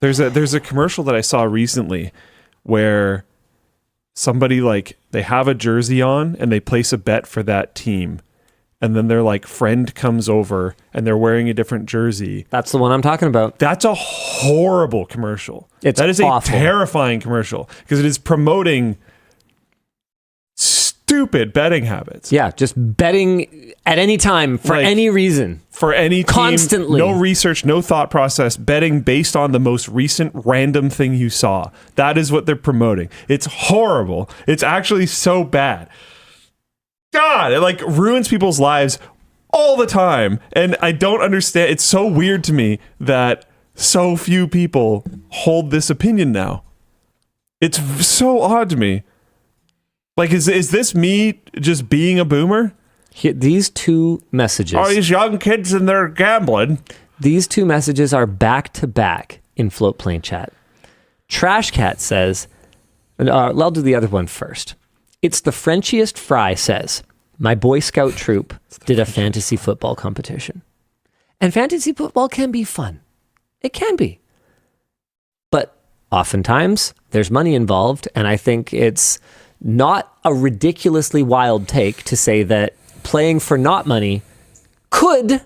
There's a commercial that I saw recently where somebody like they have a jersey on and they place a bet for that team. And then their like friend comes over and they're wearing a different jersey. That's the one I'm talking about. That's a horrible commercial. That is awful. a terrifying commercial because it is promoting stupid betting habits. Yeah, just betting at any time for Like, any reason. For any team, Constantly. no research, no thought process, betting based on the most recent random thing you saw. That is what they're promoting. It's horrible. It's actually so bad. God, it like ruins people's lives all the time. And I don't understand. It's so weird to me that so few people hold this opinion now. It's so odd to me. Like, is this me just being a boomer? These two messages. All these young kids and they're gambling. These two messages are back to back in Floatplane chat. Trash Cat says, I'll do the other one first. It's the Frenchiest Fry says, my Boy Scout troop did a fantasy football competition. And fantasy football can be fun. It can be. But oftentimes there's money involved, and I think it's not a ridiculously wild take to say that playing for not money could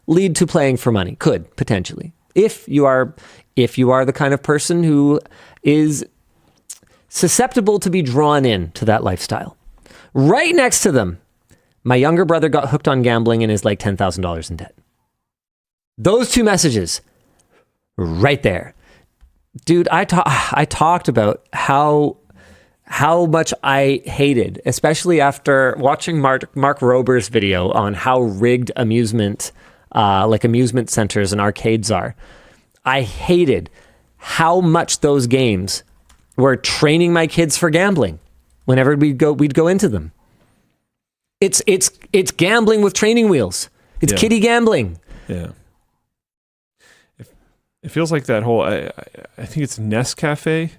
lead to playing for money. Could, potentially. If you are the kind of person who is susceptible to be drawn in to that lifestyle. Right next to them, my younger brother got hooked on gambling and is like $10,000 in debt. Those two messages right there. Dude, I talked about how much I hated, especially after watching Mark Rober's video on how rigged amusement centers and arcades are. I hated how much those games were training my kids for gambling. Whenever we'd go into them. It's gambling with training wheels. It's kiddie gambling. Yeah. It feels like that whole. I think it's Nescafé.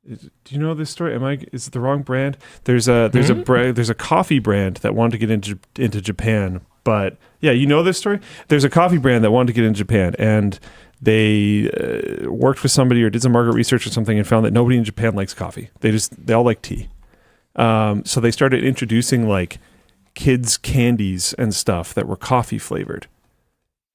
Do you know this story? Is it the wrong brand? There's a coffee brand that wanted to get into Japan, but yeah, you know this story. There's a coffee brand that wanted to get into Japan, and they worked with somebody or did some market research or something, and found that nobody in Japan likes coffee. They all like tea. So they started introducing like kids' candies and stuff that were coffee flavored,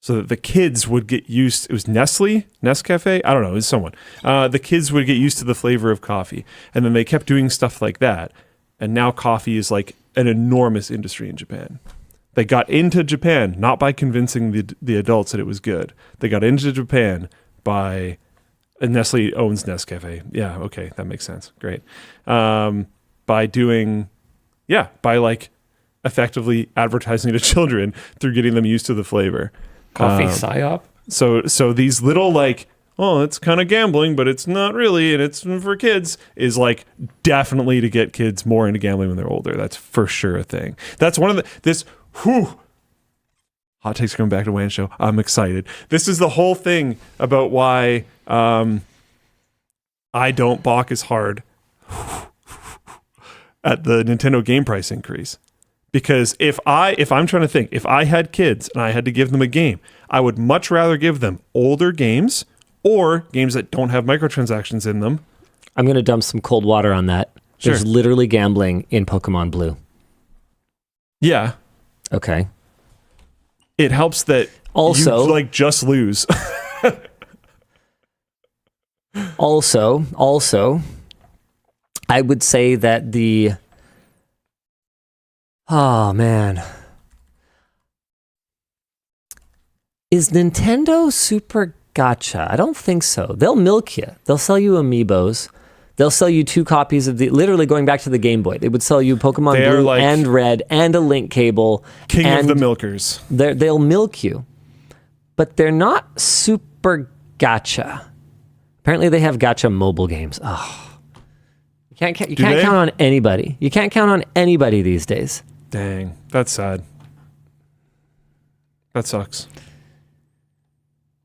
so that the kids would get used. It was Nescafé. I don't know. It was someone. The kids would get used to the flavor of coffee, and then they kept doing stuff like that. And now coffee is like an enormous industry in Japan. They got into Japan not by convincing the adults that it was good. They got into Japan by Nestle owns Nescafé. Yeah, okay, that makes sense. Great. By like effectively advertising to children through getting them used to the flavor. Coffee psyop. So these little like, oh, it's kind of gambling, but it's not really, and it's for kids, is like definitely to get kids more into gambling when they're older. That's for sure a thing. That's one of hot takes coming back to WAN show. I'm excited. This is the whole thing about why I don't balk as hard at the Nintendo game price increase. Because if I'm trying to think, if I had kids and I had to give them a game, I would much rather give them older games or games that don't have microtransactions in them. I'm going to dump some cold water on that. Sure. There's literally gambling in Pokemon Blue. Yeah. Okay. It helps that also you like just lose. Also, I would say that oh man. Is Nintendo super gacha? I don't think so. They'll milk you. They'll sell you amiibos. They'll sell you 2 copies of literally going back to the Game Boy. They would sell you Pokemon Blue and Red and a link cable. King of the milkers. They'll milk you. But they're not super gacha. Apparently they have gacha mobile games. Oh. You can't count on anybody. You can't count on anybody these days. Dang, that's sad. That sucks.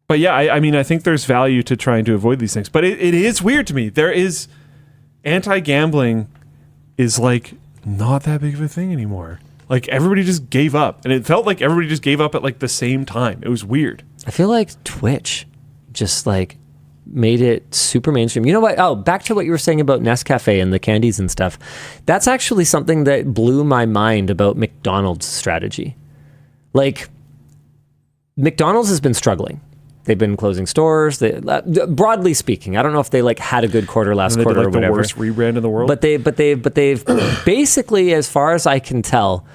But yeah, I mean, I think there's value to trying to avoid these things. But it is weird to me. There is anti-gambling is like not that big of a thing anymore. Like everybody just gave up. And it felt like everybody just gave up at like the same time. It was weird. I feel like Twitch just like made it super mainstream. You know what? Oh, back to what you were saying about Nescafé and the candies and stuff. That's actually something that blew my mind about McDonald's strategy. Like, McDonald's has been struggling. They've been closing stores. Broadly speaking, I don't know if they like had a good quarter last quarter or whatever. The worst rebrand in the world. But they've basically, as far as I can tell,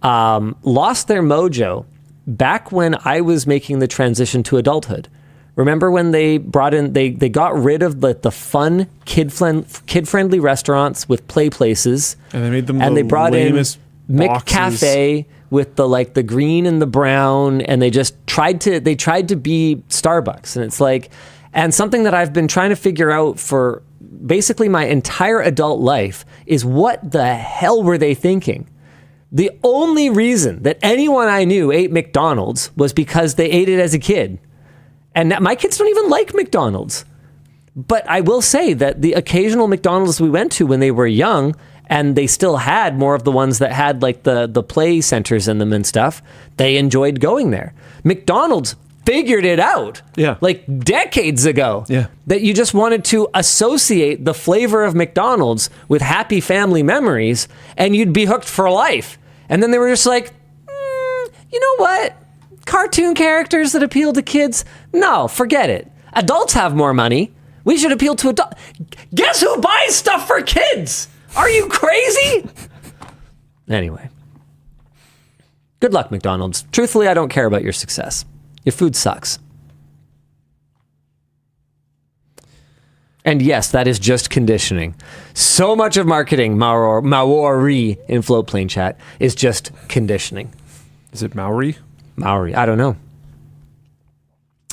lost their mojo back when I was making the transition to adulthood. Remember when they brought in, they got rid of the fun kid-friendly restaurants with play places, and they made them and they brought in McCafe with the green and the brown, and they just tried to be Starbucks. And it's like, and something that I've been trying to figure out for basically my entire adult life is what the hell were they thinking? The only reason that anyone I knew ate McDonald's was because they ate it as a kid. And my kids don't even like McDonald's. But I will say that the occasional McDonald's we went to when they were young, and they still had more of the ones that had like the play centers in them and stuff, they enjoyed going there. McDonald's figured it out like decades ago that you just wanted to associate the flavor of McDonald's with happy family memories, and you'd be hooked for life. And then they were just like, you know what? Cartoon characters that appeal to kids? No, forget it. Adults have more money. We should appeal to adults. Guess who buys stuff for kids? Are you crazy? Anyway. Good luck, McDonald's. Truthfully, I don't care about your success. Your food sucks. And yes, that is just conditioning. So much of marketing, Maori in Floatplane chat, is just conditioning. Is it Maori? Maori, I don't know.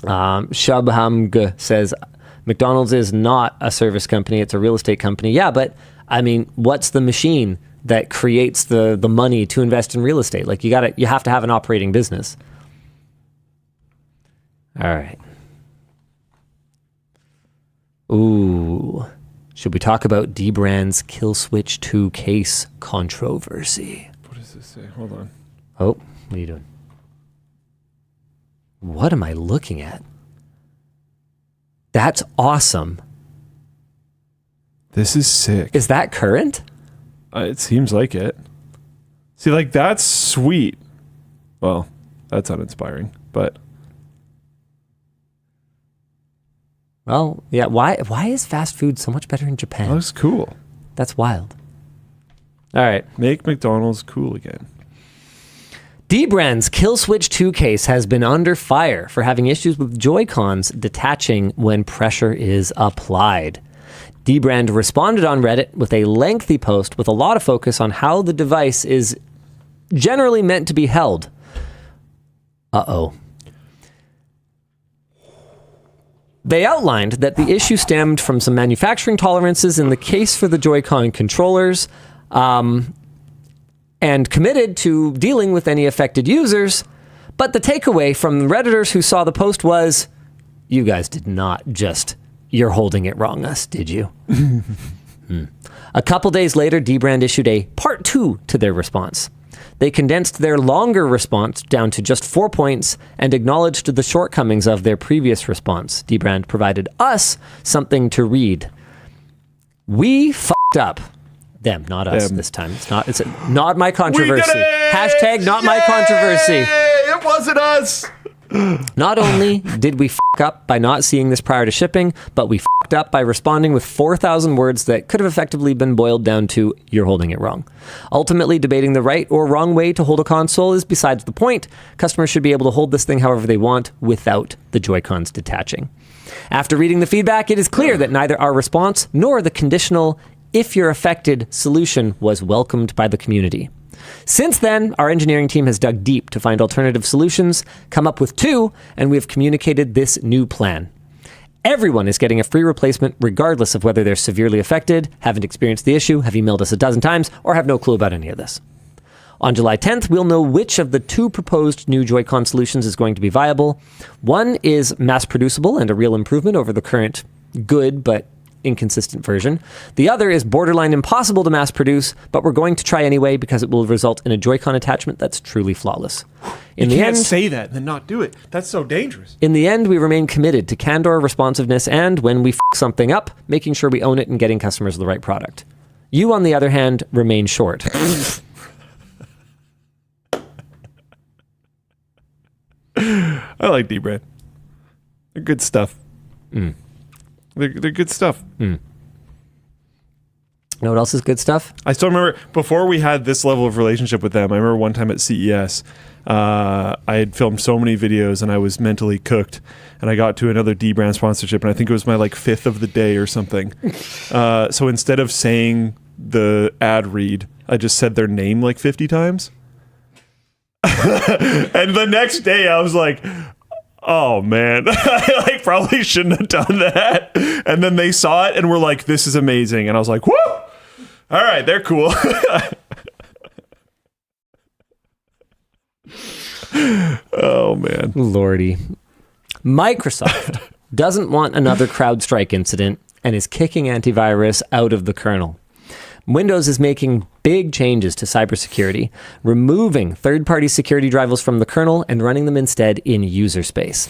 Shubhamg says, McDonald's is not a service company, it's a real estate company. Yeah, but I mean, what's the machine that creates the money to invest in real estate? Like you have to have an operating business. All right. Ooh. Should we talk about Dbrand's Kill Switch 2 case controversy? What does this say? Hold on. Oh, what are you doing? What am I looking at? That's awesome. This is sick. Is that current? It seems like it. See, like, that's sweet. Well, that's uninspiring, but... Well, yeah, why is fast food so much better in Japan? That looks cool. That's wild. All right. Make McDonald's cool again. Dbrand's Kill Switch 2 case has been under fire for having issues with Joy-Cons detaching when pressure is applied. Dbrand responded on Reddit with a lengthy post with a lot of focus on how the device is generally meant to be held. Uh-oh. They outlined that the issue stemmed from some manufacturing tolerances in the case for the Joy-Con controllers, and committed to dealing with any affected users. But the takeaway from the Redditors who saw the post was, you guys did not just, you're holding it wrong us, did you? A couple days later, Dbrand issued a part 2 to their response. They condensed their longer response down to just 4 points and acknowledged the shortcomings of their previous response. Dbrand provided us something to read. We f***ed up. Them, not us this time. It's not my controversy. Hashtag not my controversy. It wasn't us. Not only did we f*** up by not seeing this prior to shipping, but we f***ed up by responding with 4,000 words that could have effectively been boiled down to, you're holding it wrong. Ultimately, debating the right or wrong way to hold a console is besides the point. Customers should be able to hold this thing however they want without the Joy-Cons detaching. After reading the feedback, it is clear that neither our response nor the conditional if you're affected solution was welcomed by the community. Since then, our engineering team has dug deep to find alternative solutions, come up with 2, and we have communicated this new plan. Everyone is getting a free replacement regardless of whether they're severely affected, haven't experienced the issue, have emailed us a dozen times, or have no clue about any of this. On July 10th, we'll know which of the 2 proposed new Joy-Con solutions is going to be viable. One is mass producible and a real improvement over the current good but inconsistent version. The other is borderline impossible to mass produce, but we're going to try anyway because it will result in a Joy-Con attachment that's truly flawless. In You the can't end, say that and then not do it. That's so dangerous. in the end, we remain committed to candor, responsiveness, and when we f something up, making sure we own it and getting customers the right product. You, on the other hand, remain short. I like D-Brand. They're good stuff. They're good stuff. Know what else is good stuff? I still remember before we had this level of relationship with them. I remember one time at CES, I had filmed so many videos and I was mentally cooked. And I got to another D-Brand sponsorship, and I think it was my like 5th of the day or something. So instead of saying the ad read, I just said their name like 50 times. And the next day I was like, oh man, I like probably shouldn't have done that. And then they saw it and were like, this is amazing. And I was like, whoo! All right, they're cool. Oh man. Lordy. Microsoft doesn't want another CrowdStrike incident and is kicking antivirus out of the kernel. Windows is making big changes to cybersecurity, removing third-party security drivers from the kernel and running them instead in user space.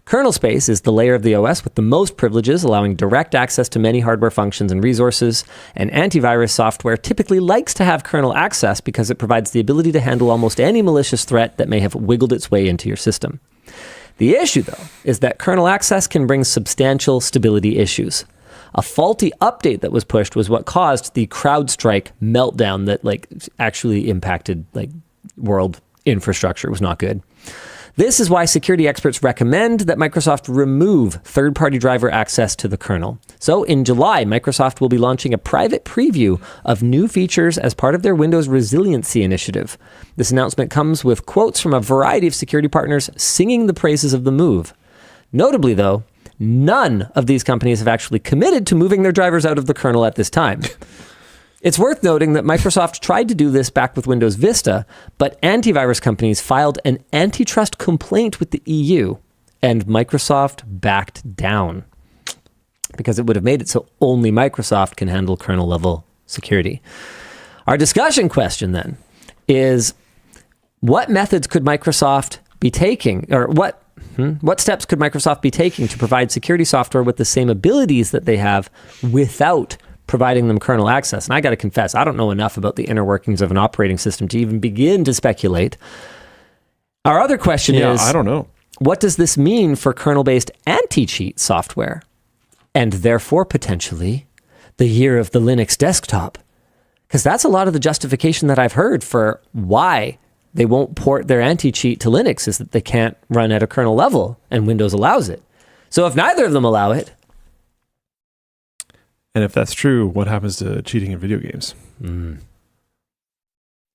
Kernel space is the layer of the OS with the most privileges, allowing direct access to many hardware functions and resources, and antivirus software typically likes to have kernel access because it provides the ability to handle almost any malicious threat that may have wiggled its way into your system. The issue, though, is that kernel access can bring substantial stability issues. A faulty update that was pushed was what caused the CrowdStrike meltdown that actually impacted world infrastructure. It was not good. This is why security experts recommend that Microsoft remove third-party driver access to the kernel. So in July, Microsoft will be launching a private preview of new features as part of their Windows Resiliency Initiative. This announcement comes with quotes from a variety of security partners singing the praises of the move. Notably, though, none of these companies have actually committed to moving their drivers out of the kernel at this time. It's worth noting that Microsoft tried to do this back with Windows Vista, but antivirus companies filed an antitrust complaint with the EU, and Microsoft backed down because it would have made it so only Microsoft can handle kernel-level security. Our discussion question, then, is what methods could Microsoft be taking, or what steps could Microsoft be taking to provide security software with the same abilities that they have without providing them kernel access? And I got to confess, I don't know enough about the inner workings of an operating system to even begin to speculate. Our other question is, I don't know. What does this mean for kernel-based anti-cheat software? And therefore, potentially, the year of the Linux desktop. Because that's a lot of the justification that I've heard for why they won't port their anti-cheat to Linux, is that they can't run at a kernel level, and Windows allows it. So if neither of them allow it, and if that's true, what happens to cheating in video games?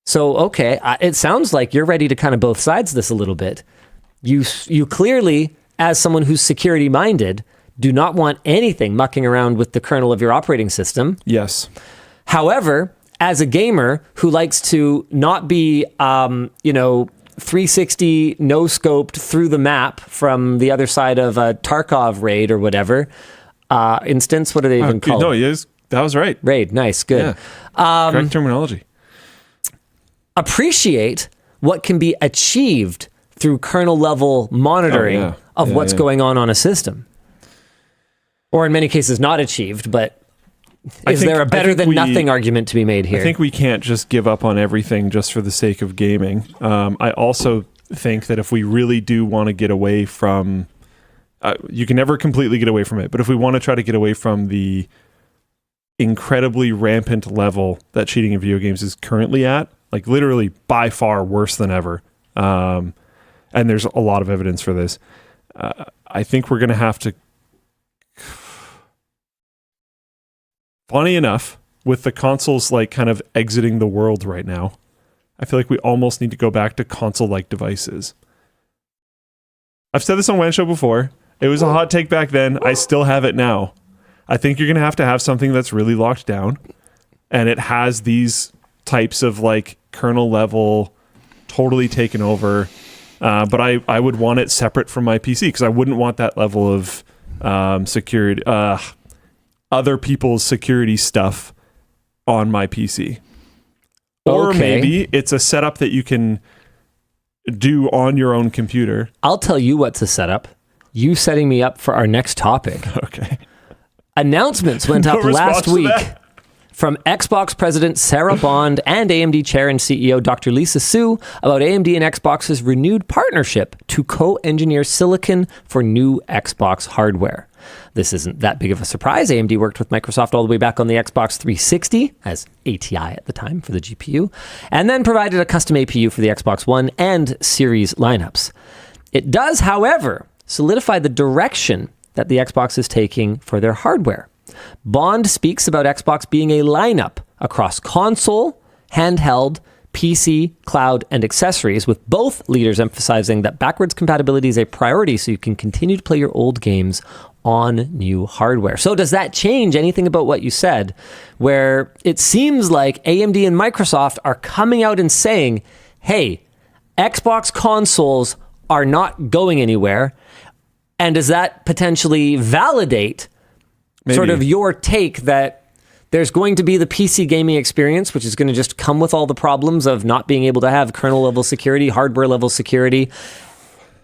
So, okay, it sounds like you're ready to kind of both sides this a little bit. You clearly, as someone who's security-minded, do not want anything mucking around with the kernel of your operating system. Yes. However, as a gamer who likes to not be, 360 no-scoped through the map from the other side of a Tarkov raid or whatever, instance, what do they even call it? No, yes, that was right. Raid, nice, good. Yeah. Correct terminology. Appreciate what can be achieved through kernel-level monitoring of what's going on a system. Or in many cases, not achieved, but is there a better-than-nothing argument to be made here? I think we can't just give up on everything just for the sake of gaming. I also think that if we really do want to get away from... you can never completely get away from it, but if we want to try to get away from the incredibly rampant level that cheating in video games is currently at, like literally by far worse than ever, and there's a lot of evidence for this, I think we're going to have to... Funny enough, with the consoles kind of exiting the world right now, I feel like we almost need to go back to console-like devices. I've said this on WAN Show before. It was a hot take back then. I still have it now. I think you're going to have something that's really locked down, and it has these types of kernel level totally taken over. But I would want it separate from my PC because I wouldn't want that level of security. other people's security stuff on my PC. Or Okay. maybe it's a setup that you can do on your own computer. I'll tell you what's a setup. You setting me up for our next topic. Okay. Announcements went No up response last to week that. from Xbox President Sarah Bond and AMD Chair and CEO Dr. Lisa Su about AMD and Xbox's renewed partnership to co-engineer silicon for new Xbox hardware. This isn't that big of a surprise. AMD worked with Microsoft all the way back on the Xbox 360 as ATI at the time for the GPU, and then provided a custom APU for the Xbox One and Series lineups. It does, however, solidify the direction that the Xbox is taking for their hardware. Bond speaks about Xbox being a lineup across console, handheld, PC, cloud, and accessories, with both leaders emphasizing that backwards compatibility is a priority so you can continue to play your old games on new hardware. So does that change anything about what you said, where it seems like AMD and Microsoft are coming out and saying, hey, Xbox consoles are not going anywhere, and does that potentially validate sort of your take that there's going to be the PC gaming experience, which is going to just come with all the problems of not being able to have kernel level security, hardware level security?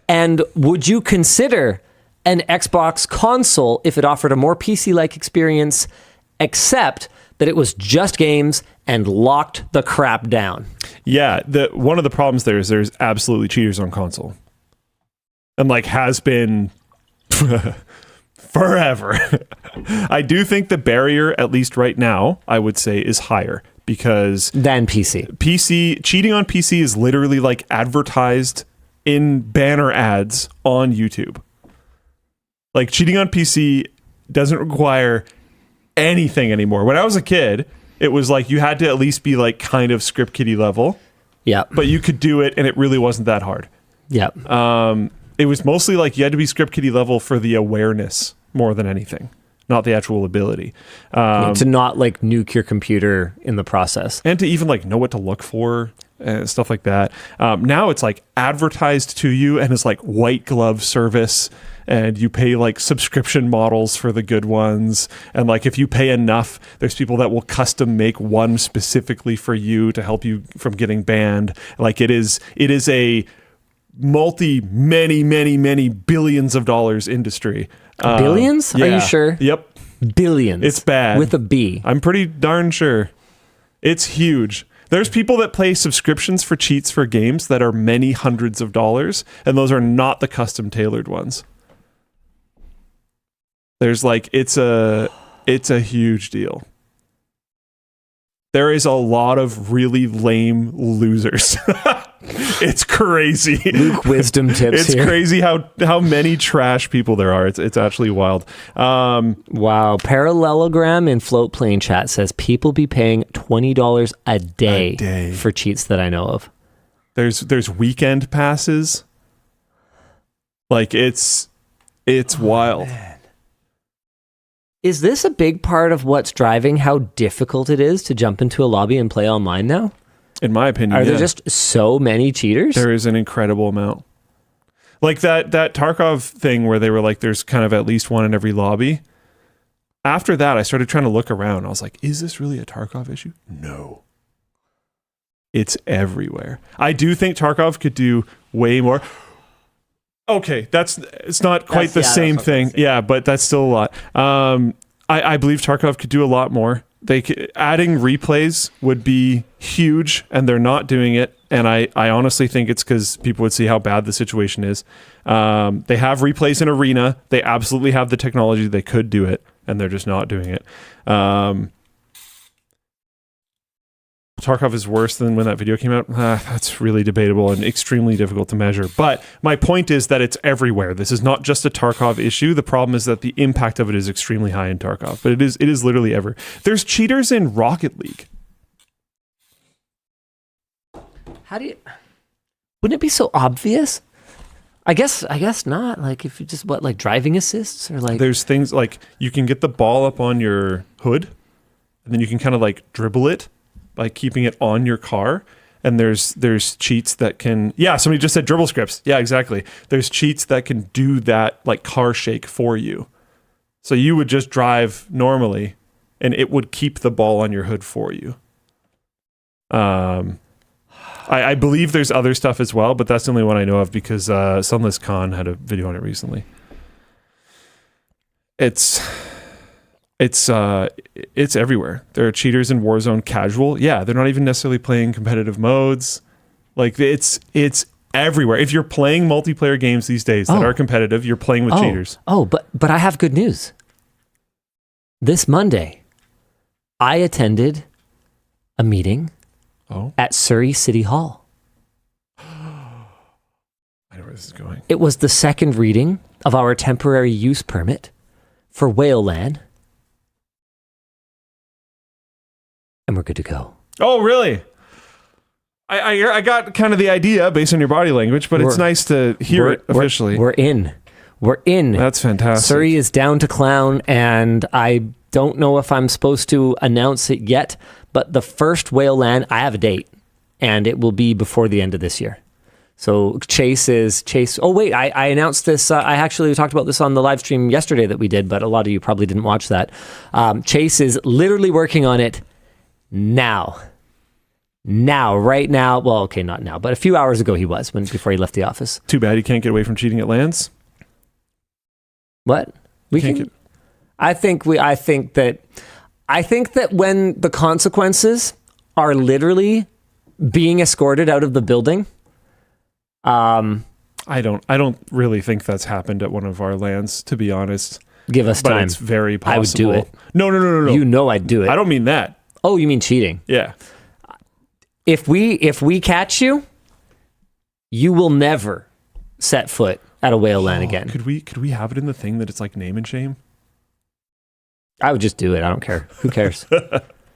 And would you consider an Xbox console if it offered a more PC-like experience, except that it was just games and locked the crap down? Yeah, one of the problems there is there's absolutely cheaters on console. And like has been forever. I do think the barrier, at least right now, I would say is higher because Than PC. Cheating on PC is literally like advertised in banner ads on YouTube. Like cheating on PC doesn't require anything anymore. When I was a kid, it was like you had to at least be like kind of script kiddie level. Yeah. But you could do it and it really wasn't that hard. Yeah. It was mostly like you had to be script kiddie level for the awareness more than anything, not the actual ability. To not like nuke your computer in the process. And to even like know what to look for and stuff like that. Now it's like advertised to you and it's like white glove service, and you pay like subscription models for the good ones. And like if you pay enough, there's people that will custom make one specifically for you to help you from getting banned. Like it is a many billions of dollars industry. Billions? Are you sure? Yep. Billions. It's bad. With a B. I'm pretty darn sure. It's huge. There's people that pay subscriptions for cheats for games that are many hundreds of dollars, and those are not the custom tailored ones. There's like it's a huge deal. There is a lot of really lame losers. It's crazy. Luke wisdom tips It's here. crazy how many trash people there are. It's actually wild. Wow. Parallelogram in Floatplane chat says people be paying $20 a day for cheats that I know of. There's weekend passes. Like it's wild. Man. Is this a big part of what's driving how difficult it is to jump into a lobby and play online now? In my opinion, Are there just so many cheaters? There is an incredible amount. Like that Tarkov thing where they were like, there's kind of at least one in every lobby. After that, I started trying to look around. I was like, is this really a Tarkov issue? No. It's everywhere. I do think Tarkov could do way more. Okay, it's not quite the same thing. Yeah, but that's still a lot. I believe Tarkov could do a lot more. Adding replays would be huge, and they're not doing it. And I honestly think it's because people would see how bad the situation is. They have replays in Arena. They absolutely have the technology. They could do it, and they're just not doing it. Tarkov is worse than when that video came out. That's really debatable and extremely difficult to measure. But my point is that it's everywhere. This is not just a Tarkov issue. The problem is that the impact of it is extremely high in Tarkov. But it is literally ever. There's cheaters in Rocket League. Wouldn't it be so obvious? I guess not. Like if you just like driving assists or like There's things like you can get the ball up on your hood, and then you can kind of like dribble it by keeping it on your car. And there's cheats that can, somebody just said dribble scripts. Yeah, exactly. There's cheats that can do that like car shake for you. So you would just drive normally, and it would keep the ball on your hood for you. I believe there's other stuff as well, but that's the only one I know of because Sunless Khan had a video on it recently. It's everywhere. There are cheaters in Warzone casual. Yeah, they're not even necessarily playing competitive modes. Like it's everywhere. If you're playing multiplayer games these days that are competitive, you're playing with cheaters. But I have good news. This Monday, I attended a meeting at Surrey City Hall. I know where this is going. It was the second reading of our temporary use permit for Whale LAN. And we're good to go. Oh, really? I got kind of the idea based on your body language, but it's nice to hear it officially. We're in. That's fantastic. Surrey is down to clown, and I don't know if I'm supposed to announce it yet, but the first Whale LAN, I have a date, and it will be before the end of this year. So Chase. Oh, wait, I announced this. I actually talked about this on the live stream yesterday that we did, but a lot of you probably didn't watch that. Chase is literally working on it now. Right now. Well, okay, not now, but a few hours ago he was before he left the office. Too bad you can't get away from cheating at LANs. What? I think that when the consequences are literally being escorted out of the building, I don't really think that's happened at one of our LANs, to be honest. Give us but time. It's very possible. I would do it. No. You know I'd do it. I don't mean that. Oh, you mean cheating? Yeah. If we catch you, you will never set foot at a Whale LAN again. Could we have it in the thing that it's like name and shame? I would just do it. I don't care. Who cares?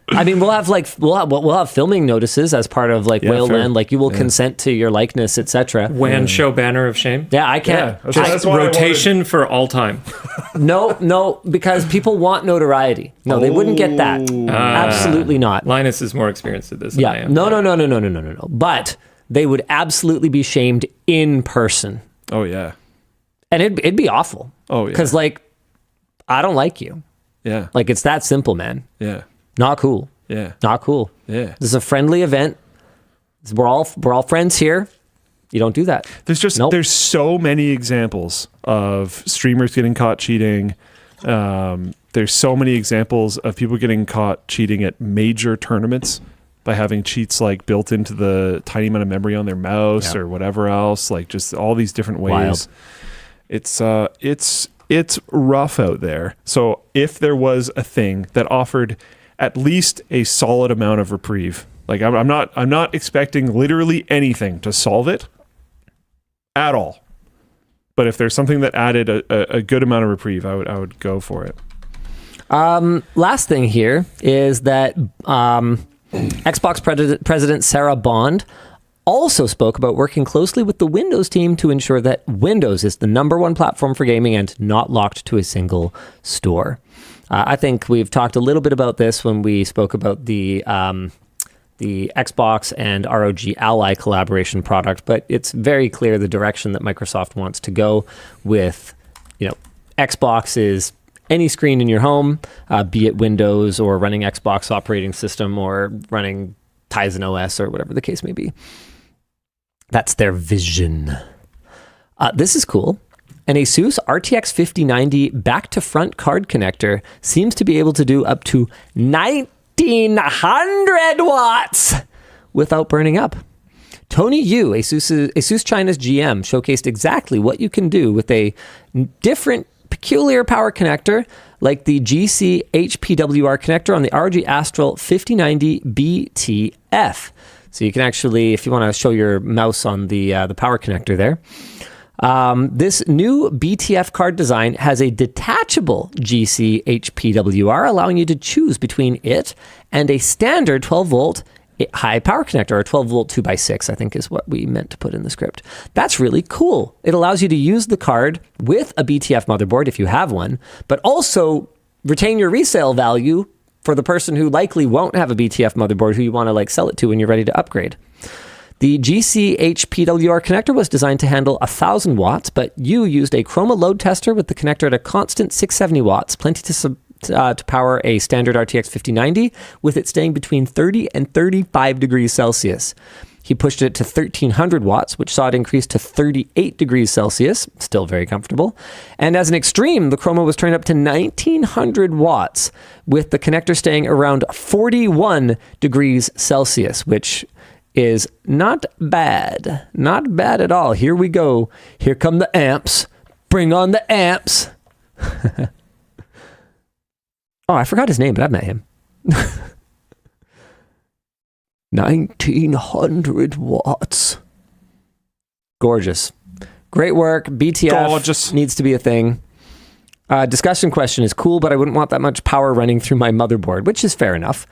I mean, we'll have filming notices as part of Whale LAN. Like you will consent to your likeness, etc. WAN show banner of shame. Yeah, I can't. Yeah, Just rotation for all time. No, because people want notoriety. No, they wouldn't get that. Absolutely not. Linus is more experienced at this than I am. No. But they would absolutely be shamed in person. Oh yeah. And it'd be awful. Oh yeah. Because I don't like you. Yeah. It's that simple, man. Yeah. Not cool. Yeah. Not cool. Yeah. This is a friendly event. We're all friends here. You don't do that. There's so many examples of streamers getting caught cheating. There's so many examples of people getting caught cheating at major tournaments by having cheats built into the tiny amount of memory on their mouse or whatever else. Just all these different ways. Wild. It's rough out there. So if there was a thing that offered at least a solid amount of reprieve, I'm not expecting literally anything to solve it at all. But if there's something that added a good amount of reprieve, I would go for it. Last thing here is that Xbox President Sarah Bond also spoke about working closely with the Windows team to ensure that Windows is the number one platform for gaming and not locked to a single store. I think we've talked a little bit about this when we spoke about the Xbox and ROG Ally collaboration product, but it's very clear the direction that Microsoft wants to go with, Xbox is any screen in your home, be it Windows or running Xbox operating system or running Tizen OS or whatever the case may be. That's their vision. This is cool. An Asus RTX 5090 back-to-front card connector seems to be able to do up to 1,900 watts without burning up. Tony Yu, Asus China's GM, showcased exactly what you can do with a different, peculiar power connector like the GC HPWR connector on the ROG Astral 5090 BTF. So you can actually, if you want to show your mouse on the power connector there, this new BTF card design has a detachable GC HPWR, allowing you to choose between it and a standard 12-volt high power connector, or 12-volt 2x6, I think is what we meant to put in the script. That's really cool. It allows you to use the card with a BTF motherboard if you have one, but also retain your resale value for the person who likely won't have a BTF motherboard who you want to sell it to when you're ready to upgrade. The GCH-PWR connector was designed to handle 1,000 watts, but you used a chroma load tester with the connector at a constant 670 watts, plenty to power a standard RTX 5090, with it staying between 30 and 35 degrees Celsius. He pushed it to 1,300 watts, which saw it increase to 38 degrees Celsius, still very comfortable. And as an extreme, the chroma was turned up to 1,900 watts, with the connector staying around 41 degrees Celsius, which is not bad. Not bad at all. Here we go. Here come the amps. Bring on the amps. Oh, I forgot his name, but I've met him. 1,900 watts. Gorgeous. Great work. BTF Gorgeous. Needs to be a thing. Discussion question is cool, but I wouldn't want that much power running through my motherboard, which is fair enough.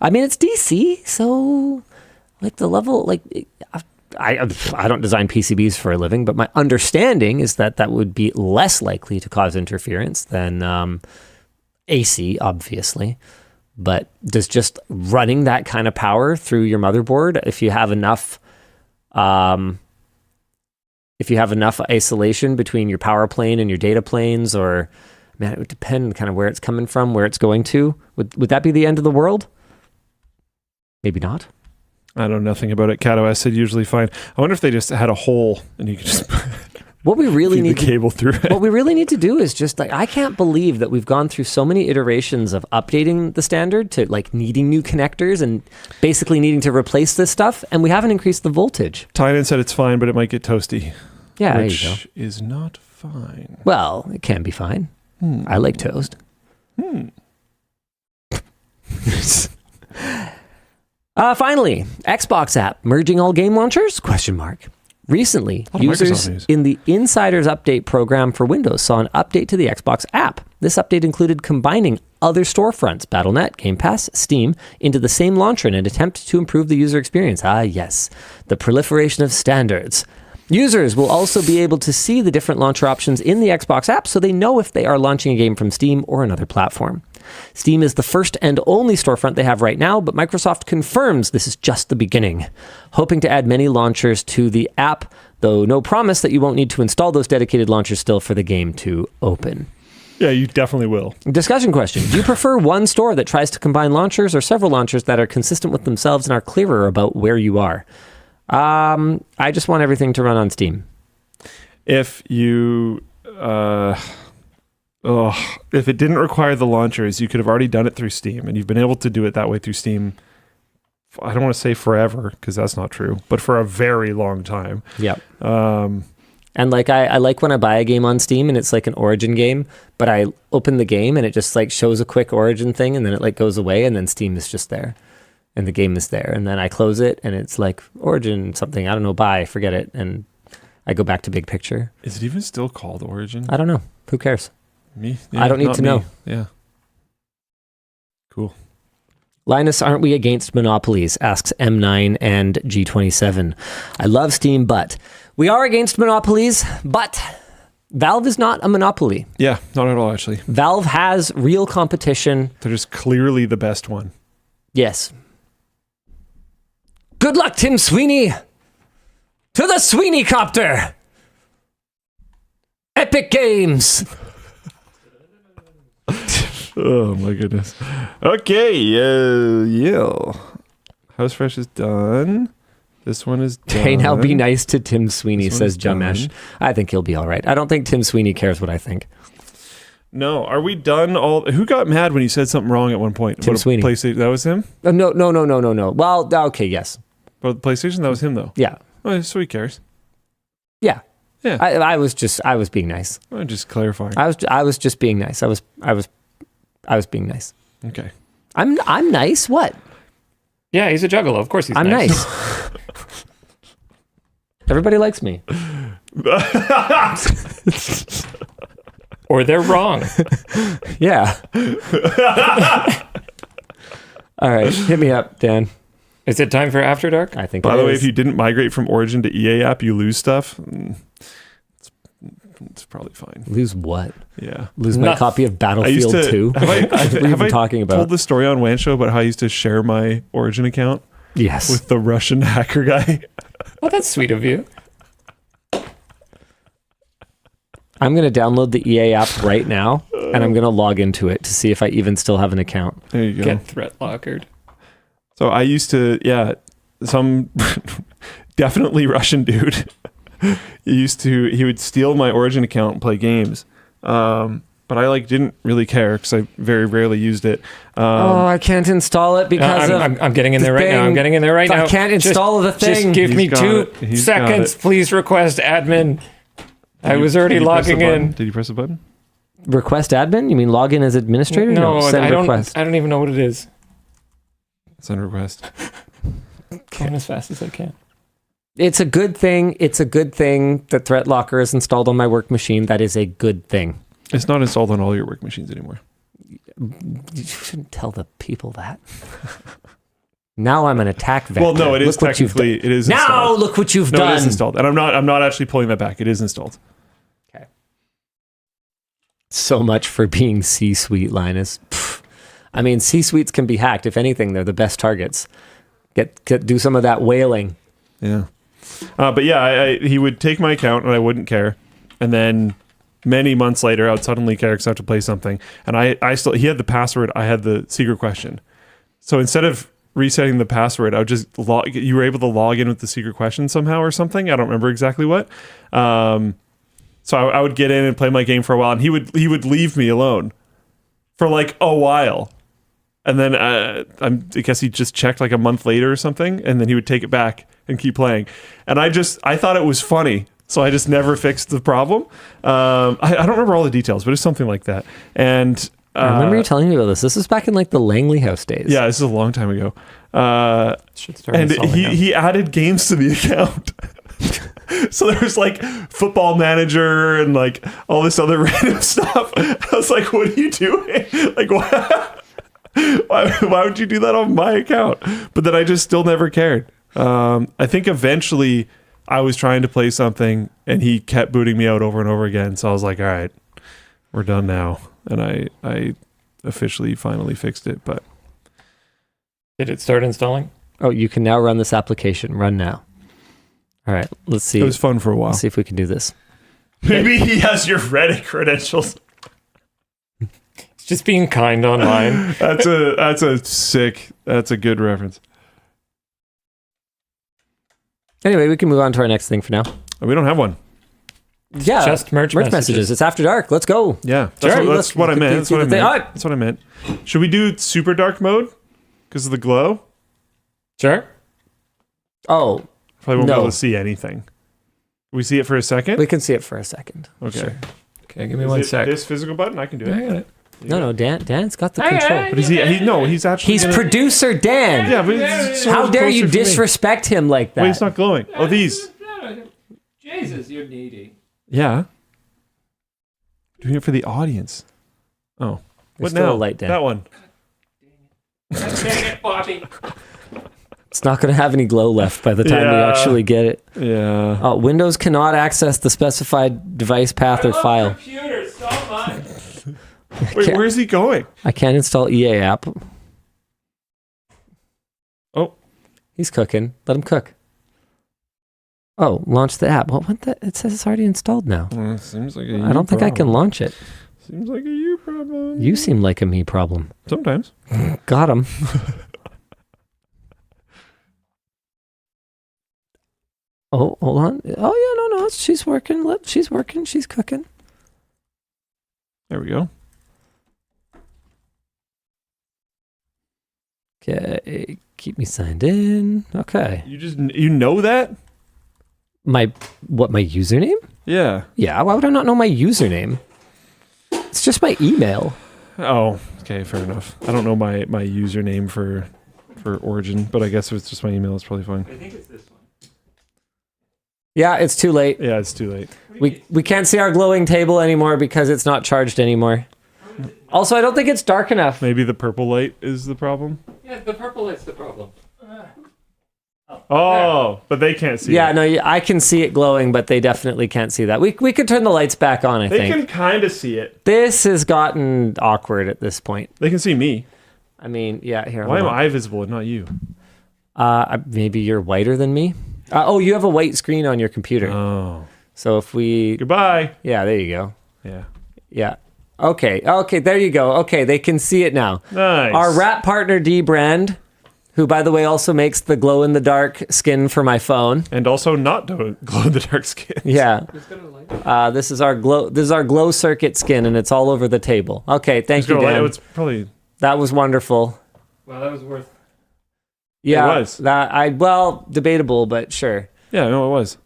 I mean, it's DC, so like the level, like I don't design PCBs for a living, but my understanding is that that would be less likely to cause interference than AC, obviously. But does just running that kind of power through your motherboard, if you have enough isolation between your power plane and your data planes, or man, it would depend kind of where it's coming from, where it's going to. Would that be the end of the world? Maybe not. I know nothing about it. CatOS said usually fine. I wonder if they just had a hole and you could just What we really feed need the cable through it. What we really need to do is just like, I can't believe that we've gone through so many iterations of updating the standard to like needing new connectors and basically needing to replace this stuff, and we haven't increased the voltage. Tynan said it's fine, but it might get toasty. Yeah, which there you go. is not fine. Well, it can be fine. I like toast. Finally, Xbox app merging all game launchers? ? Recently, users in the Insiders Update program for Windows saw an update to the Xbox app. This update included combining other storefronts, Battle.net, Game Pass, Steam, into the same launcher in an attempt to improve the user experience. Ah, yes, the proliferation of standards. Users will also be able to see the different launcher options in the Xbox app so they know if they are launching a game from Steam or another platform. Steam is the first and only storefront they have right now, but Microsoft confirms this is just the beginning, hoping to add many launchers to the app, though no promise that you won't need to install those dedicated launchers still for the game to open. Yeah, you definitely will. Discussion question. Do you prefer one store that tries to combine launchers or several launchers that are consistent with themselves and are clearer about where you are? I just want everything to run on Steam. If you... if it didn't require the launchers, you could have already done it through Steam, and you've been able to do it that way through Steam. I don't want to say forever, because that's not true, but for a very long time. Yeah. And like I like when I buy a game on Steam and it's like an Origin game, but I open the game and it just like shows a quick Origin thing and then it like goes away and then Steam is just there and the game is there, and then I close it and it's like Origin something, I don't know, bye, forget it, and I go back to big picture. Is it even still called Origin? I don't know. Who cares? Me? Yeah, I don't need to know. Yeah. Cool. Linus, aren't we against monopolies? Asks M9 and G27. I love Steam, but we are against monopolies, but Valve is not a monopoly. Yeah, not at all, actually. Valve has real competition. They're just clearly the best one. Yes. Good luck, Tim Sweeney. To the Sweeney Copter. Epic Games. Oh my goodness. Okay, yeah. House Fresh is done. This one is done. Hey, now be nice to Tim Sweeney, says done. Jamesh. I think he'll be all right. I don't think Tim Sweeney cares what I think. No, are we done? Who got mad when you said something wrong at one point? Tim Sweeney. PlayStation, that was him? No. Well, okay, yes. But PlayStation, that was him though. Yeah. Oh, so he cares. Yeah. Yeah. I was being nice. I'm just clarifying. I was just being nice. I was being nice. Okay. I'm nice. What? Yeah, he's a juggalo. Of course he's I'm nice. Everybody likes me. Or they're wrong. Yeah. All right, hit me up, Dan. Is it time for After Dark? I think. By it the way, is. if you didn't migrate from Origin to EA app, you lose stuff. It's probably fine. Lose what? Yeah. Lose my copy of Battlefield 2. Have I, What are you even talking about? told the story on WAN Show about how I used to share my Origin account Yes. with the Russian hacker guy? Oh, that's sweet of you. I'm going to download the EA app right now, and I'm going to log into it to see if I even still have an account. There you go. Get threat lockered. So I used to, some definitely Russian dude. He would steal my Origin account and play games. But I didn't really care because I very rarely used it. I can't install it because I'm getting in there right now. I'm getting in there right now. I can't install the thing. Just give me 2 He's seconds. Please request admin. I was already logging in. Did you press the button? Request admin? You mean login as administrator? No, send I request. don't even know what it is. Send request. Going as fast as I can. It's a good thing. It's a good thing that ThreatLocker is installed on my work machine. That is a good thing. It's not installed on all your work machines anymore. You shouldn't tell the people that. Now I'm an attack vector. Well, no, it is technically it is installed. Now look what you've done. No, it is installed, and I'm not actually pulling that back. It is installed. Okay. So much for being C-suite, Linus. Pfft. I mean, C-suites can be hacked. If anything, they're the best targets. Do some of that whaling. Yeah. But yeah, he would take my account and I wouldn't care, and then many months later, I would suddenly care because I have to play something, and he had the password, I had the secret question. So instead of resetting the password, I would just you were able to log in with the secret question somehow or something. I don't remember exactly what. So I would get in and play my game for a while, and he would leave me alone for a while. And then I guess he just checked a month later or something, and then he would take it back and keep playing. And I thought it was funny, so I just never fixed the problem. I don't remember all the details, but it's something like that. And I remember you telling me about this. This is back in the Langley House days. Yeah, this is a long time ago. And he added games to the account. So there was Football Manager and all this other random stuff. I was like, what are you doing? Why would you do that on my account? But then I just still never cared. I think eventually I was trying to play something and he kept booting me out over and over again. So I was like, all right, we're done now. And I officially finally fixed it. But did it start installing? Oh, you can now run this application. Run now. All right, let's see. It was fun for a while. Let's see if we can do this. Maybe he has your Reddit credentials. It's just being kind online. That's a good reference. Anyway, we can move on to our next thing for now. We don't have one. Yeah, just merch messages. It's after dark. Let's go. Yeah, Sure, that's what I meant. That's what I meant. Should we do super dark mode because of the glow? Sure. Oh, probably won't be able to see anything. We see it for a second. We can see it for a second. Okay. Sure. Okay, give me 1 sec. This physical button, I can do it. I got it. No, Dan's got the control. But he's actually. He's producer Dan. Yeah, but it's so how dare you closer to me. disrespect him like that? Wait, it's not glowing. Oh, these. Jesus, you're needy. Yeah. Doing it for the audience. Oh. There's What still now? a light, Dan. That one. Dang it, Bobby. It's not going to have any glow left by the time we actually get it. Yeah. Windows cannot access the specified device path or file. Computer so much. Wait, where's he going? I can't install EA app. Oh. He's cooking. Let him cook. Oh, launch the app. What the? It says it's already installed now. Seems like I don't think I can launch it. Seems like a you problem. You seem like a me problem. Sometimes. Got him. Oh, hold on. Oh, yeah, no. She's working. She's working. She's cooking. There we go. Okay. Keep me signed in. Okay. You know that? My username? Yeah. Yeah, why would I not know my username? It's just my email. Oh, okay, fair enough. I don't know my username for Origin, but I guess if it's just my email, it's probably fine. I think it's this one. Yeah, it's too late. Yeah, it's too late. We can't see our glowing table anymore because it's not charged anymore. Also, I don't think it's dark enough. Maybe the purple light is the problem? Yeah, the purple light's the problem. Oh, but they can't see it. Yeah, no, I can see it glowing, but they definitely can't see that. We could turn the lights back on, I They think. can kind of see it. This has gotten awkward at this point. They can see me. I mean, yeah, here. Why am hold on. I visible and not you? Maybe you're whiter than me. Oh, you have a white screen on your computer. Oh. So if we... Goodbye. Yeah, there you go. Yeah. Yeah. Okay, there you go. Okay, they can see it now. Nice. Our wrap partner D-Brand, who, by the way, also makes the glow-in-the-dark skin for my phone. And also not glow-in-the-dark skin. Yeah. This is our glow circuit skin, and it's all over the table. Okay, thank you, Dan. It's probably... That was wonderful. Well, that was worth... Yeah, it was. Debatable, but sure. Yeah, no, it was.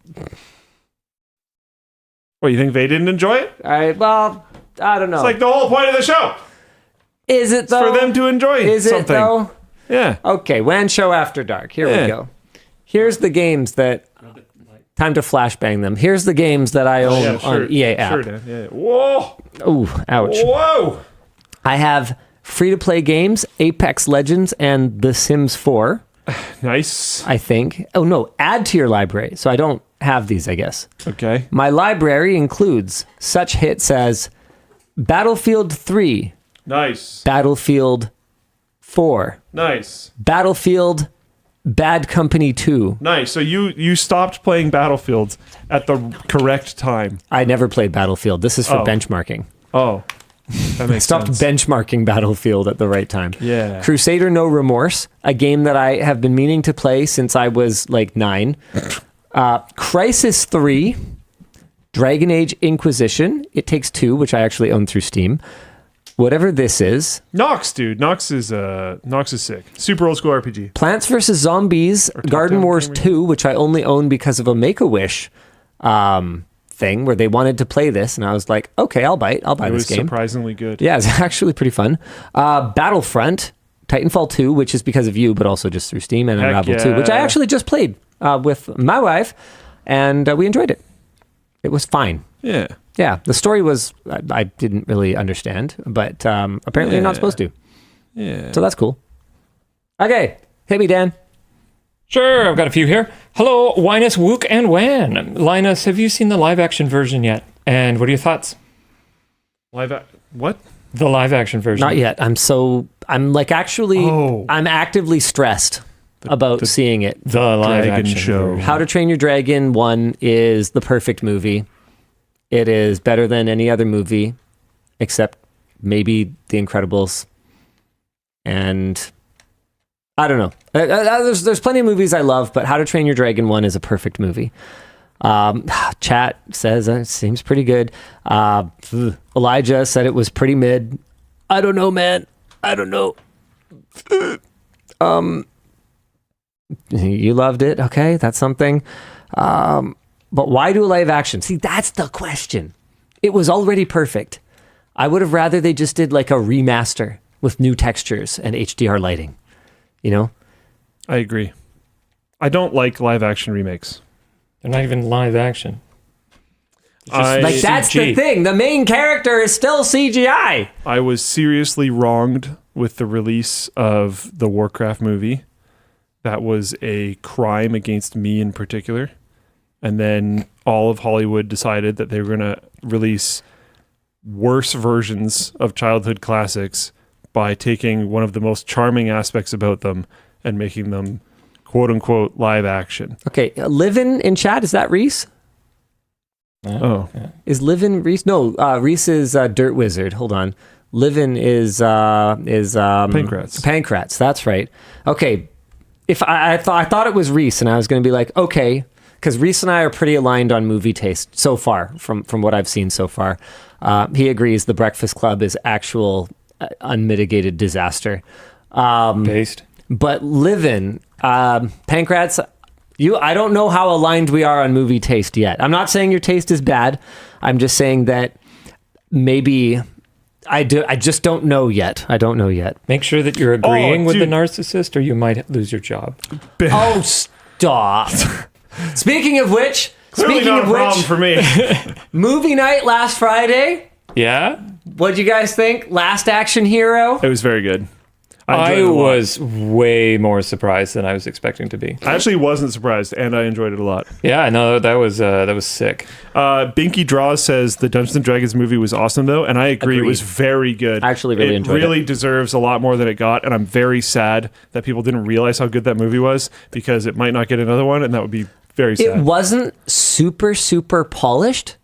What, you think they didn't enjoy it? I don't know. It's like the whole point of the show. Is it though? For them to enjoy something. Is it though? Yeah. Okay, WAN show after dark. Here we go. Here's the games that... Time to flashbang them. Here's the games that I own on EA app. Sure, Dan. Yeah. Whoa. Ooh, ouch. Whoa. I have free-to-play games, Apex Legends, and The Sims 4. Nice. I think. Oh, no, add to your library. So I don't have these, I guess. Okay. My library includes such hits as Battlefield 3, Nice. Battlefield 4, Nice. Battlefield Bad Company 2. Nice. So you stopped playing Battlefield at the correct time. I never played Battlefield. This is for benchmarking. Oh. That makes Stopped sense. benchmarking Battlefield at the right time. Yeah. Crusader No Remorse, a game that I have been meaning to play since I was like 9. Crisis 3, Dragon Age Inquisition, It Takes Two, which I actually own through Steam. Whatever this is. Nox, dude. Nox is sick. Super old school RPG. Plants vs. Zombies, Garden Wars 2, which I only own because of a Make-A-Wish thing where they wanted to play this, and I was like, okay, I'll buy this game. Surprisingly good. Yeah, it's actually pretty fun. Battlefront, Titanfall 2, which is because of you, but also just through Steam, and Unravel 2, which I actually just played with my wife, and we enjoyed it. It was fine. Yeah. Yeah, the story was, I didn't really understand, but apparently you're not supposed to. Yeah. So that's cool. Okay, hit me, Dan. Sure, I've got a few here. Hello, Linus, Wook, and Wan. Linus, have you seen the live-action version yet? And what are your thoughts? What? The live-action version. Not yet. I'm actively stressed about seeing it. The live-action show. How to Train Your Dragon 1 is the perfect movie. It is better than any other movie, except maybe The Incredibles. And I don't know. There's plenty of movies I love, but How to Train Your Dragon 1 is a perfect movie. Chat says it seems pretty good. Elijah said it was pretty mid. I don't know, man. I don't know. You loved it. Okay, that's something. But why do a live action? See, that's the question. It was already perfect. I would have rather they just did like a remaster with new textures and HDR lighting. You know? I agree. I don't like live action remakes. They're not even live action. That's the thing. The main character is still CGI. I was seriously wronged with the release of the Warcraft movie. That was a crime against me in particular. And then all of Hollywood decided that they were going to release worse versions of childhood classics by taking one of the most charming aspects about them and making them quote unquote live action. Okay, Livin in chat, is that Reese? Oh. Is Livin Reese? No, Reese is Dirt Wizard. Hold on. Livin is Pankrats. Pankrats, that's right. Okay. If I thought it was Reese, and I was going to be like, okay, because Reese and I are pretty aligned on movie taste so far, from what I've seen so far. He agrees The Breakfast Club is actual unmitigated disaster. Based. But Livin, Pankrats, I don't know how aligned we are on movie taste yet. I'm not saying your taste is bad. I'm just saying that maybe I just don't know yet. I don't know yet. Make sure that you're agreeing with the dude. narcissist, or you might lose your job. Oh, stop. Speaking of which, Clearly not a problem for me. movie night last Friday. Yeah? What'd you guys think? Last Action Hero? It was very good. I enjoyed it a lot. was way more surprised than I was expecting to be. I actually wasn't surprised, and I enjoyed it a lot. Yeah, no, that was sick. Binky Draws says the Dungeons and Dragons movie was awesome, though, and I agree. It was very good. I actually really enjoyed it. It really deserves a lot more than it got, and I'm very sad that people didn't realize how good that movie was, because it might not get another one, and that would be very sad. It wasn't super polished,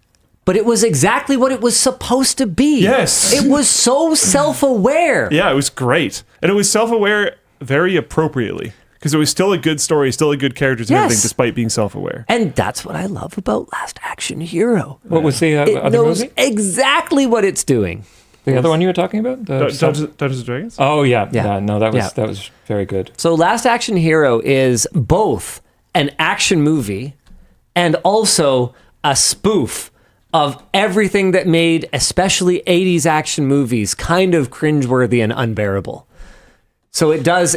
but it was exactly what it was supposed to be. Yes. It was so self-aware. Yeah, it was great. And it was self-aware very appropriately. Because it was still a good story, still a good characters and everything, despite being self-aware. And that's what I love about Last Action Hero. What was the It other knows movie? exactly what it's doing. The other one you were talking about? Dungeons and Dragons? Oh, yeah. Yeah. No, that was Yeah. that was very good. So Last Action Hero is both an action movie and also a spoof of everything that made especially 80s action movies kind of cringeworthy and unbearable. So it does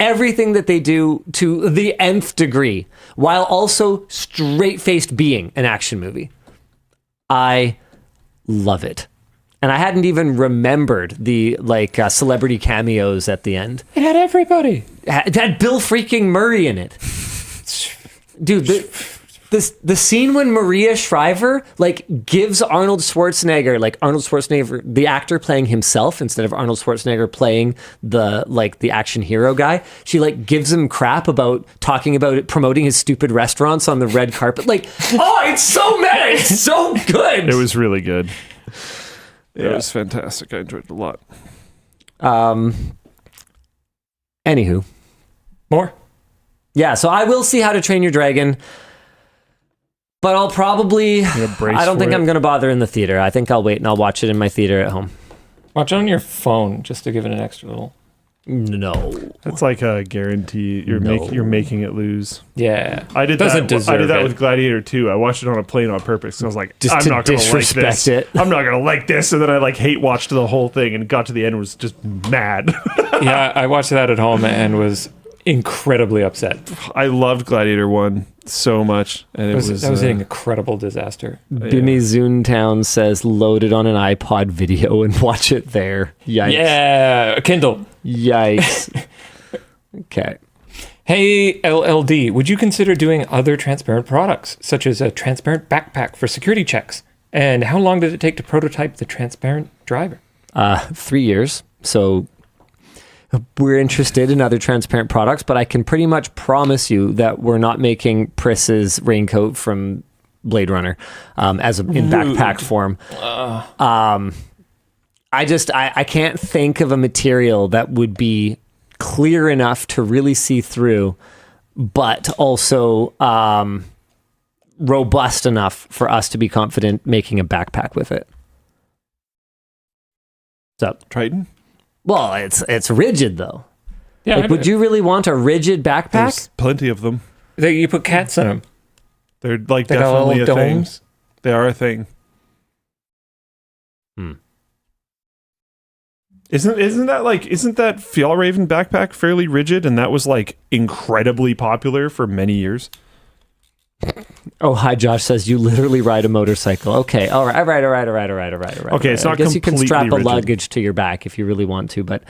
everything that they do to the nth degree, while also straight-faced being an action movie. I love it. And I hadn't even remembered the celebrity cameos at the end. It had everybody. It had Bill freaking Murray in it. Dude, the scene when Maria Shriver gives Arnold Schwarzenegger, the actor playing himself instead of Arnold Schwarzenegger playing the action hero guy, she gives him crap about talking about it, promoting his stupid restaurants on the red carpet. It's so meta, it's so good. It was really good. It was fantastic. I enjoyed it a lot. Anywho. More? Yeah, so I will see How to Train Your Dragon. But I'll probably... I don't think I'm going to bother in the theater. I think I'll wait and I'll watch it in my theater at home. Watch it on your phone just to give it an extra little... No. That's like a guarantee. You're making it lose. Yeah. I did that with Gladiator 2. I watched it on a plane on purpose. So I was like, Just I'm to not going to like disrespect this. it. I'm not going to like this. And then I hate watched the whole thing and got to the end and was just mad. Yeah, I watched that at home and was incredibly upset. I loved Gladiator 1 so much. And That was an incredible disaster. Bimmy Zoontown says load it on an iPod video and watch it there. Yikes. Yeah, Kindle. Yikes. Okay. Hey, LLD, would you consider doing other transparent products, such as a transparent backpack for security checks? And how long did it take to prototype the transparent driver? 3 years. So we're interested in other transparent products, but I can pretty much promise you that we're not making Priss's raincoat from Blade Runner in backpack form. I can't think of a material that would be clear enough to really see through, but also robust enough for us to be confident making a backpack with it. So Triton? Well, it's rigid though. Yeah, would you really want a rigid backpack? There's plenty of them. You put cats in them. They're They got definitely a little thing. domes. They are a thing. Isn't that Fjallraven backpack fairly rigid, and that was incredibly popular for many years? Oh, hi, Josh says you literally ride a motorcycle. Okay, all right. Okay, it's not I guess you can completely strap a rigid. luggage to your back if you really want to, but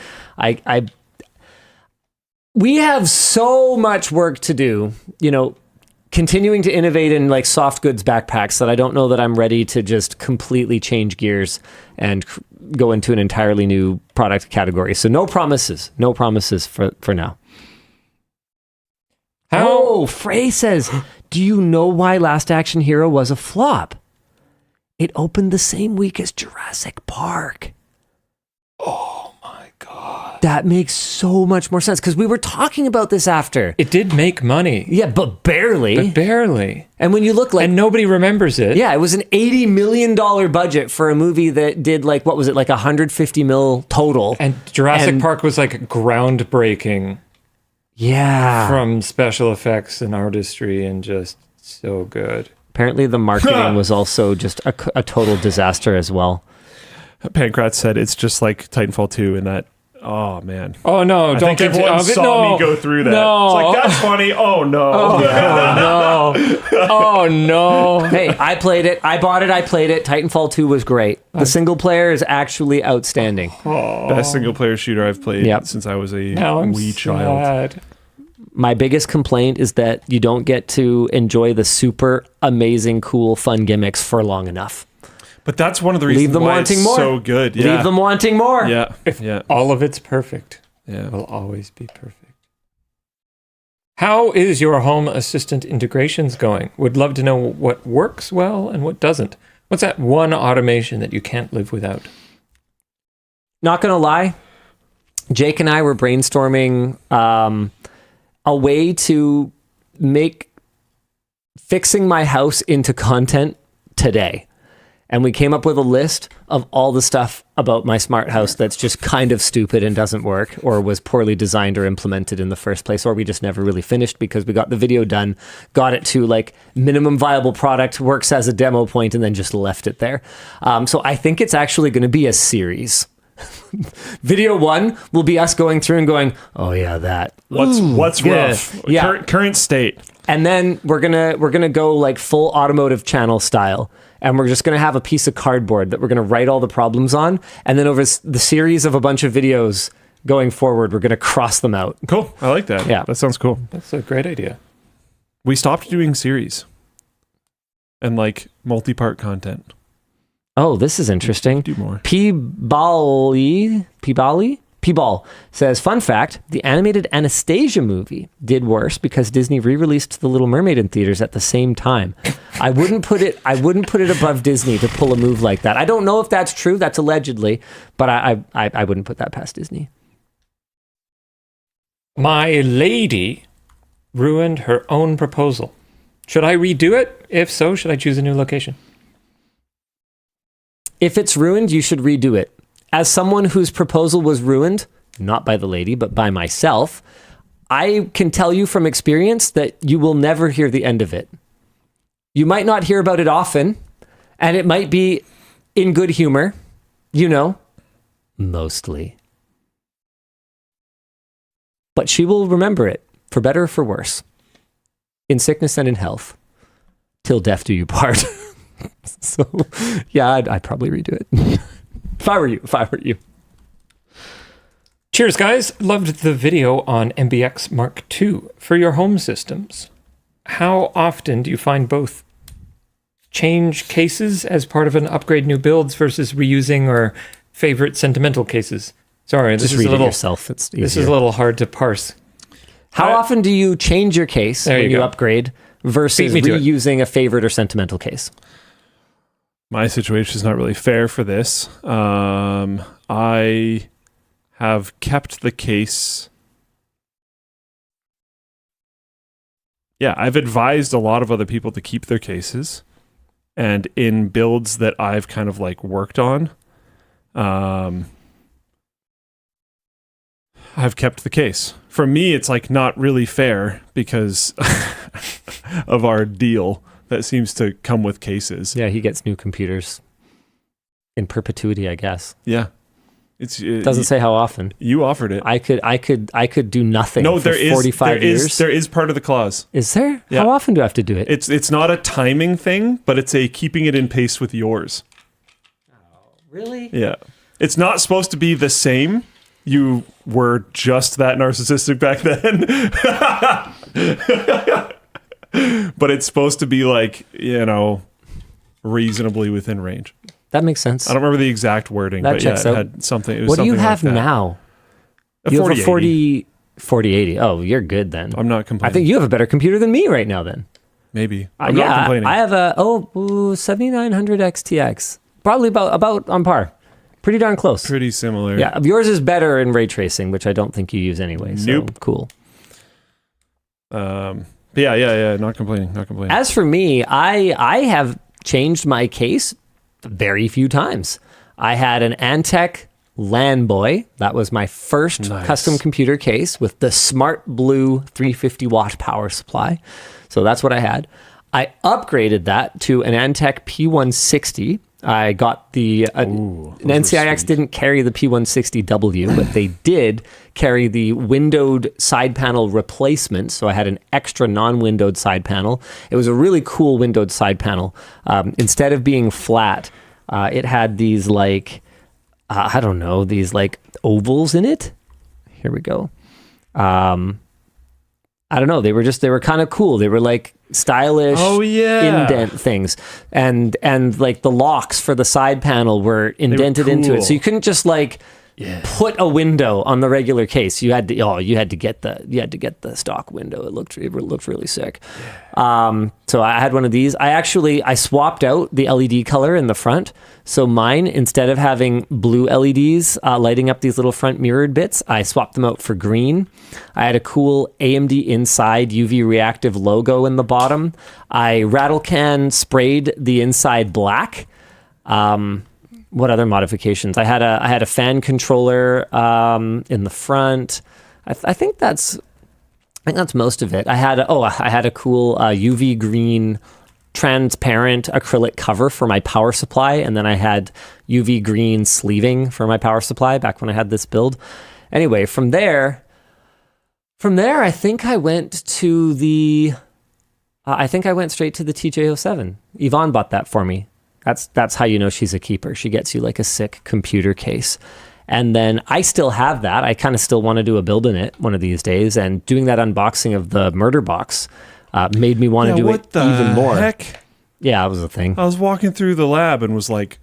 we have so much work to do, continuing to innovate in soft goods backpacks that I don't know that I'm ready to just completely change gears and go into an entirely new product category. So no promises for now. Frey says, do you know why Last Action Hero was a flop? It opened the same week as Jurassic Park. Oh my God. That makes so much more sense because we were talking about this after. It did make money. Yeah, but barely. And when you look and nobody remembers it. Yeah, it was an $80 million budget for a movie that did what was it, $150 mil total. And Jurassic Park was groundbreaking. Yeah. From special effects and artistry and just so good. Apparently the marketing was also just a total disaster as well. Pancrat said it's just like Titanfall 2 in that, oh man. Oh no, I think everyone saw me go through that. No. It's that's funny. Oh no. Oh no. Oh no. Hey, I played it. I bought it. I played it. Titanfall 2 was great. The single player is actually outstanding. Best single player shooter I've played since I was a wee child. My biggest complaint is that you don't get to enjoy the super amazing, cool, fun gimmicks for long enough. But that's one of the reasons why it's so good. Yeah. Leave them wanting more. Yeah. If all of it's perfect, it will always be perfect. How is your home assistant integrations going? Would love to know what works well and what doesn't. What's that one automation that you can't live without? Not gonna lie, Jake and I were brainstorming a way to make fixing my house into content today. And we came up with a list of all the stuff about my smart house that's just kind of stupid and doesn't work, or was poorly designed or implemented in the first place, or we just never really finished because we got the video done, got it to like minimum viable product, works as a demo point, and then just left it there. So I think it's actually going to be a series. Video 1 will be us going through and going, oh yeah, that. What's rough? Yeah. Current state. And then we're gonna go like full automotive channel style, and we're just gonna have a piece of cardboard that we're gonna write all the problems on, and then over the series of a bunch of videos going forward, we're gonna cross them out. Cool. I like that. Yeah. That sounds cool. That's a great idea. We stopped doing series and like multi-part content. Oh, this is interesting. Do more. P-Ball says, fun fact, the animated Anastasia movie did worse because Disney re-released The Little Mermaid in theaters at the same time. I wouldn't put it above Disney to pull a move like that. I don't know if that's true. That's allegedly, but I wouldn't put that past Disney. My lady ruined her own proposal. Should I redo it? If so, should I choose a new location? If it's ruined, you should redo it. As someone whose proposal was ruined, not by the lady, but by myself, I can tell you from experience that you will never hear the end of it. You might not hear about it often, and it might be in good humor, mostly. But she will remember it, for better or for worse, in sickness and in health, till death do you part. So, yeah, I'd probably redo it. If I were you. Cheers, guys. Loved the video on MBX Mark II for your home systems. How often do you find both change cases as part of an upgrade new builds versus reusing or favorite sentimental cases? Sorry, this Just is read a it little yourself. It's easier. This is a little hard to parse. How often do you change your case There when you you go. upgrade versus Beat me to it. reusing a favorite or sentimental case? My situation is not really fair for this. I have kept the case. Yeah, I've advised a lot of other people to keep their cases. And in builds that I've kind of like worked on, I've kept the case. For me, it's like not really fair because of our deal that seems to come with cases. Yeah, he gets new computers in perpetuity, I guess. Yeah. It doesn't say how often. You offered it. I could do nothing No, for there is 45 years. There is part of the clause. Is there? Yeah. How often do I have to do it? It's not a timing thing, but it's a keeping it in pace with yours. Really? Yeah. It's not supposed to be the same. You were just that narcissistic back then. But it's supposed to be like, reasonably within range. That makes sense. I don't remember the exact wording, That but yeah, checks it out. had something. It was What do you something have like that. now? A You have a 4080. 4080. Oh, you're good then. I'm not complaining. I think you have a better computer than me right now then. Maybe. I'm not yeah, complaining. I have a 7900 XTX. Probably about on par. Pretty darn close. Pretty similar. Yeah, yours is better in ray tracing, which I don't think you use anyway. So Nope. Cool. But yeah. Not complaining. As for me, I have changed my case very few times. I had an Antec LAN Boy. That was my first Nice. custom computer case with the Smart Blue 350 watt power supply. So that's what I had. I upgraded that to an Antec P160. I got an NCIX didn't carry the P160W, but they did carry the windowed side panel replacement. So I had an extra non-windowed side panel. It was a really cool windowed side panel. Instead of being flat, it had these these ovals in it. Here we go. I don't know. They were kind of cool. They were like stylish indent things. And like the locks for the side panel were indented into it. cool. So you couldn't just like put a window on the regular case. You had to get the stock window. It looked really sick. So I had one of these. I swapped out the LED color in the front. So mine, instead of having blue LEDs lighting up these little front mirrored bits, I swapped them out for green. I had a cool AMD inside UV reactive logo in the bottom. I rattle can sprayed the inside black. What other modifications? I had a fan controller in the front. I think that's most of it. I had a cool UV green transparent acrylic cover for my power supply, and then I had UV green sleeving for my power supply back when I had this build. Anyway, from there I think I went straight to the TJ07. Yvonne bought that for me. That's how you know she's a keeper. She gets you like a sick computer case. And then I still have that. I kind of still want to do a build in it one of these days. And doing that unboxing of the murder box made me want to do it even more. Heck? Yeah, that was a thing. I was walking through the lab and was like,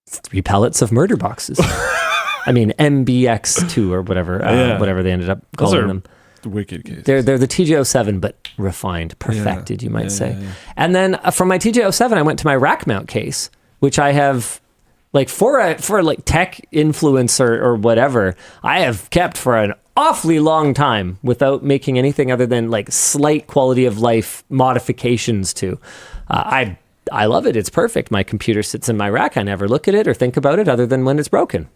3 pallets of murder boxes. I mean, MBX2 or whatever, whatever they ended up calling them. Wicked cases. They're the TJ07, but refined, perfected, you might say. Yeah. And then from my TJ07, I went to my rack mount case, which I have, like for like tech influencer or whatever, I have kept for an awfully long time without making anything other than like slight quality of life modifications to. I love it. It's perfect. My computer sits in my rack. I never look at it or think about it other than when it's broken.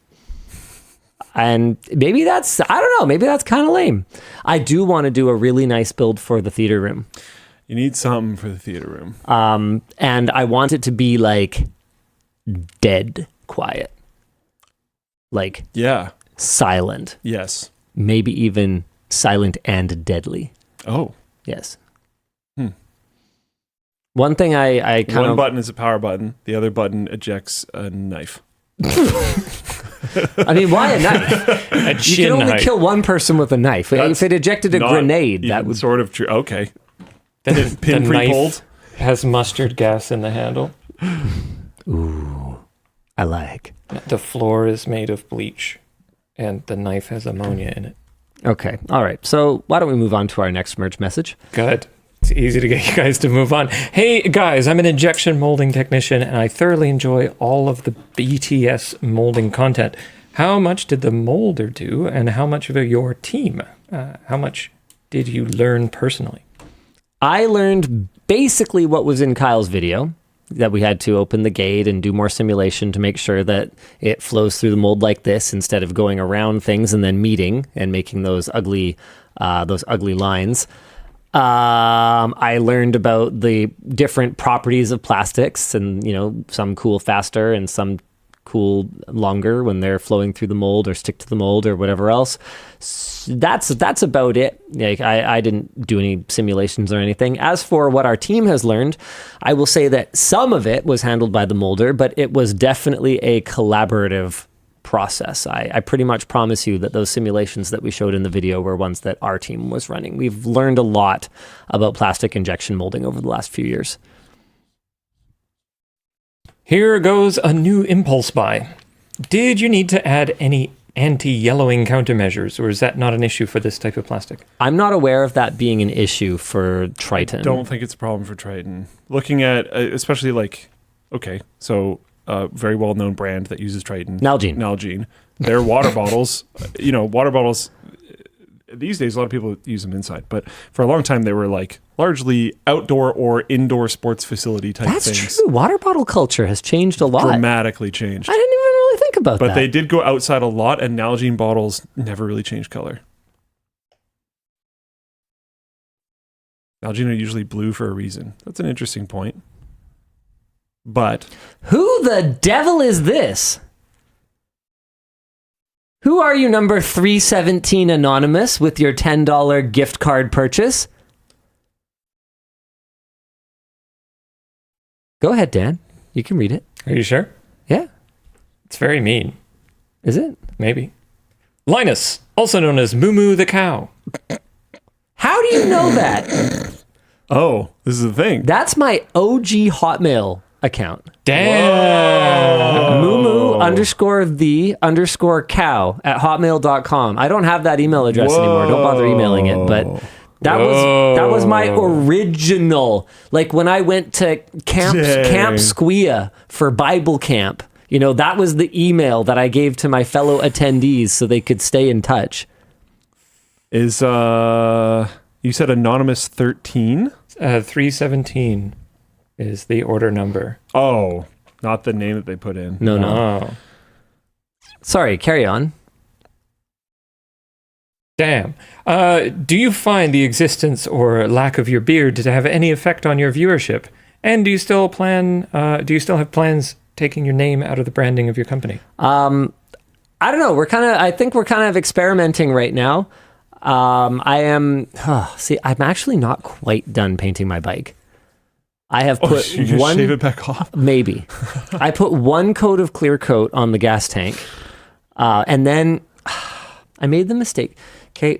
And maybe that's kind of lame. I do want to do a really nice build for the theater room. You need something for the theater room. And I want it to be like dead quiet. Like silent. Yes. Maybe even silent and deadly. Oh. Yes. One thing I kind of... One button is a power button. The other button ejects a knife. I mean, why a knife? You can only kill one person with a knife. If it ejected a grenade, that would... sort of true. Okay. The Pin pre-pulled. Has mustard gas in the handle. Ooh, I like. The floor is made of bleach, and the knife has ammonia in it. Okay, all right. So why don't we move on to our next merge message? Good. It's easy to get you guys to move on. Hey, guys, I'm an injection molding technician, and I thoroughly enjoy all of the BTS molding content. How much did the molder do, and how much of your team? How much did you learn personally? I learned basically what was in Kyle's video, that we had to open the gate and do more simulation to make sure that it flows through the mold like this instead of going around things and then meeting and making those ugly lines. I learned about the different properties of plastics and, some cool faster and some cool longer when they're flowing through the mold or stick to the mold or whatever else. That's about it. Like I didn't do any simulations or anything. As for what our team has learned, I will say that some of it was handled by the molder, but it was definitely a collaborative process. I pretty much promise you that those simulations that we showed in the video were ones that our team was running. We've learned a lot about plastic injection molding over the last few years. Here goes a new impulse buy. Did you need to add any anti-yellowing countermeasures, or is that not an issue for this type of plastic? I'm not aware of that being an issue for Triton. I don't think it's a problem for Triton. Looking at, especially very well-known brand that uses Triton. Nalgene. Their water bottles, water bottles, these days a lot of people use them inside, but for a long time they were like largely outdoor or indoor sports facility type things. That's true. Water bottle culture has changed a lot. Dramatically changed. I didn't even really think about that. But they did go outside a lot, and Nalgene bottles never really changed color. Nalgene are usually blue for a reason. That's an interesting point. But who the devil is this? Who are you, number 317 anonymous, with your $10 gift card purchase? Go ahead, Dan. You can read it. Are you sure? Yeah. It's very mean. Is it? Maybe. Linus, also known as Moo Moo the Cow. How do you know that? Oh, this is the thing. That's my OG Hotmail account. Damn. Mumu_the_cow@hotmail.com. I don't have that email address anymore. Don't bother emailing it, but that was my original. Like when I went to Camp Squia for Bible camp, you know, that was the email that I gave to my fellow attendees so they could stay in touch. Is you said anonymous 13? 317 is the order number. Oh, not the name that they put in. No. Oh. Sorry, carry on. Damn. Do you find the existence or lack of your beard to have any effect on your viewership? And do you still have plans taking your name out of the branding of your company? I don't know. I think we're kind of experimenting right now. I'm actually not quite done painting my bike. I have put you just one, shave it back off? maybe. I put one coat of clear coat on the gas tank. And then I made the mistake. Okay.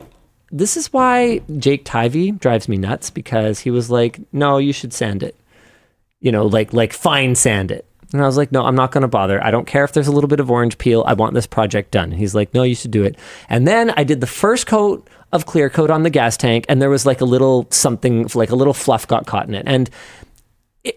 This is why Jake Tivey drives me nuts, because he was like, no, you should sand it. You know, like fine sand it. And I was like, no, I'm not going to bother. I don't care if there's a little bit of orange peel. I want this project done. He's like, no, you should do it. And then I did the first coat of clear coat on the gas tank, and there was like a little something, like a little fluff got caught in it. And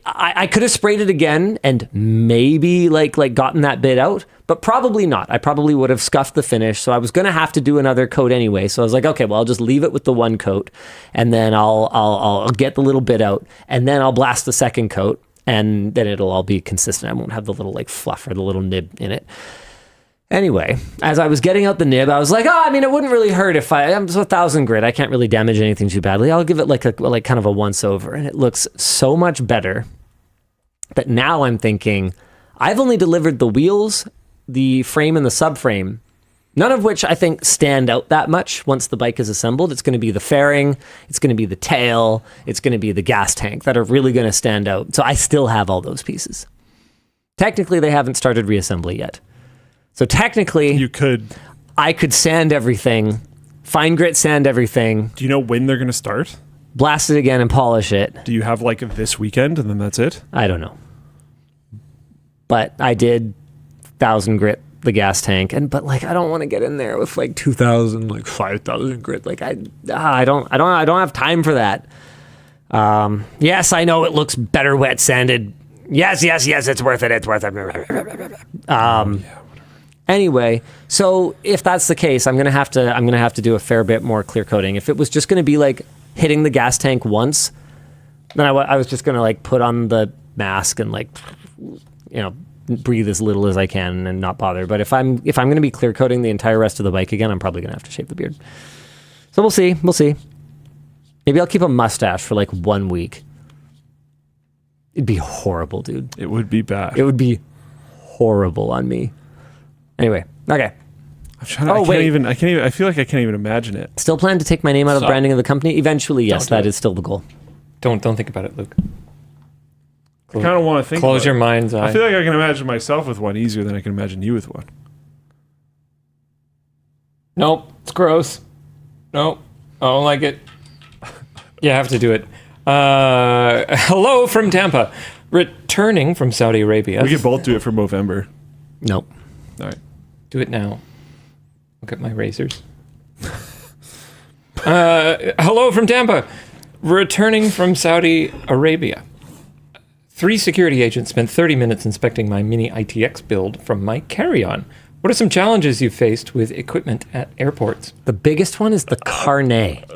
I could have sprayed it again and maybe like gotten that bit out, but probably not. I probably would have scuffed the finish. So I was going to have to do another coat anyway. So I was like, okay, well, I'll just leave it with the one coat, and then I'll get the little bit out, and then I'll blast the second coat, and then it'll all be consistent. I won't have the little like fluff or the little nib in it. Anyway, as I was getting out the nib, I was like, it wouldn't really hurt if I'm 1,000 grit. I can't really damage anything too badly. I'll give it like kind of a once over. And it looks so much better that now I'm thinking, I've only delivered the wheels, the frame, and the subframe, none of which I think stand out that much once the bike is assembled. It's going to be the fairing, it's going to be the tail, it's going to be the gas tank that are really going to stand out. So I still have all those pieces. Technically, they haven't started reassembly yet. So technically, I could sand everything, fine grit sand everything. Do you know when they're going to start? Blast it again and polish it. Do you have like this weekend and then that's it? I don't know. But I did 1,000 grit the gas tank, but like I don't want to get in there with like 2,000, like 5,000 grit. Like I don't have time for that. Yes, I know it looks better wet sanded. Yes, it's worth it. It's worth it. Anyway, so if that's the case, I'm gonna have to do a fair bit more clear coating. If it was just gonna be like hitting the gas tank once, then I was just gonna like put on the mask and like, you know, breathe as little as I can and not bother. But if I'm gonna be clear coating the entire rest of the bike again, I'm probably gonna have to shave the beard. So we'll see. Maybe I'll keep a mustache for like 1 week. It'd be horrible, dude. It would be bad. It would be horrible on me. Anyway, okay. I'm trying to, I feel like I can't even imagine it. Still plan to take my name out of the branding of the company? Eventually, yes, that is still the goal. Don't think about it, Luke. I kind of want to think Close your mind's eye. I feel like I can imagine myself with one easier than I can imagine you with one. Nope, it's gross. Nope, I don't like it. You have to do it. Hello from Tampa. Returning from Saudi Arabia. We could both do it for Movember. Nope. All right. Do it now. Look at my razors. Hello from Tampa. Returning from Saudi Arabia. 3 security agents spent 30 minutes inspecting my mini ITX build from my carry-on. What are some challenges you've faced with equipment at airports? The biggest one is the carnet.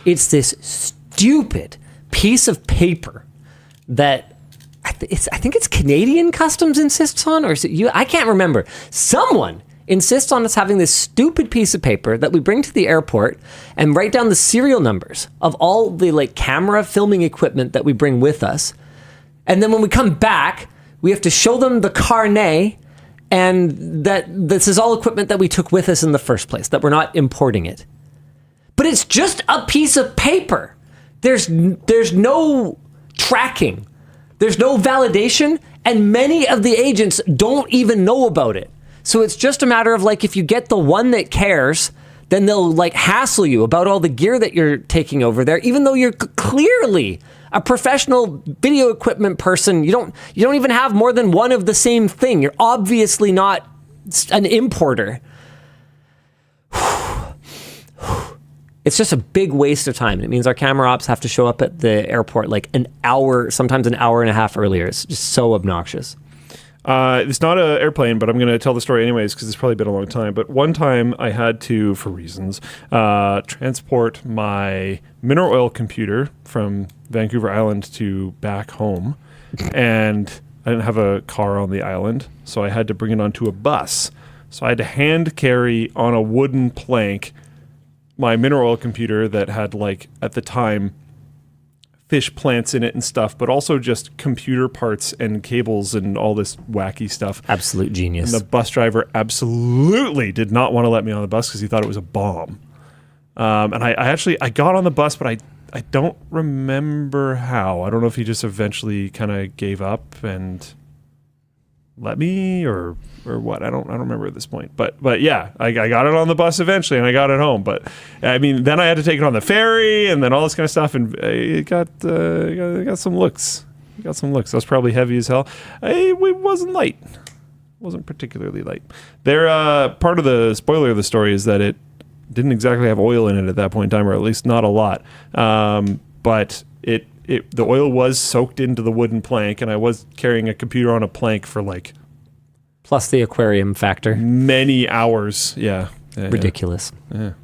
It's this stupid piece of paper that I think it's Canadian Customs insists on, or is it you? I can't remember. Someone insists on us having this stupid piece of paper that we bring to the airport and write down the serial numbers of all the like camera filming equipment that we bring with us. And then when we come back, we have to show them the carnet and that this is all equipment that we took with us in the first place, that we're not importing it. But it's just a piece of paper. There's no tracking. There's no validation, and many of the agents don't even know about it. So it's just a matter of like, if you get the one that cares, then they'll like hassle you about all the gear that you're taking over there, even though you're clearly a professional video equipment person, you don't even have more than one of the same thing. You're obviously not an importer. It's just a big waste of time. It means our camera ops have to show up at the airport like an hour, sometimes an hour and a half earlier. It's just so obnoxious. It's not an airplane, but I'm going to tell the story anyways because it's probably been a long time. But one time I had to, for reasons, transport my mineral oil computer from Vancouver Island to back home. And I didn't have a car on the island, so I had to bring it onto a bus. So I had to hand carry on a wooden plank my mineral oil computer that had, like, at the time, fish plants in it and stuff, but also just computer parts and cables and all this wacky stuff. Absolute genius. And the bus driver absolutely did not want to let me on the bus because he thought it was a bomb. And I got on the bus, but I don't remember how. I don't know if he just eventually kind of gave up and let me or what. I don't remember at this point. But yeah, I got it on the bus eventually and I got it home. But I mean, then I had to take it on the ferry and then all this kind of stuff, and it got some looks. It got some looks. I was probably heavy as hell. It wasn't light. It wasn't particularly light. There, part of the spoiler of the story is that it didn't exactly have oil in it at that point in time, or at least not a lot. But the oil was soaked into the wooden plank, and I was carrying a computer on a plank for like plus the aquarium factor. Many hours. Yeah. Ridiculous. Yeah.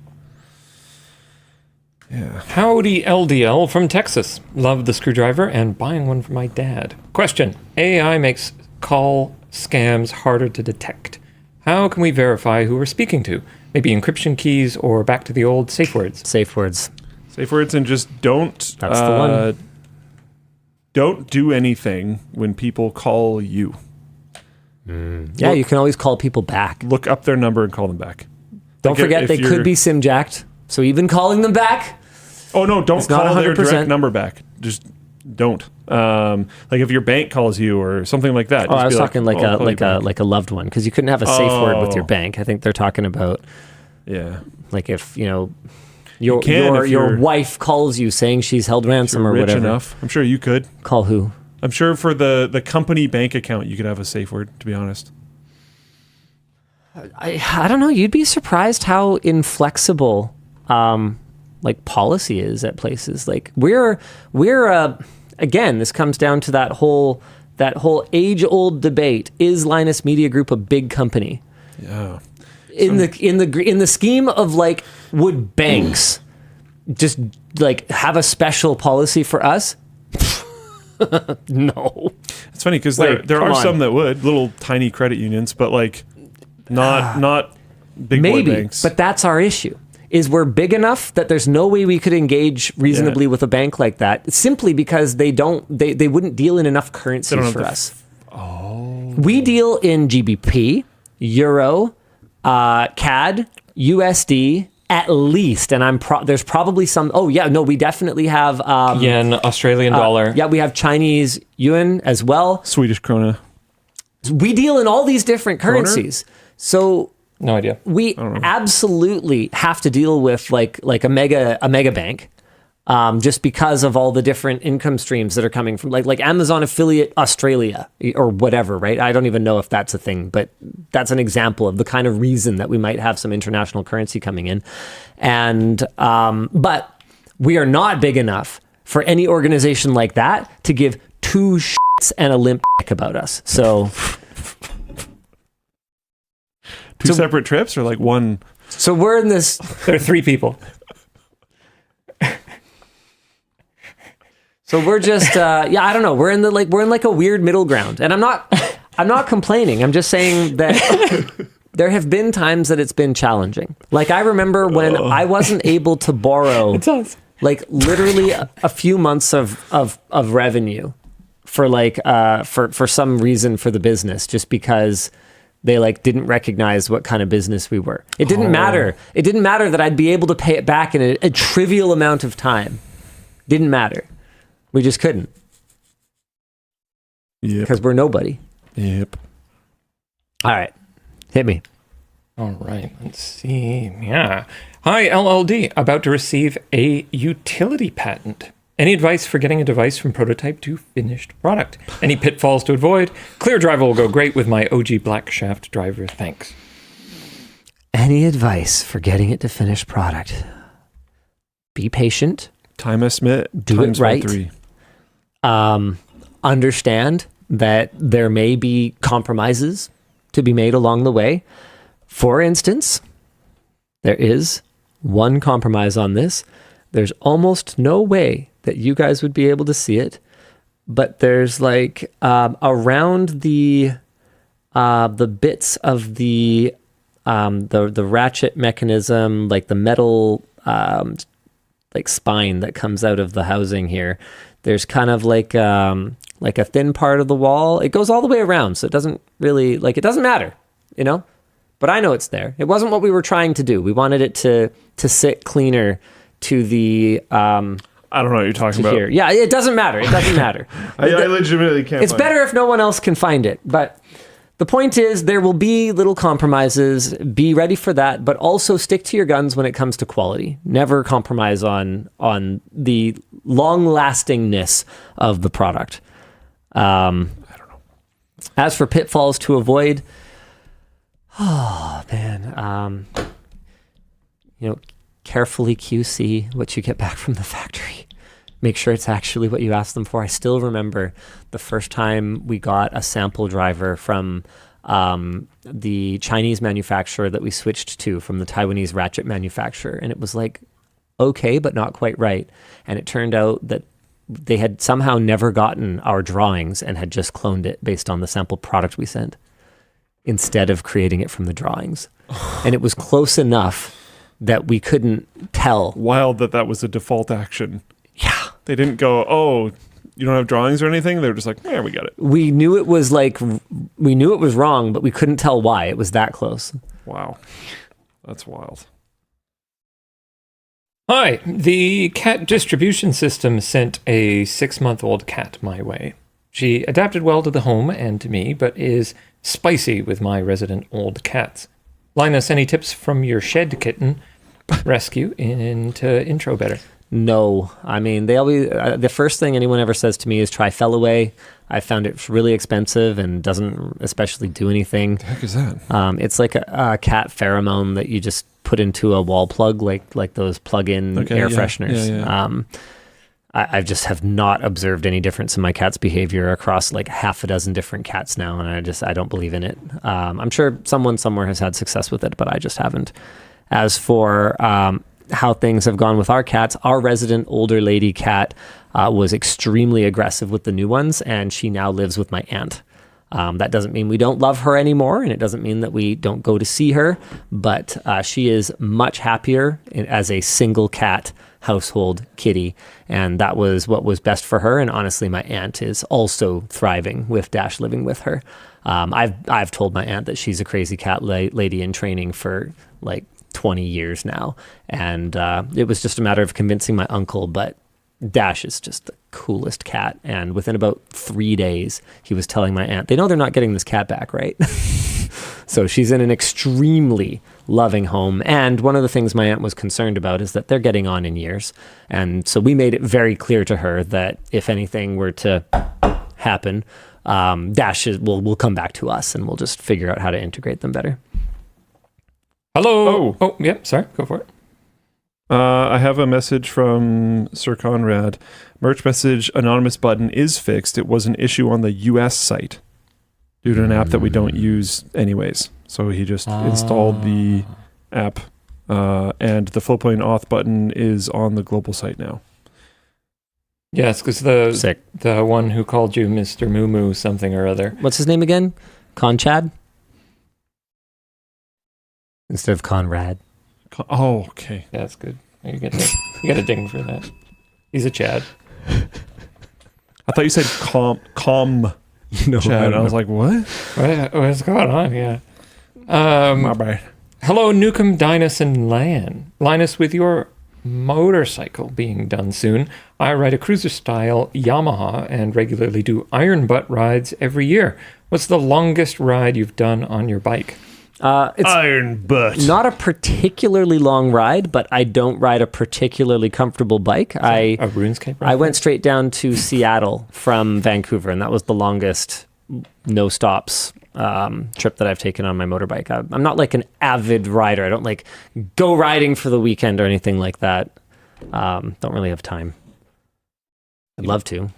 Howdy LDL from Texas. Love the screwdriver and buying one for my dad. Question. AI makes call scams harder to detect. How can we verify who we're speaking to? Maybe encryption keys or back to the old safe words. Safe words. Safe words, and just don't. That's the one. Don't do anything when people call you. Yeah, you can always call people back. Look up their number and call them back. Don't forget they could be SIM jacked. So even calling them back. Oh no! Don't call their 100%. direct number back. Just don't. Like if your bank calls you or something like that. Oh, I was talking like a loved one, because you couldn't have a safe word with your bank. I think they're talking about. Yeah. Like if your wife calls you saying she's held ransom or whatever. Enough. I'm sure you could. Call who? I'm sure for the company bank account you could have a safe word, to be honest. I don't know. You'd be surprised how inflexible like policy is at places. Like we're again, this comes down to that whole age-old debate. Is Linus Media Group a big company? Yeah. In the scheme of like, would banks just like have a special policy for us? No. It's funny because there are some that would, little tiny credit unions, but like not big boy banks. But that's our issue. Is we're big enough that there's no way we could engage reasonably with a bank like that, simply because they wouldn't deal in enough currencies for us. We deal in GBP, Euro, CAD, USD, at least, and there's probably some. Oh yeah, no, we definitely have yen, Australian dollar. Yeah, we have Chinese yuan as well. Swedish krona. We deal in all these different currencies, so no idea. We absolutely have to deal with like a mega bank, just because of all the different income streams that are coming from like Amazon affiliate Australia or whatever, right? I don't even know if that's a thing, but that's an example of the kind of reason that we might have some international currency coming in. And but we are not big enough for any organization like that to give two shits and a limp dick about us. So two separate trips or like one? So we're in this. There are three people. So we're just I don't know. We're in a weird middle ground, and I'm not complaining. I'm just saying that there have been times that it's been challenging. Like I remember when I wasn't able to borrow like literally a few months of revenue for like for some reason for the business, just because they like didn't recognize what kind of business we were. It didn't matter. It didn't matter that I'd be able to pay it back in a trivial amount of time. Didn't matter. We just couldn't. Yep. Because we're nobody. Yep. All right. Hit me. All right. Let's see. Yeah. Hi, LLD. About to receive a utility patent. Any advice for getting a device from prototype to finished product? Any pitfalls to avoid? Clear driver will go great with my OG black shaft driver. Thanks. Any advice for getting it to finished product? Be patient. Time estimate. Do it times by right. 3. Understand that there may be compromises to be made along the way. For instance, there is one compromise on this. There's almost no way that you guys would be able to see it, but there's like around the bits of the ratchet mechanism, like the metal like spine that comes out of the housing here. There's kind of like a thin part of the wall. It goes all the way around, so it doesn't really it doesn't matter, you know. But I know it's there. It wasn't what we were trying to do. We wanted it to sit cleaner to the I don't know what you're talking about. here. Yeah, it doesn't matter. It doesn't matter. I legitimately can't. It's better if no one else can find it. But the point is, there will be little compromises. Be ready for that, but also stick to your guns when it comes to quality. Never compromise on the long-lastingness of the product. I don't know. As for pitfalls to avoid, oh man, carefully QC what you get back from the factory. Make sure it's actually what you asked them for. I still remember the first time we got a sample driver from the Chinese manufacturer that we switched to from the Taiwanese ratchet manufacturer. And it was like, okay, but not quite right. And it turned out that they had somehow never gotten our drawings and had just cloned it based on the sample product we sent instead of creating it from the drawings. And it was close enough that we couldn't tell. Wild that was a default action. Yeah. They didn't go, oh, you don't have drawings or anything? They were just like, yeah, we got it. We knew it was wrong, but we couldn't tell why. It was that close. Wow. That's wild. Hi, the cat distribution system sent a 6-month-old cat my way. She adapted well to the home and to me, but is spicy with my resident old cats. Linus, any tips from your shed kitten rescue into intro better? No. I mean, they always the first thing anyone ever says to me is try Fellaway. I found it really expensive and doesn't especially do anything. What the heck is that? It's like a cat pheromone that you just put into a wall plug, like those plug-in air fresheners. Yeah. I just have not observed any difference in my cat's behavior across like half a dozen different cats now, and I don't believe in it. I'm sure someone somewhere has had success with it, but I just haven't. As for how things have gone with our cats, our resident older lady cat was extremely aggressive with the new ones, and she now lives with my aunt. That doesn't mean we don't love her anymore, and it doesn't mean that we don't go to see her, but she is much happier as a single cat household kitty, and that was what was best for her. And honestly, my aunt is also thriving with Dash living with her. I've told my aunt that she's a crazy cat lady in training for like 20 years now, and it was just a matter of convincing my uncle, but Dash is just the coolest cat. And within about 3 days, he was telling my aunt, they know they're not getting this cat back, right? So she's in an extremely loving home. And one of the things my aunt was concerned about is that they're getting on in years. And so we made it very clear to her that if anything were to happen, Dash will come back to us, and we'll just figure out how to integrate them better. Hello. Oh, yep. Sorry. Go for it. I have a message from Sir Conrad. Merch message anonymous button is fixed. It was an issue on the US site due to an app that we don't use anyways. So he just installed the app, and the Floatplane auth button is on the global site now. Yes, because the one who called you Mr. Moo Moo something or other. What's his name again? Conchad? Instead of Conrad. Oh, okay. Yeah, that's good. You get a ding for that. He's a Chad. I thought you said com No, Chad. I was like, what? What's going on? Yeah. My bad. Hello, Nukem, Dinus, and Lan. Linus, with your motorcycle being done soon, I ride a cruiser-style Yamaha and regularly do iron butt rides every year. What's the longest ride you've done on your bike? It's Iron butt. not a particularly long ride, but I don't ride a particularly comfortable bike. A RuneScape? I went straight down to Seattle from Vancouver, and that was the longest no stops trip that I've taken on my motorbike. I'm not like an avid rider. I don't like go riding for the weekend or anything like that. Don't really have time. I'd love to.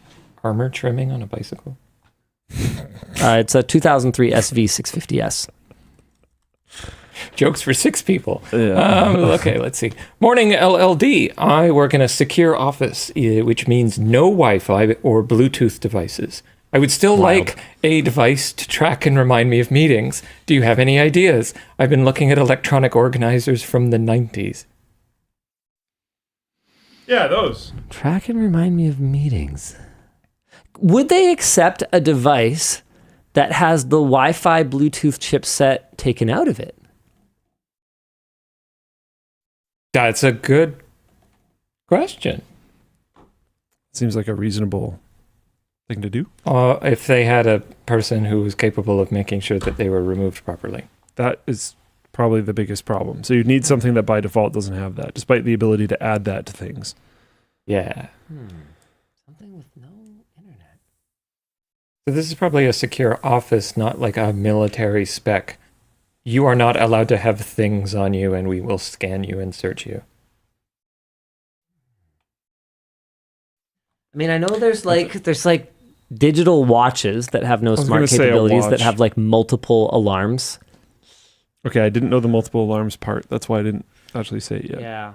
Armor trimming on a bicycle? It's a 2003 SV650S. Jokes for 6 people. Yeah. Okay, let's see. Morning, LLD. I work in a secure office, which means no Wi-Fi or Bluetooth devices. I would still like a device to track and remind me of meetings. Do you have any ideas? I've been looking at electronic organizers from the 90s. Yeah, those. Track and remind me of meetings. Would they accept a device that has the Wi-Fi Bluetooth chipset taken out of it? That's a good question. Seems like a reasonable thing to do. If they had a person who was capable of making sure that they were removed properly. That is probably the biggest problem. So you need something that by default doesn't have that, despite the ability to add that to things. Yeah. Something with no internet. So this is probably a secure office, not like a military spec. You are not allowed to have things on you, and we will scan you and search you. I mean, I know there's like digital watches that have no smart capabilities that have like multiple alarms. Okay, I didn't know the multiple alarms part. That's why I didn't actually say it yet. Yeah.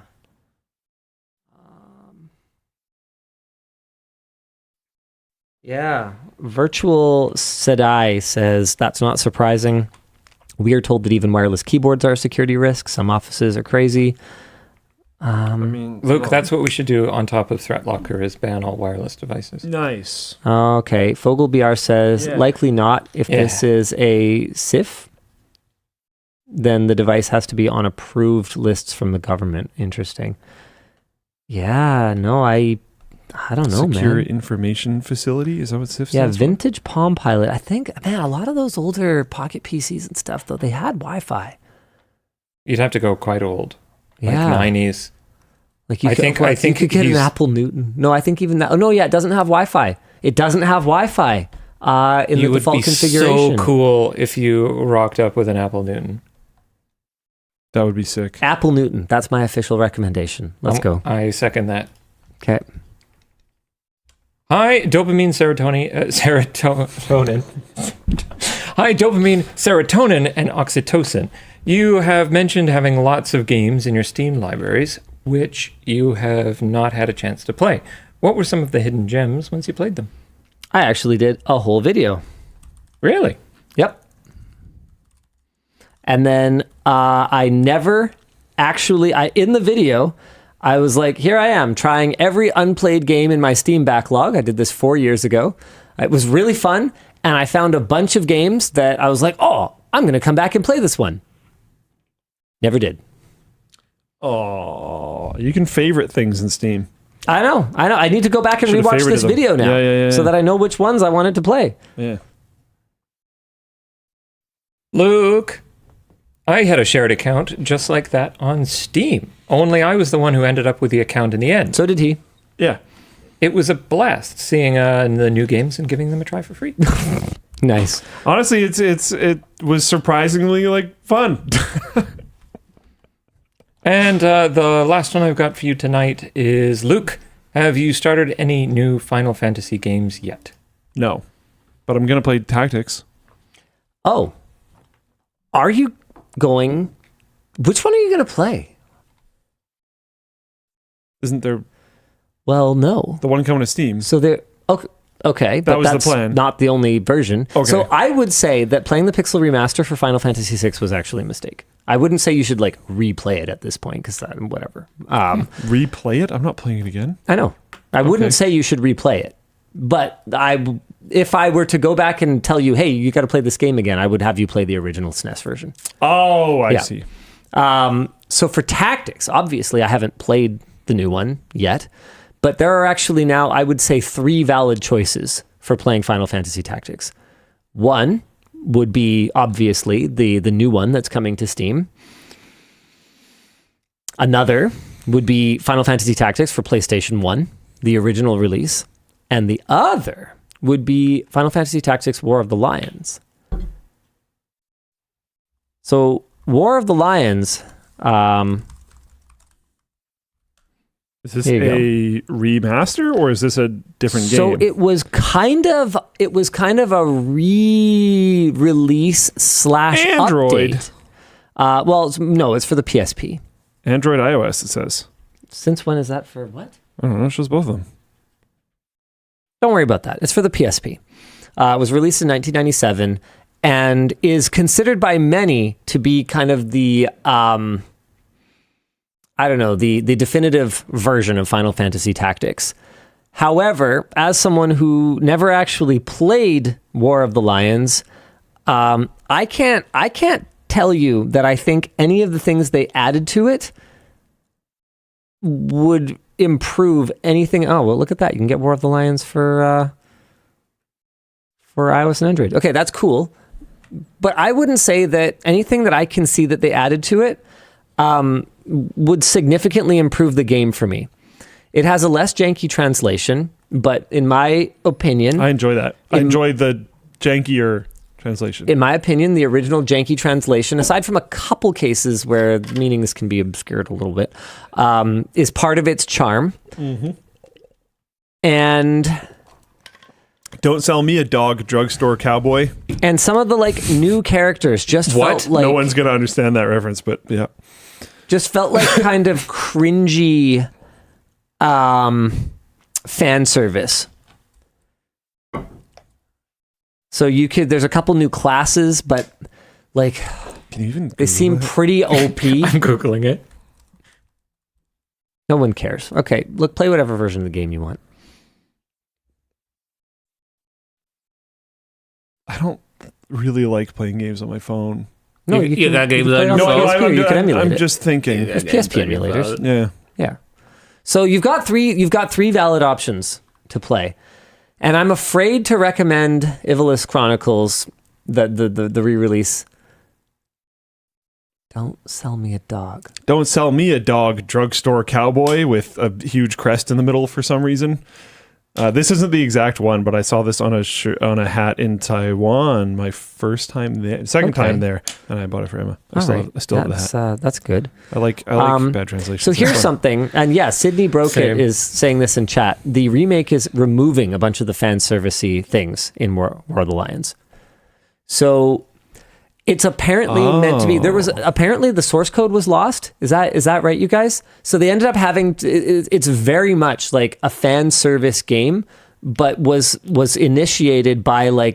Yeah. Virtual Sedai says that's not surprising. We are told that even wireless keyboards are a security risk. Some offices are crazy. I mean, Luke, that's what we should do on top of Threat Locker is ban all wireless devices. nice. Okay. Fogel BR says likely not. If this is a SIF, then the device has to be on approved lists from the government. Interesting. Yeah, no, I don't know, Secure man. Information Facility? Is that what SIF Yeah, stands for? vintage Palm Pilot. I think, man, a lot of those older Pocket PCs and stuff, though, they had Wi-Fi. You'd have to go quite old. Yeah. Like 90s. Like you I could, think you could get an he's- Apple Newton. No, I think even that. Oh no, yeah, it doesn't have Wi-Fi. It doesn't have Wi-Fi in the would default be configuration. so cool if you rocked up with an Apple Newton. That would be sick. Apple Newton. That's my official recommendation. Let's go. I second that. Okay. Hi, dopamine, serotonin. Hi, dopamine, serotonin, and oxytocin. You have mentioned having lots of games in your Steam libraries, which you have not had a chance to play. What were some of the hidden gems once you played them? I actually did a whole video. Really? Yep. And then I never actually, in the video, I was like, here I am trying every unplayed game in my Steam backlog. I did this 4 years ago. It was really fun. And I found a bunch of games that I was like, oh, I'm going to come back and play this one. Never did. Oh, you can favorite things in Steam. I know. I need to go back and Should've rewatch this favorited them. video now Yeah. so that I know which ones I wanted to play. Yeah. Luke, I had a shared account just like that on Steam. Only I was the one who ended up with the account in the end. So did he. Yeah. It was a blast seeing the new games and giving them a try for free. Nice. Honestly, it was surprisingly like fun. And the last one I've got for you tonight is, Luke, have you started any new Final Fantasy games yet? No. But I'm going to play Tactics. Oh. Are you going... Which one are you going to play? Isn't there Well, no. the one coming to Steam? So there... Okay, but was the that's plan. not the only version. Okay. So I would say that playing the Pixel Remaster for Final Fantasy VI was actually a mistake. I wouldn't say you should like replay it at this point because whatever. Replay it? I'm not playing it again. I know. I wouldn't say you should replay it. But if I were to go back and tell you, hey, you got to play this game again, I would have you play the original SNES version. Oh, I Yeah. see. So for Tactics, obviously, I haven't played the new one yet. But there are actually now, I would say, 3 valid choices for playing Final Fantasy Tactics. One, would be obviously the new one that's coming to Steam. Another would be Final Fantasy Tactics for PlayStation 1, the original release. And the other would be Final Fantasy Tactics War of the Lions. So War of the Lions... is this a remaster or is this a different game? So it was kind of a re-release / Android. update. It's for the PSP. Android, iOS, it says. Since when is that for what? I don't know. It shows both of them. Don't worry about that. It's for the PSP. It was released in 1997 and is considered by many to be kind of the, the definitive version of Final Fantasy Tactics. However, as someone who never actually played War of the Lions, I can't tell you that I think any of the things they added to it would improve anything. Oh, well, look at that. You can get War of the Lions for iOS and Android. Okay, that's cool. But I wouldn't say that anything that I can see that they added to it would significantly improve the game for me. It has a less janky translation, but in my opinion... I enjoy that. I enjoy the jankier translation. In my opinion, the original janky translation, aside from a couple cases where the meanings can be obscured a little bit, is part of its charm. Mm-hmm. And... Don't sell me a dog, drugstore cowboy. And some of the new characters just felt like... No one's going to understand that reference, but yeah. Just felt like kind of cringy fan service. So there's a couple new classes, but can you even they seem pretty OP. I'm Googling it. No one cares. Okay, play whatever version of the game you want. I don't really like playing games on my phone. No, you got games on your phone. phone? You can emulate it. I'm just thinking. There's PSP emulators. Yeah. So you've got three valid options to play. And I'm afraid to recommend Ivalice Chronicles, the re-release. Don't sell me a dog. Don't sell me a dog, drugstore cowboy with a huge crest in the middle for some reason. This isn't the exact one, but I saw this on a hat in Taiwan my first time there, second time there, and I bought it for Emma. I still have the hat. That's good. I like bad translations. So here's something, and yeah, Sydney Broke-It is saying this in chat. The remake is removing a bunch of the fan servicey things in War of the Lions. So it's apparently meant to be. There was apparently the source code was lost. Is that right, you guys? So they ended up having. It's very much like a fan service game, but was initiated by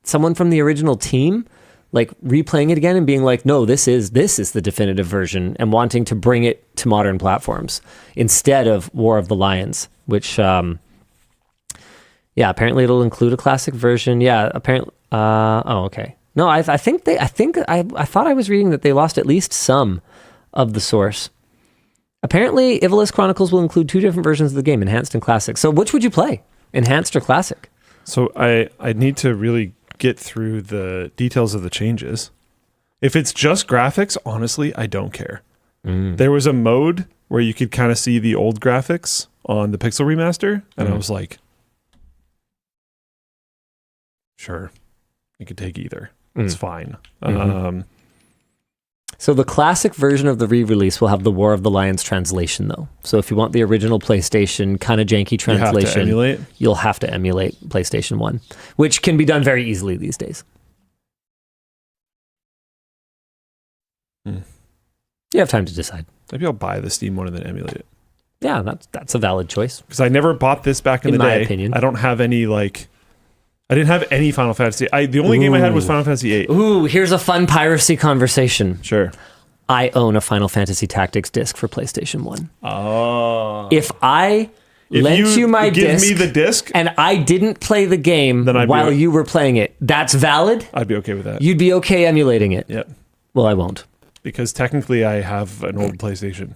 someone from the original team, replaying it again and being like, no, this is the definitive version, and wanting to bring it to modern platforms instead of War of the Lions, which apparently it'll include a classic version. Yeah, apparently. Okay. No, I thought I was reading that they lost at least some of the source. Apparently, Ivalice Chronicles will include 2 different versions of the game, Enhanced and Classic. So which would you play, Enhanced or Classic? So I need to really get through the details of the changes. If it's just graphics, honestly, I don't care. There was a mode where you could kind of see the old graphics on the Pixel Remaster, and I was like, sure, you could take either. It's fine. So the classic version of the re-release will have the War of the Lions translation, though. So if you want the original PlayStation kind of janky translation, you'll have to emulate PlayStation 1, which can be done very easily these days. You have time to decide. Maybe I'll buy the Steam one and then emulate it. Yeah, that's a valid choice. Because I never bought this back in the day. In my opinion. I don't have any I didn't have any Final Fantasy. The only game I had was Final Fantasy VIII. Ooh, here's a fun piracy conversation. Sure. I own a Final Fantasy Tactics disc for PlayStation 1. Oh. If I lent you my give disc, me the disc and I didn't play the game while you were playing it, that's valid? I'd be okay with that. You'd be okay emulating it? Yep. Well, I won't. Because technically I have an old PlayStation.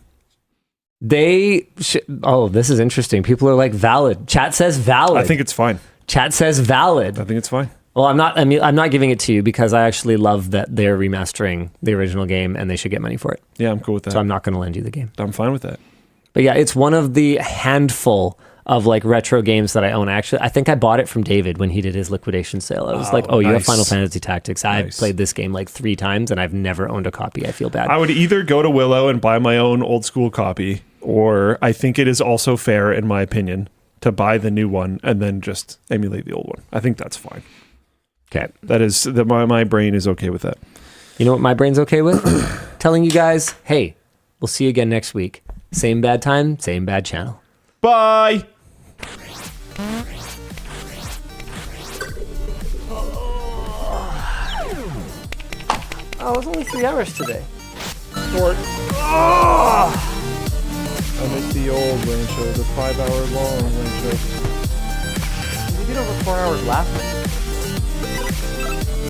This is interesting. People are like, valid. Chat says valid. I think it's fine. Chat says valid. I think it's fine. Well, I'm not giving it to you because I actually love that they're remastering the original game and they should get money for it. Yeah, I'm cool with that. So I'm not going to lend you the game. I'm fine with that. But yeah, it's one of the handful of like retro games that I own. Actually, I think I bought it from David when he did his liquidation sale. I was like, oh, you have nice. Final Fantasy Tactics. I've Nice. played this game like 3 times and I've never owned a copy. I feel bad. I would either go to Willow and buy my own old school copy, or I think it is also fair, in my opinion, to buy the new one and then just emulate the old one. I think that's fine. Okay. That is my brain is okay with that. You know what my brain's okay with? Telling you guys, hey, we'll see you again next week. Same bad time, same bad channel. Bye. Oh, it was only 3 hours today. Short. I missed the old LAN show, the 5-hour long LAN show. We did over 4 hours last night.